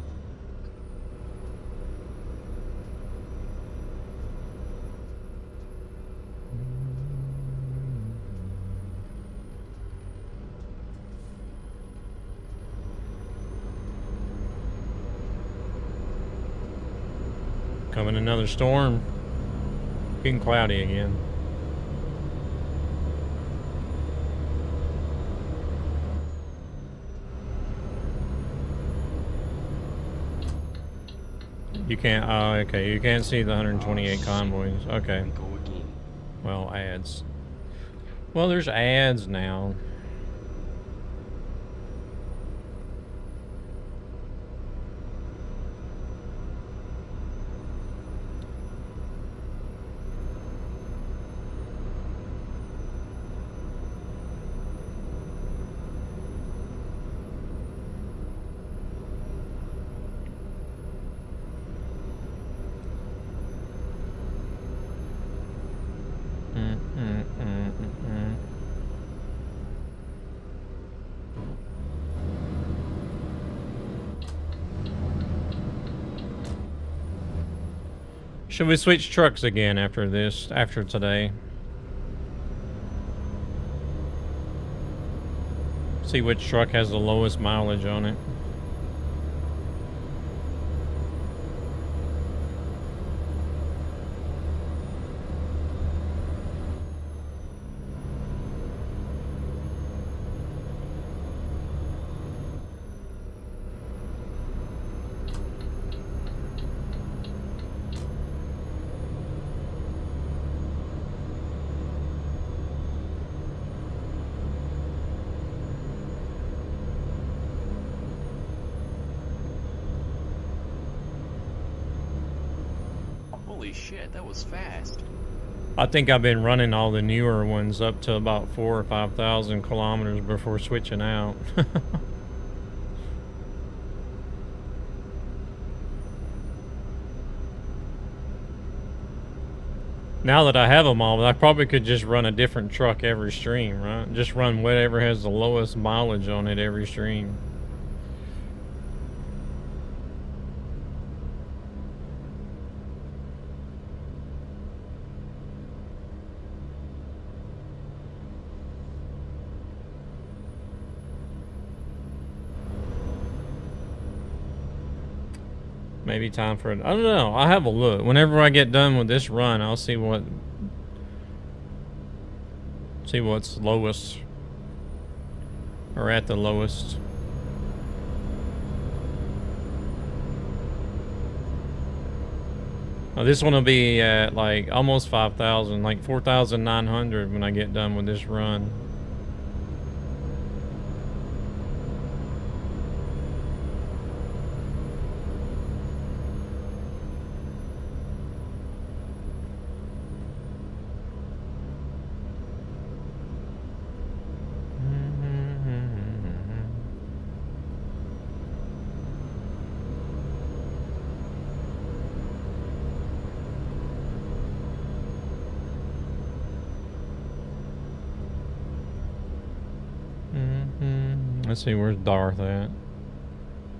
Coming another storm. Getting cloudy again. You can't, oh, okay, you can't see the 128 convoys. Okay. Here we go again. Well, ads. Well, there's ads now. Should we switch trucks again after this, after today? See which truck has the lowest mileage on it. Holy shit, that was fast. I think I've been running all the newer ones up to about 4,000 or 5,000 kilometers before switching out. Now that I have them all, I probably could just run a different truck every stream, right? Just run whatever has the lowest mileage on it every stream. Maybe time for it. I don't know. I'll have a look. Whenever I get done with this run, I'll see what's lowest. Or at the lowest. Oh, this one will be at like almost 5,000, like 4,900 when I get done with this run. Let's see, where's Darth at?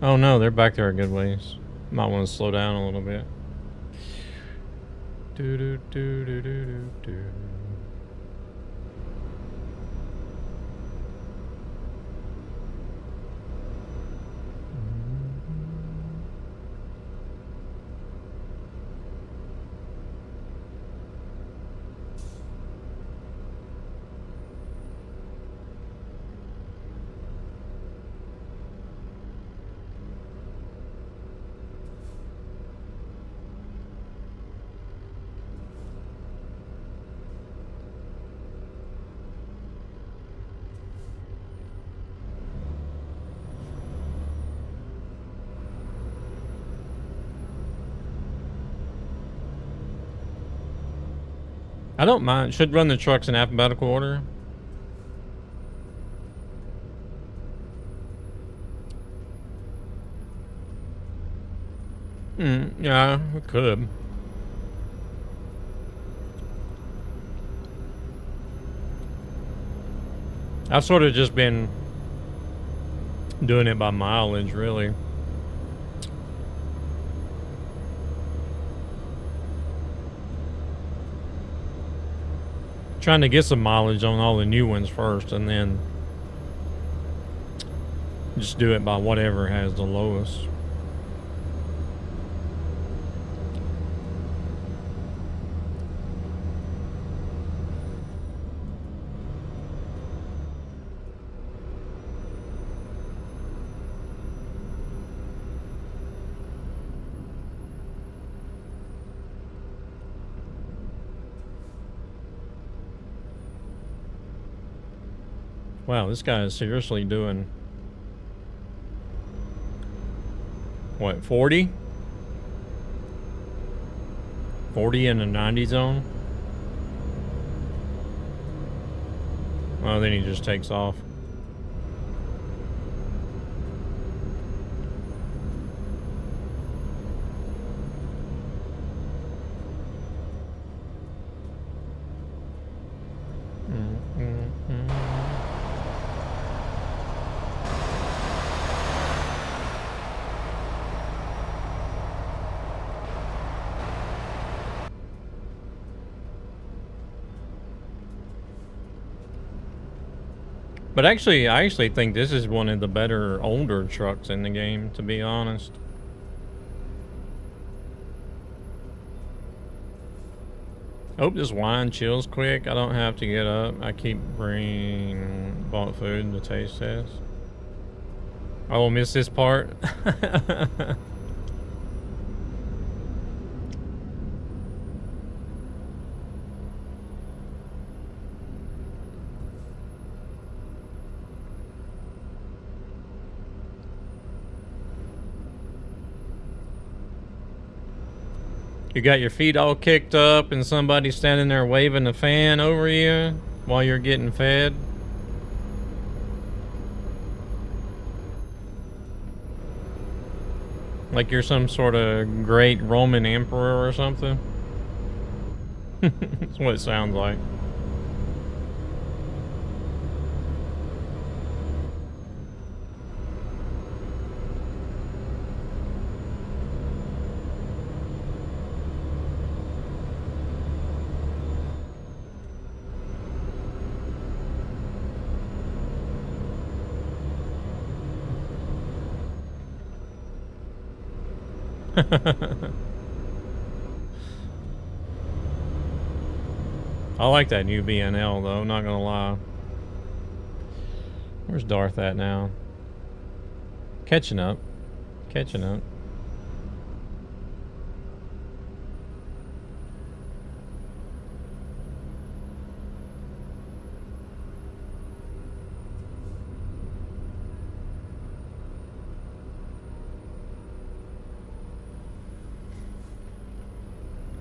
Oh no, they're back there a good ways. Might want to slow down a little bit. Do do do do do do do. I don't mind. Should run the trucks in alphabetical order. Yeah, it could. I've sort of just been doing it by mileage, really. Trying to get some mileage on all the new ones first, and then just do it by whatever has the lowest. Wow, this guy is seriously doing what, 40? 40 in the 90 zone? Well, then he just takes off. But actually, I actually think this is one of the better older trucks in the game, to be honest. Hope this wine chills quick. I don't have to get up. I keep bringing bought food to taste test. I will miss this part. You got your feet all kicked up and somebody standing there waving a fan over you while you're getting fed. Like you're some sort of great Roman emperor or something. That's what it sounds like. I like that new BNL though, not gonna lie. Where's Darth at now? Catching up. Catching up.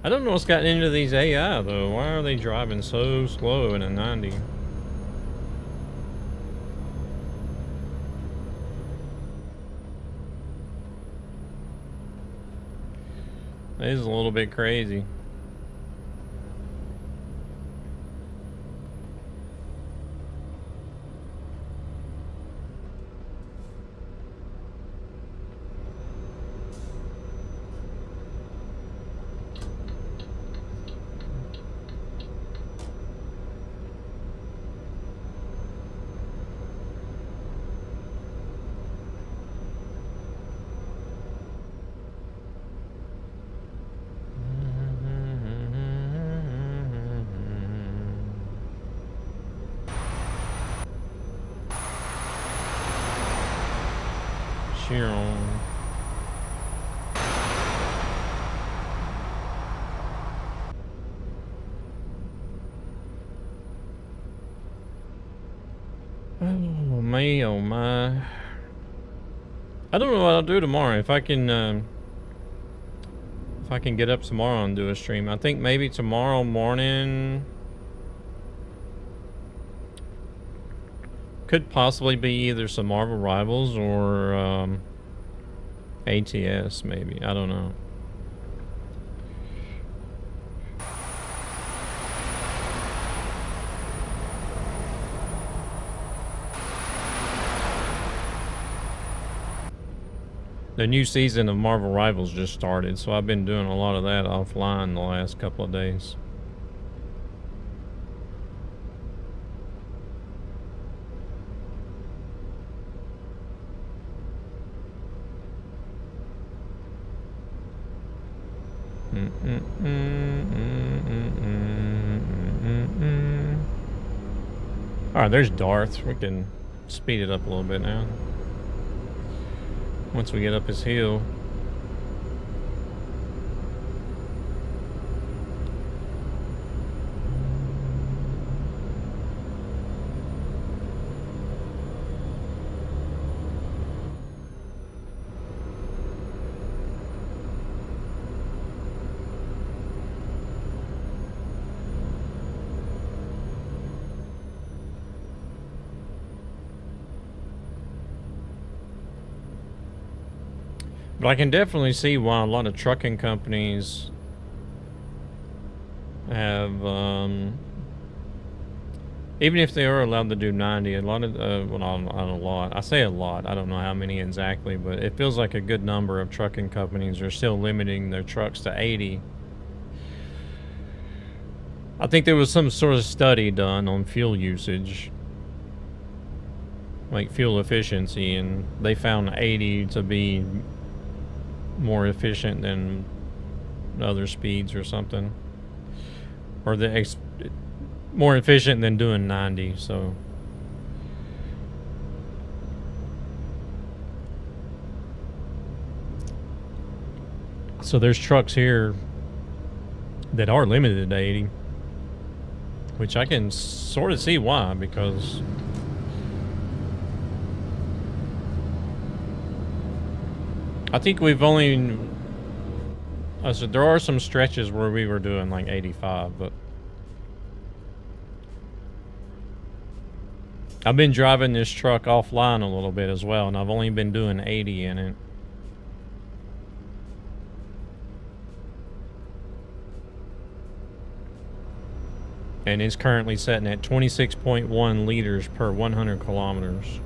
I don't know what's gotten into these AI though. Why are they driving so slow in a 90? It is a little bit crazy. Chiron. Oh my, oh my. I don't know what I'll do tomorrow. If I can get up tomorrow and do a stream. I think maybe tomorrow morning could possibly be either some Marvel Rivals or ATS maybe. I don't know. The new season of Marvel Rivals just started, so I've been doing a lot of that offline the last couple of days. Alright, there's Darth. We can speed it up a little bit now. Once we get up his hill. But I can definitely see why a lot of trucking companies have, even if they are allowed to do 90, a lot of, well, not a lot. I say a lot. I don't know how many exactly, but it feels like a good number of trucking companies are still limiting their trucks to 80. I think there was some sort of study done on fuel usage, like fuel efficiency, and they found 80 to be more efficient than other speeds or something, or more efficient than doing 90. So there's trucks here that are limited to 80, which I can sort of see why, because I think we've only, so there are some stretches where we were doing like 85, but I've been driving this truck offline a little bit as well, and I've only been doing 80 in it. And it's currently sitting at 26.1 liters per 100 kilometers.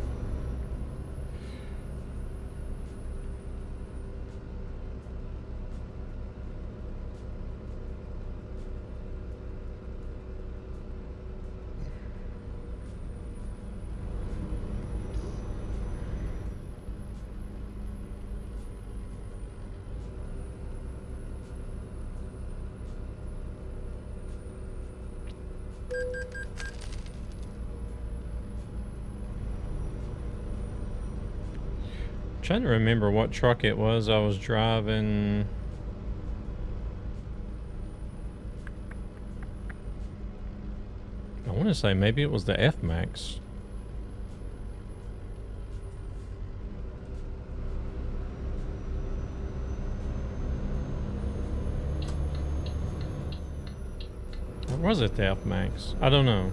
Trying to remember what truck it was I was driving. I want to say maybe it was the F-Max. Or was it the F-Max? I don't know.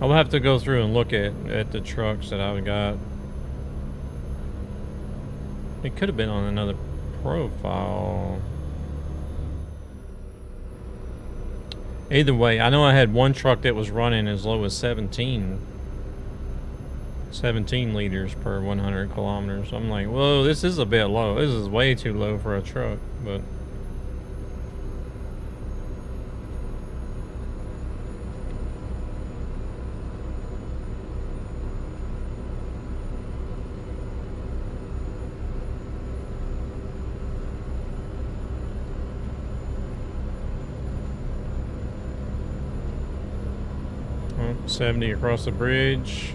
I'll have to go through and look at the trucks that I've got. It could have been on another profile. Either way, I know I had one truck that was running as low as 17 liters per 100 kilometers. I'm like, whoa, this is a bit low. This is way too low for a truck, but... Oh, 70 across the bridge.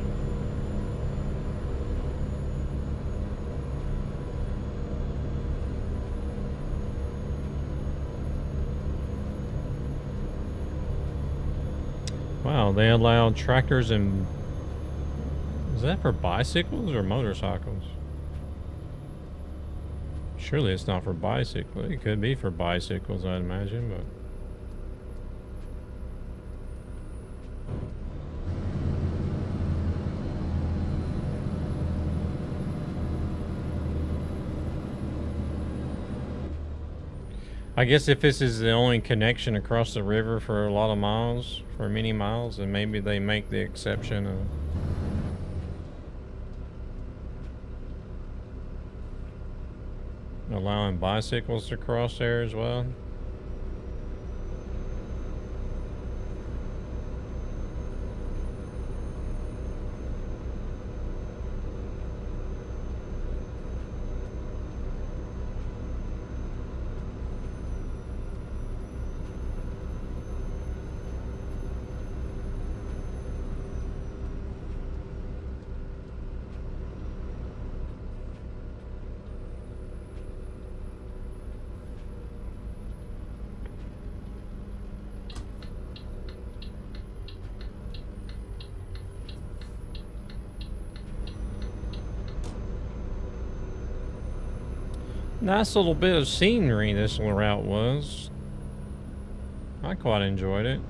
Wow, they allowed tractors and... Is that for bicycles or motorcycles? Surely it's not for bicycles. It could be for bicycles, I'd imagine, but... I guess if this is the only connection across the river for a lot of miles, for many miles, then maybe they make the exception of allowing bicycles to cross there as well. Nice little bit of scenery this little route was. I quite enjoyed it.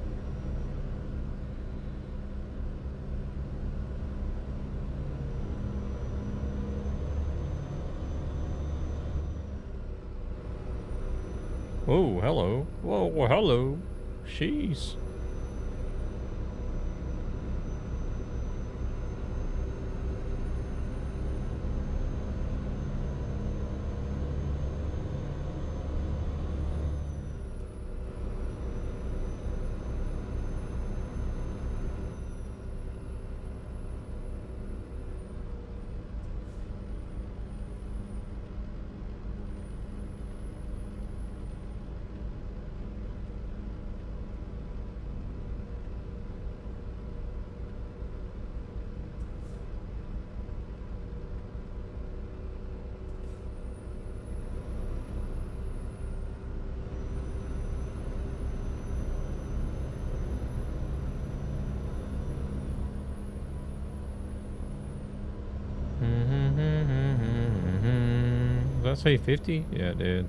Oh, hello. Whoa, hello. Jeez. Did I say 50? Yeah, it did.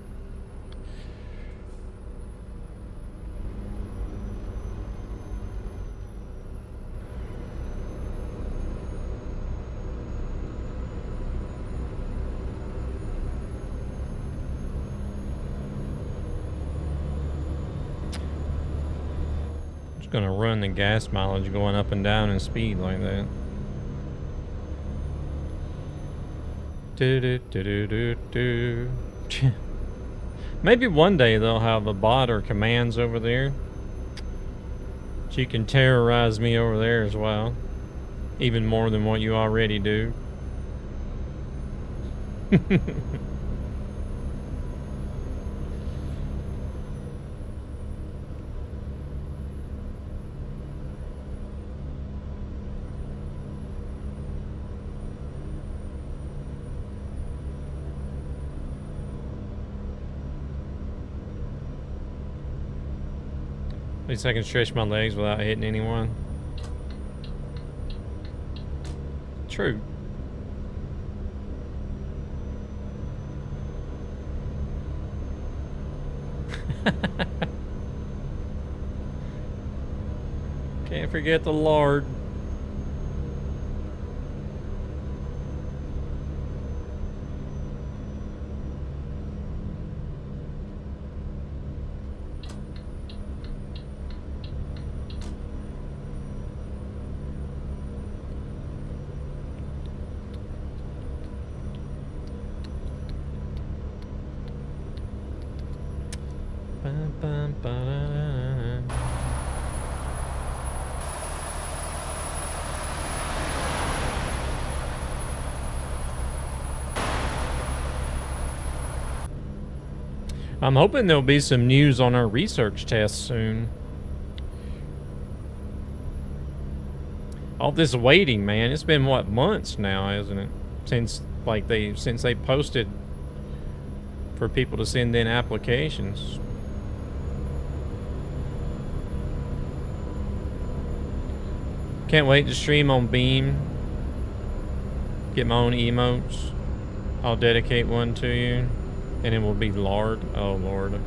Just gonna run the gas mileage going up and down in speed like that. Maybe one day they'll have a bot or commands over there. So you can terrorize me over there as well. Even more than what you already do. At least I can stretch my legs without hitting anyone. True. Can't forget the Lord. I'm hoping there'll be some news on our research test soon. All this waiting, man. It's been what, months now, isn't it? Since they posted for people to send in applications. Can't wait to stream on Beam. Get my own emotes. I'll dedicate one to you. And it will be lard. Oh, Lord.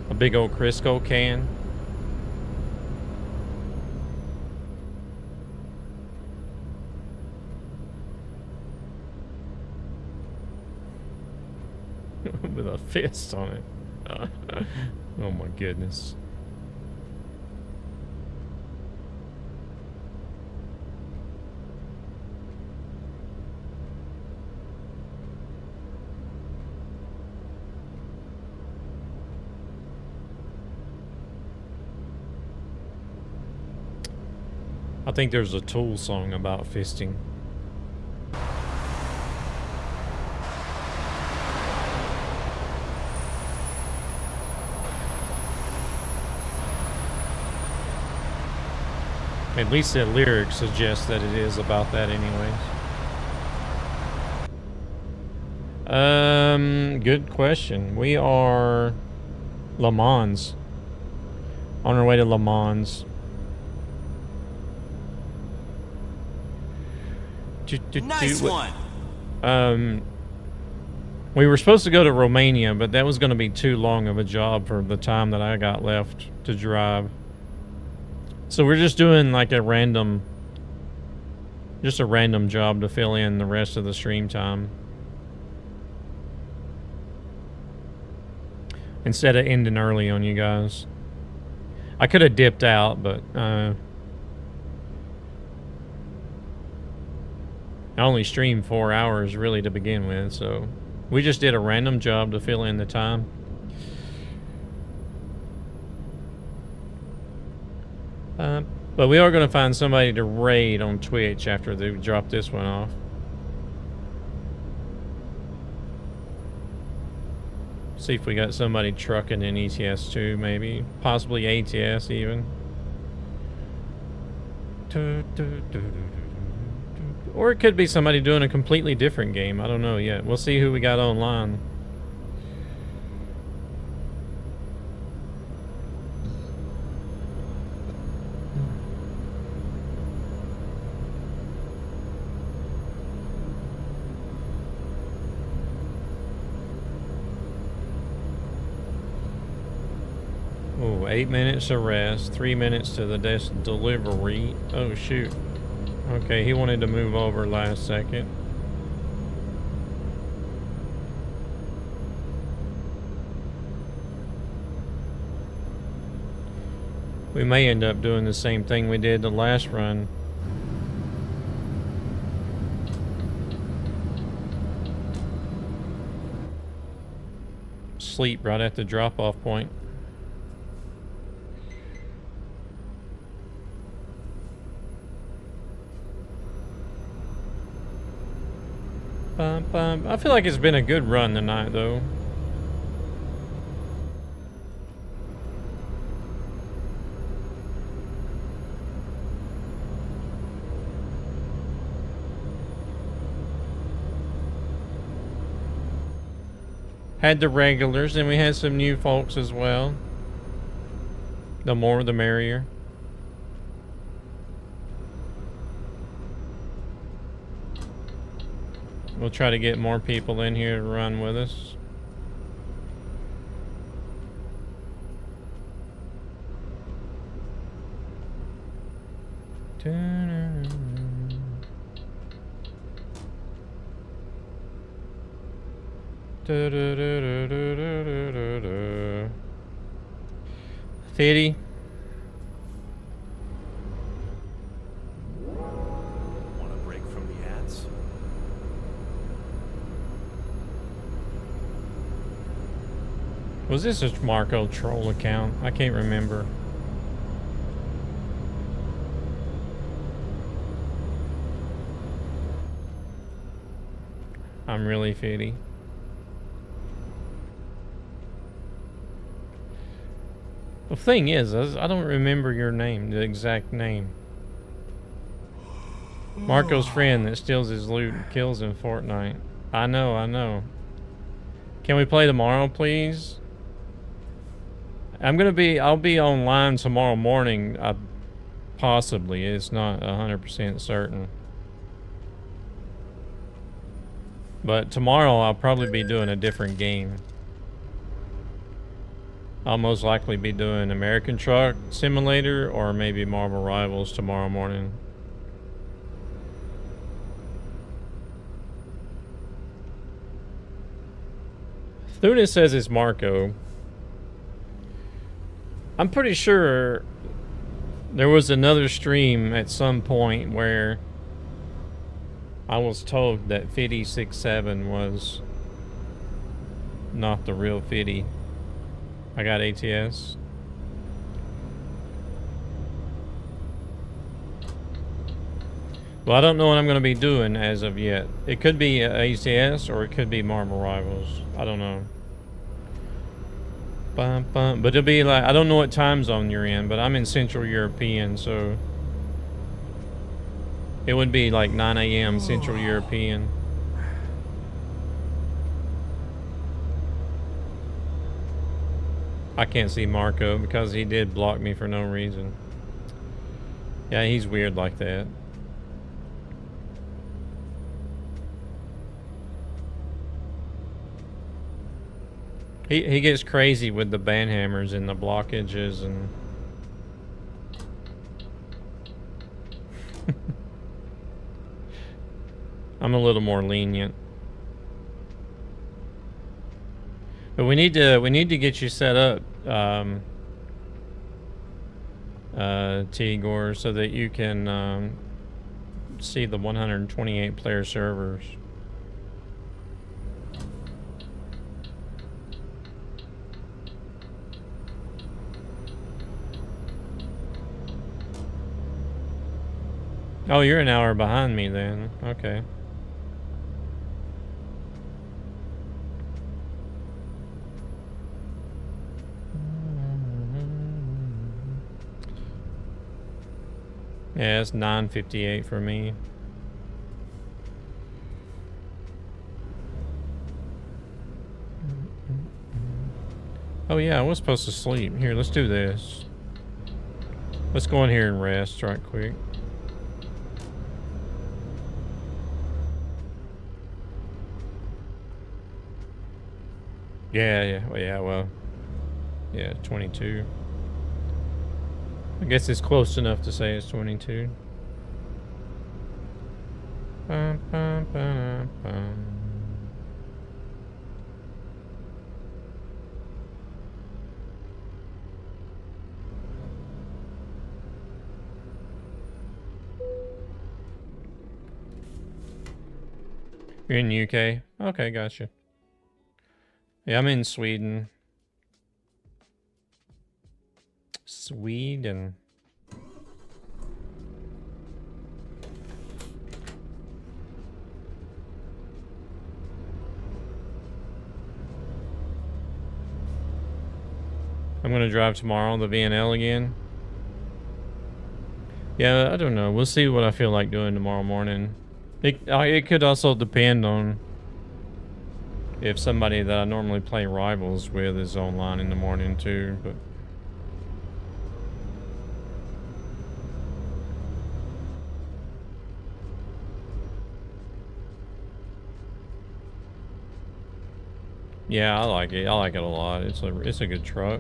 A big old Crisco can. with a fist on it. Oh my goodness. I think there's a Tool song about fisting. At least the lyrics suggest that it is about that anyways. Good question. We are Le Mans. On our way to Le Mans. Nice one. We were supposed to go to Romania, but that was going to be too long of a job for the time that I got left to drive. So we're just doing like a random job to fill in the rest of the stream time. Instead of ending early on you guys. I could have dipped out, but I only streamed 4 hours really to begin with, so we just did a random job to fill in the time. But we are going to find somebody to raid on Twitch after they drop this one off. See if we got somebody trucking in ETS2 maybe. Possibly ATS even. Or it could be somebody doing a completely different game. I don't know yet. We'll see who we got online. Oh, 8 minutes to rest, 3 minutes to the delivery. Oh shoot. Okay, he wanted to move over last second. We may end up doing the same thing we did the last run. Sleep right at the drop-off point. I feel like it's been a good run tonight, though. Had the regulars, and we had some new folks as well. The more, the merrier. We'll try to get more people in here to run with us. Fitty. Want a break from the ads? Was this a Marco troll account? I can't remember. I'm really fitty. The thing is, I don't remember your name, the exact name. Marco's friend that steals his loot and kills in Fortnite. I know. Can we play tomorrow, please? I'll be online tomorrow morning, possibly. It's not 100% certain. But tomorrow I'll probably be doing a different game. I'll most likely be doing American Truck Simulator or maybe Marvel Rivals tomorrow morning. Luna says it's Marco. I'm pretty sure there was another stream at some point where I was told that 5067 was not the real 50. I got ATS. Well, I don't know what I'm going to be doing as of yet. It could be ATS or it could be Marble Rivals. I don't know. But it'll be like, I don't know what time zone you're in, but I'm in Central European, so it would be like 9 a.m. Central European. I can't see Marco because he did block me for no reason. Yeah, he's weird like that. He gets crazy with the banhammers and the blockages and I'm a little more lenient. But we need to get you set up, Tigor, so that you can see the 128 player servers. Oh, you're an hour behind me then. Okay. Yeah, it's 9:58 for me. Oh yeah, I was supposed to sleep. Here, let's do this. Let's go in here and rest right quick. Well, 22. I guess it's close enough to say it's 22. Bum, bum, bum, bum. You're in UK? Okay, gotcha. Yeah, I'm in Sweden. Sweden. I'm gonna drive tomorrow, the VNL again. Yeah, I don't know. We'll see what I feel like doing tomorrow morning. It could also depend on if somebody that I normally play Rivals with is online in the morning too, but yeah, I like it. I like it a lot. It's a good truck.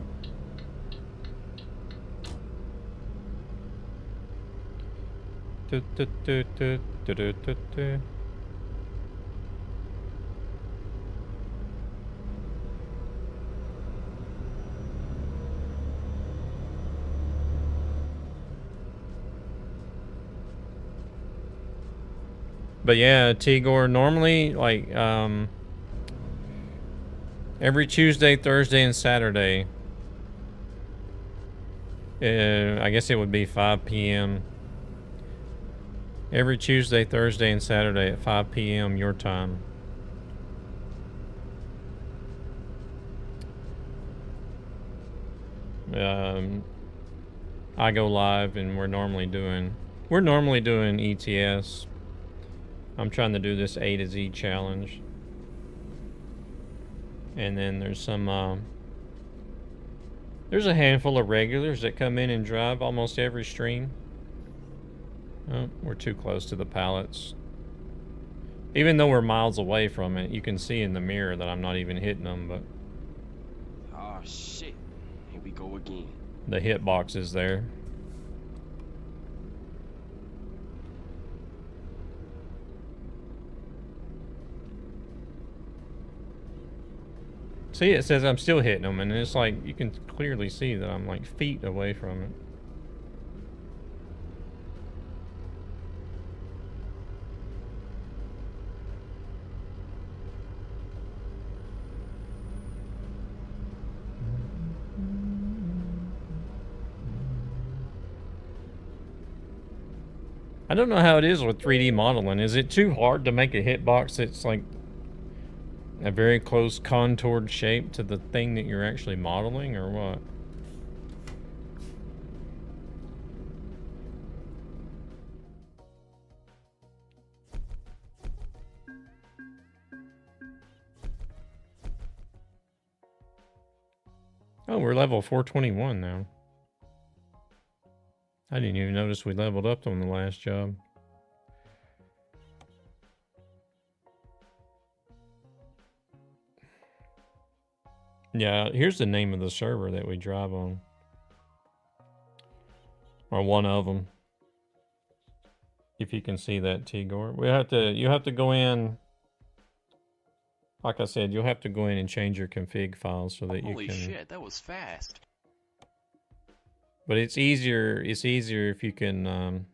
But yeah, Tigor, normally, like, every Tuesday, Thursday, and Saturday, I guess it would be 5 p.m. Every Tuesday, Thursday, and Saturday at 5 p.m. your time. I go live, and we're normally doing ETS. I'm trying to do this A to Z challenge. And then there's some, there's a handful of regulars that come in and drive almost every stream. Oh, we're too close to the pallets. Even though we're miles away from it, you can see in the mirror that I'm not even hitting them, but... Oh shit, here we go again. The hitbox is there. See, it says I'm still hitting them, and it's like you can clearly see that I'm like feet away from it. I don't know how it is with 3D modeling. Is it too hard to make a hitbox that's like a very close contoured shape to the thing that you're actually modeling, or what? Oh, we're level 421 now. I didn't even notice we leveled up on the last job. Yeah, here's the name of the server that we drive on. Or one of them. If you can see that, Tigor. You have to go in. Like I said, you'll have to go in and change your config files so that you can. Holy shit, that was fast. But it's easier if you can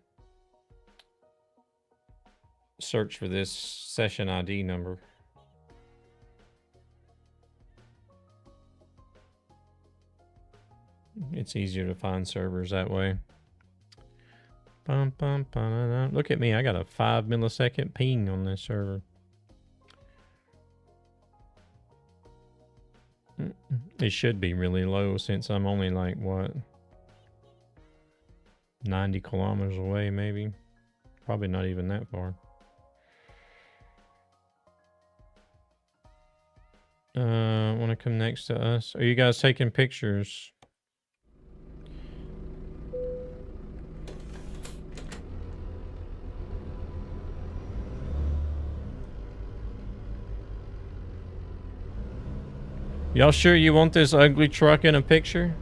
search for this session ID number. It's easier to find servers that way. Bum, bum, ba-da-da. Look at me, I got a 5 millisecond ping on this server. It should be really low since I'm only like, what? 90 kilometers away, maybe. Probably not even that far. Want to come next to us? Are you guys taking pictures? Y'all sure you want this ugly truck in a picture?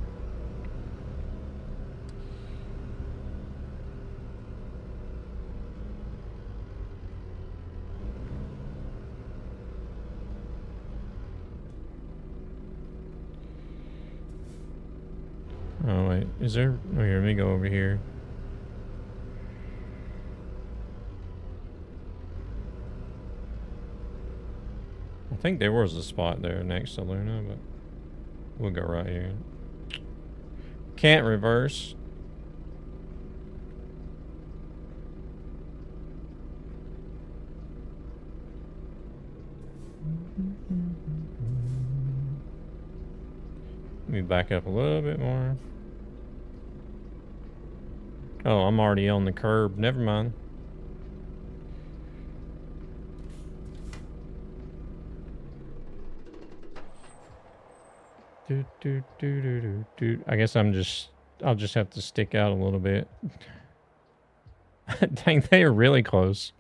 Oh wait, is there? Oh, here, let me go over here. I think there was a spot there next to Luna, but we'll go right here. Can't reverse. Let me back up a little bit more. Oh, I'm already on the curb. Never mind. I guess I'll just have to stick out a little bit. Dang, they are really close.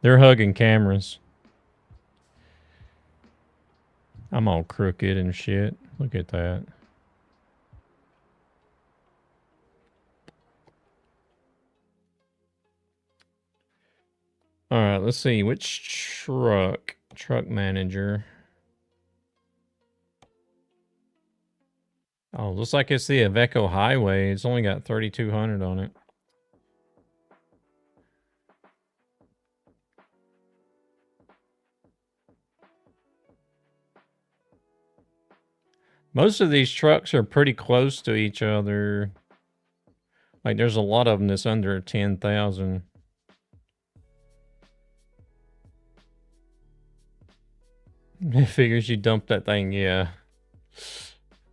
They're hugging cameras. I'm all crooked and shit. Look at that. All right, let's see. Which truck manager? Oh, looks like it's the Iveco Highway. It's only got 3,200 on it. Most of these trucks are pretty close to each other. Like, there's a lot of them that's under 10,000. It figures you dump that thing, yeah.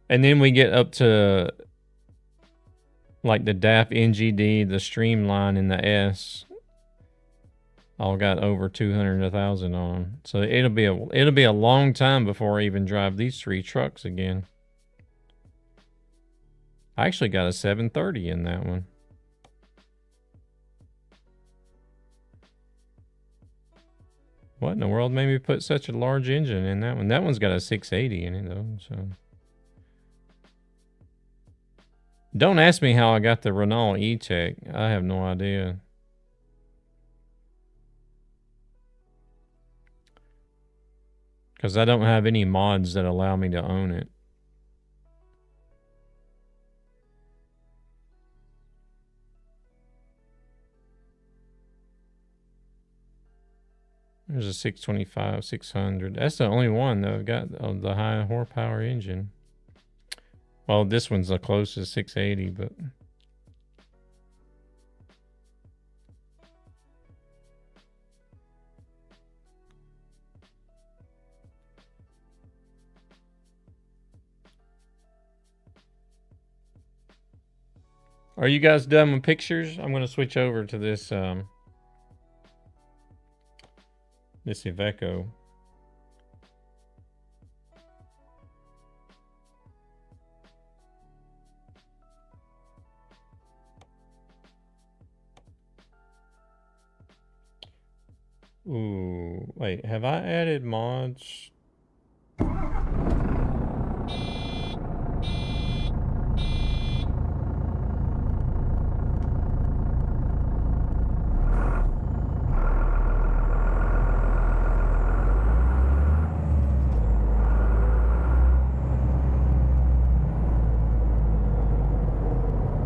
And then we get up to like the DAF NGD, the Streamline, and the S. All got over 200,000 on them. So it'll be a long time before I even drive these three trucks again. I actually got a 730 in that one. What in the world made me put such a large engine in that one? That one's got a 680 in it though, so. Don't ask me how I got the Renault E-Tech. I have no idea. Because I don't have any mods that allow me to own it. There's a 625, 600. That's the only one that I've got of the high horsepower engine. Well, this one's the closest, 680, but... Are you guys done with pictures? I'm going to switch over to this, this Iveco. Ooh, wait, have I added mods?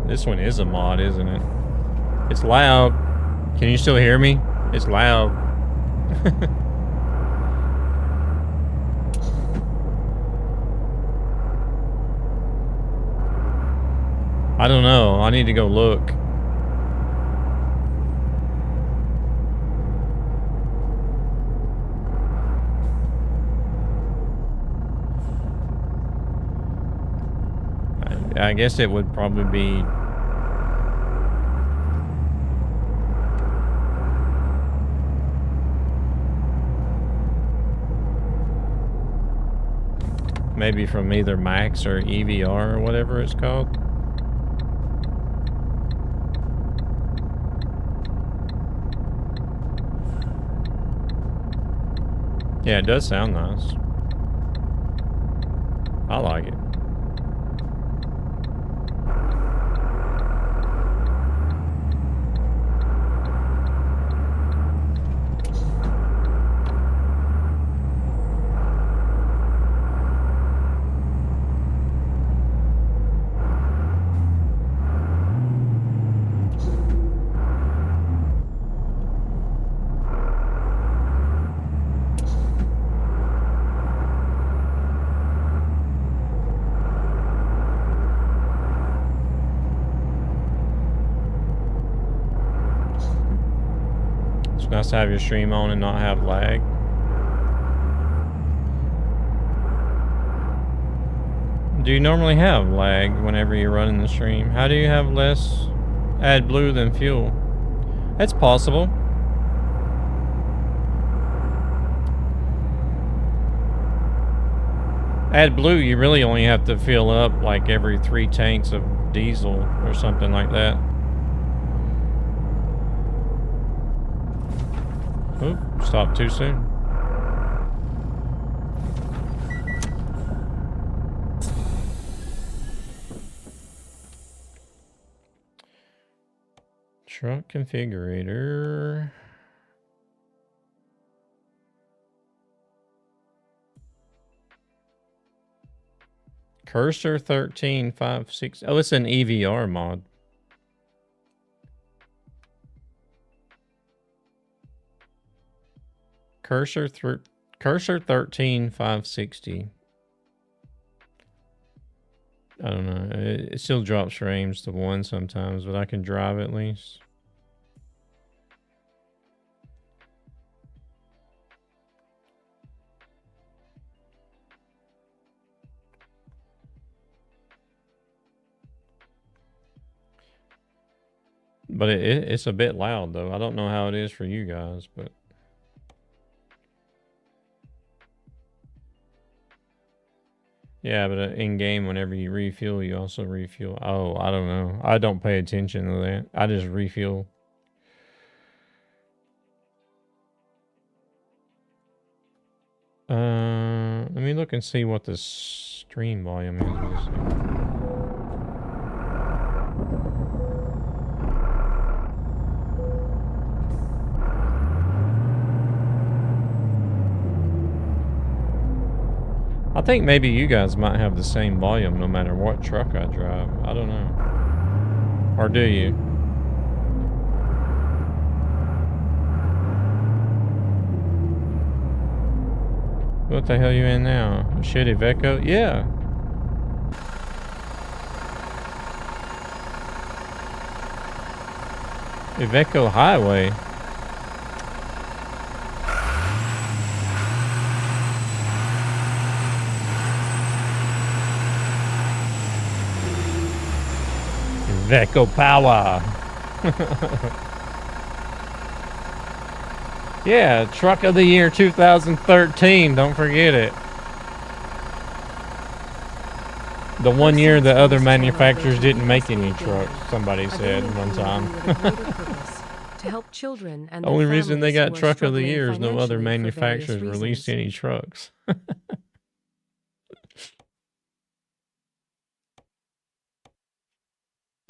This one is a mod, isn't it? It's loud. Can you still hear me? It's loud. I don't know. I need to go look. I guess it would probably be... maybe from either Max or EVR or whatever it's called. Yeah, it does sound nice. I like it. Nice to have your stream on and not have lag. Do you normally have lag whenever you're running the stream? How do you have less AdBlue than fuel? That's possible. AdBlue, you really only have to fill up like every 3 tanks of diesel or something like that. Oop, stopped too soon. Truck configurator. Cursor 1356. Oh, it's an EVR mod. Cursor 13560. I don't know. It still drops frames to 1 sometimes, but I can drive at least. But it's a bit loud though. I don't know how it is for you guys, but yeah, but in game, whenever you refuel, you also refuel. Oh, I don't know. I don't pay attention to that. I just refuel. Let me look and see what the stream volume is. I think maybe you guys might have the same volume no matter what truck I drive. I don't know. Or do you? What the hell you in now? A shitty Iveco? Yeah. Iveco Highway. Iveco Power. Yeah, Truck of the Year 2013. Don't forget it. The one year the other manufacturers didn't make any trucks, somebody said one time. To help children and The only reason they got families who are Truck of the Year is no other financially for various manufacturers released reasons. any trucks.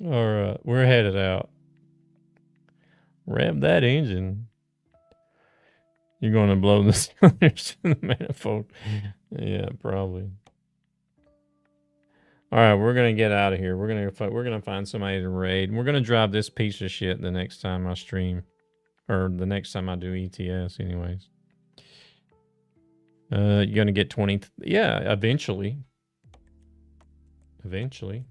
Alright, we're headed out. Rev that engine. You're going to blow the cylinders in the manifold. Yeah, probably. All right, we're gonna get out of here. We're gonna find somebody to raid. And we're gonna drive this piece of shit the next time I stream, or the next time I do ETS. Anyways, you're gonna get 20. Yeah, eventually. Eventually.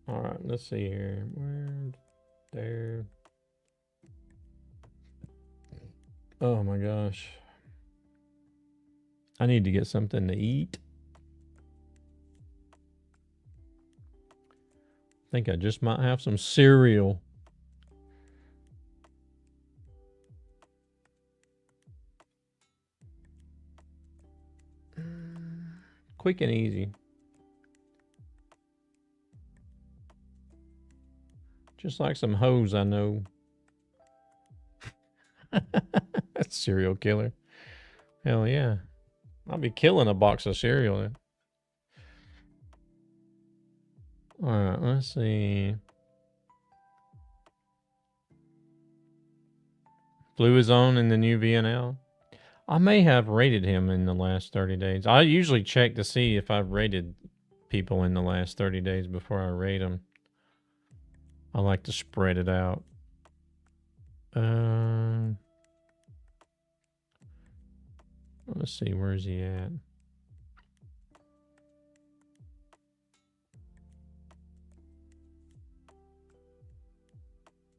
All right, let's see here. Where? There. Oh my gosh. I need to get something to eat. I think I just might have some cereal. Quick and easy. Just like some hoes I know. That's serial killer. Hell yeah. I'll be killing a box of cereal then. Alright, let's see. Blue is on in the new VNL. I may have rated him in the last 30 days. I usually check to see if I've rated people in the last 30 days before I rate them. I like to spread it out. Let's see, where's he at?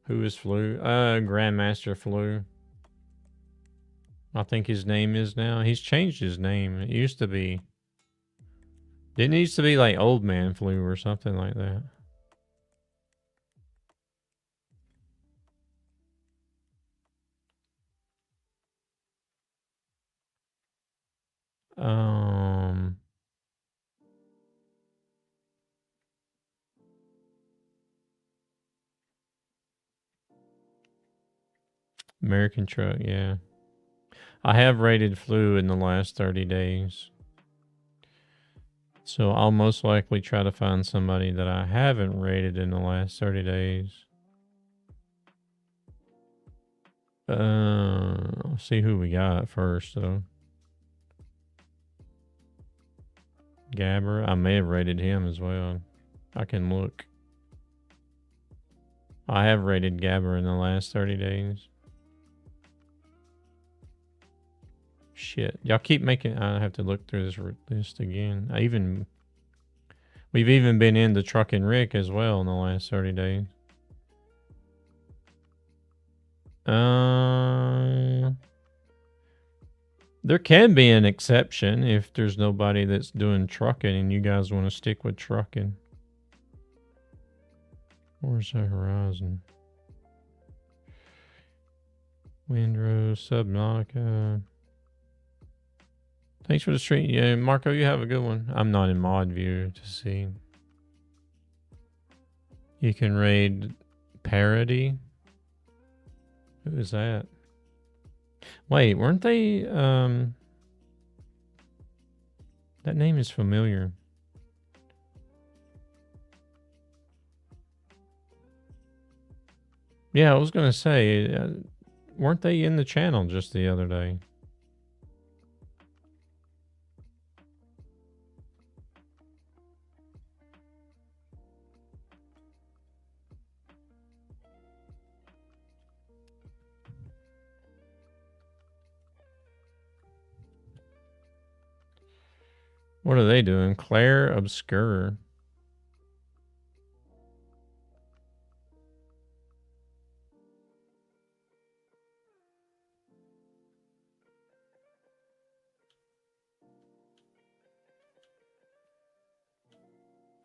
Who is Flu? Grandmaster Flu. I think his name is now. He's changed his name. It used to be... Didn't it used to be like Old Man Flu or something like that? American Truck, yeah. I have rated Flu in the last 30 days. So I'll most likely try to find somebody that I haven't rated in the last 30 days. I'll see who we got first, though. Gabber, I may have rated him as well. I can look. I have rated Gabber in the last 30 days. Shit. Y'all keep making... I have to look through this list again. We've even been into Truck and Rick as well in the last 30 days. There can be an exception if there's nobody that's doing trucking and you guys want to stick with trucking. Where's the horizon? Windrose, Subnautica. Thanks for the stream. Yeah, Marco, you have a good one. I'm not in mod view to see. You can raid Parody. Who is that? Wait, weren't they... That name is familiar. Yeah, I was gonna say, weren't they in the channel just the other day? What are they doing? Claire Obscure.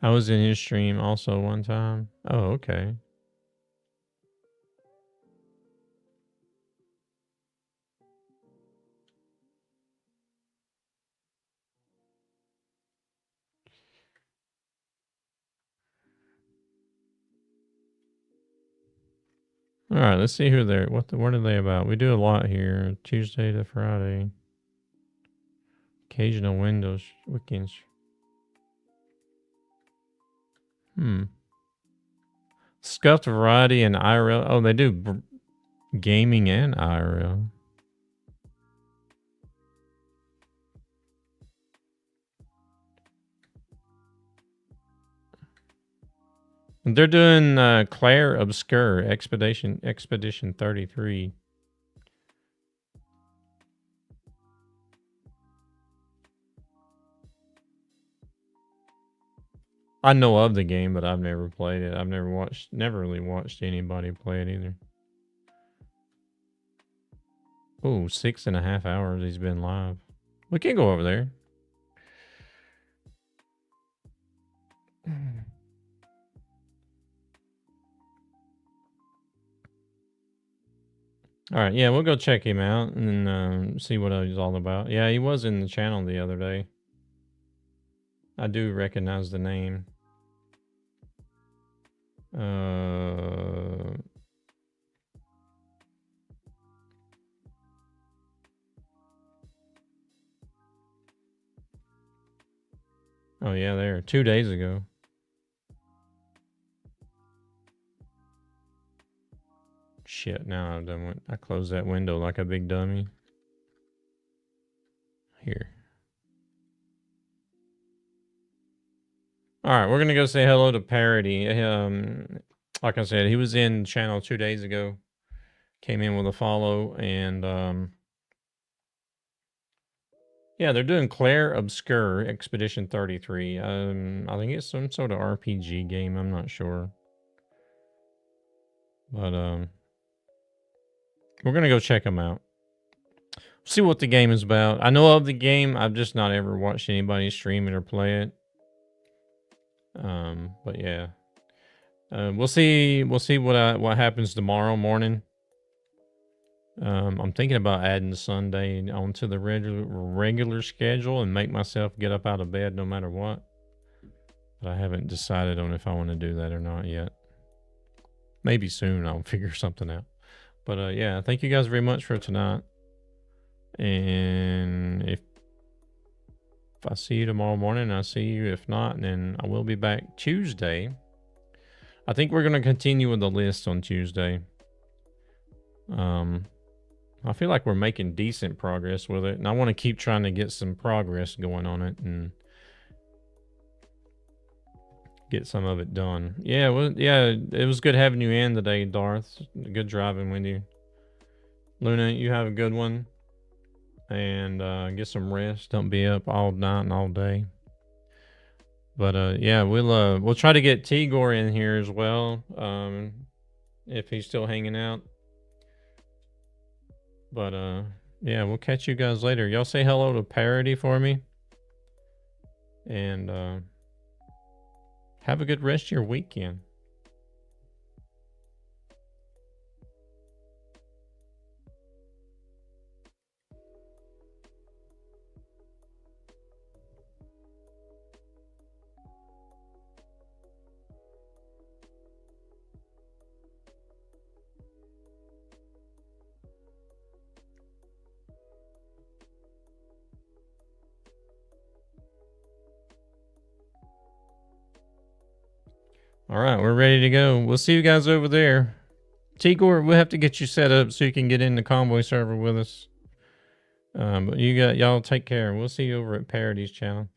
I was in his stream also one time. Oh, okay. All right, let's see who they're. What are they about? We do a lot here, Tuesday to Friday. Occasional windows, weekends. Scuffed variety and IRL. Oh, they do gaming and IRL. They're doing Claire Obscure Expedition 33. I know of the game, but I've never played it. I've never really watched anybody play it either. Oh, 6.5 hours he's been live. We can go over there. All right, yeah, we'll go check him out and see what he's all about. Yeah, he was in the channel the other day. I do recognize the name. Oh yeah, there 2 days ago. Shit! Now I closed that window like a big dummy. Here. All right, we're gonna go say hello to Parody. Like I said, he was in channel 2 days ago. Came in with a follow, and yeah, they're doing Claire Obscure Expedition 33. I think it's some sort of RPG game. I'm not sure, but we're gonna go check them out. See what the game is about. I know of the game. I've just not ever watched anybody stream it or play it. But yeah, we'll see. We'll see what happens tomorrow morning. I'm thinking about adding Sunday onto the regular schedule and make myself get up out of bed no matter what. But I haven't decided on if I want to do that or not yet. Maybe soon I'll figure something out. But yeah, thank you guys very much for tonight. And if I see you tomorrow morning, I'll see you. If not, then I will be back Tuesday. I think we're going to continue with the list on Tuesday. I feel like we're making decent progress with it, and I want to keep trying to get some progress going on it and get some of it done. Yeah, well, yeah, it was good having you in today, Darth. Good driving with you. Luna, you have a good one. And get some rest. Don't be up all night and all day. But yeah, we'll try to get Tigor in here as well. If he's still hanging out. But yeah, we'll catch you guys later. Y'all say hello to Parody for me. And have a good rest of your weekend. All right, we're ready to go. We'll see you guys over there. Tigor, we'll have to get you set up so you can get in the convoy server with us. But y'all take care. We'll see you over at Parody's channel.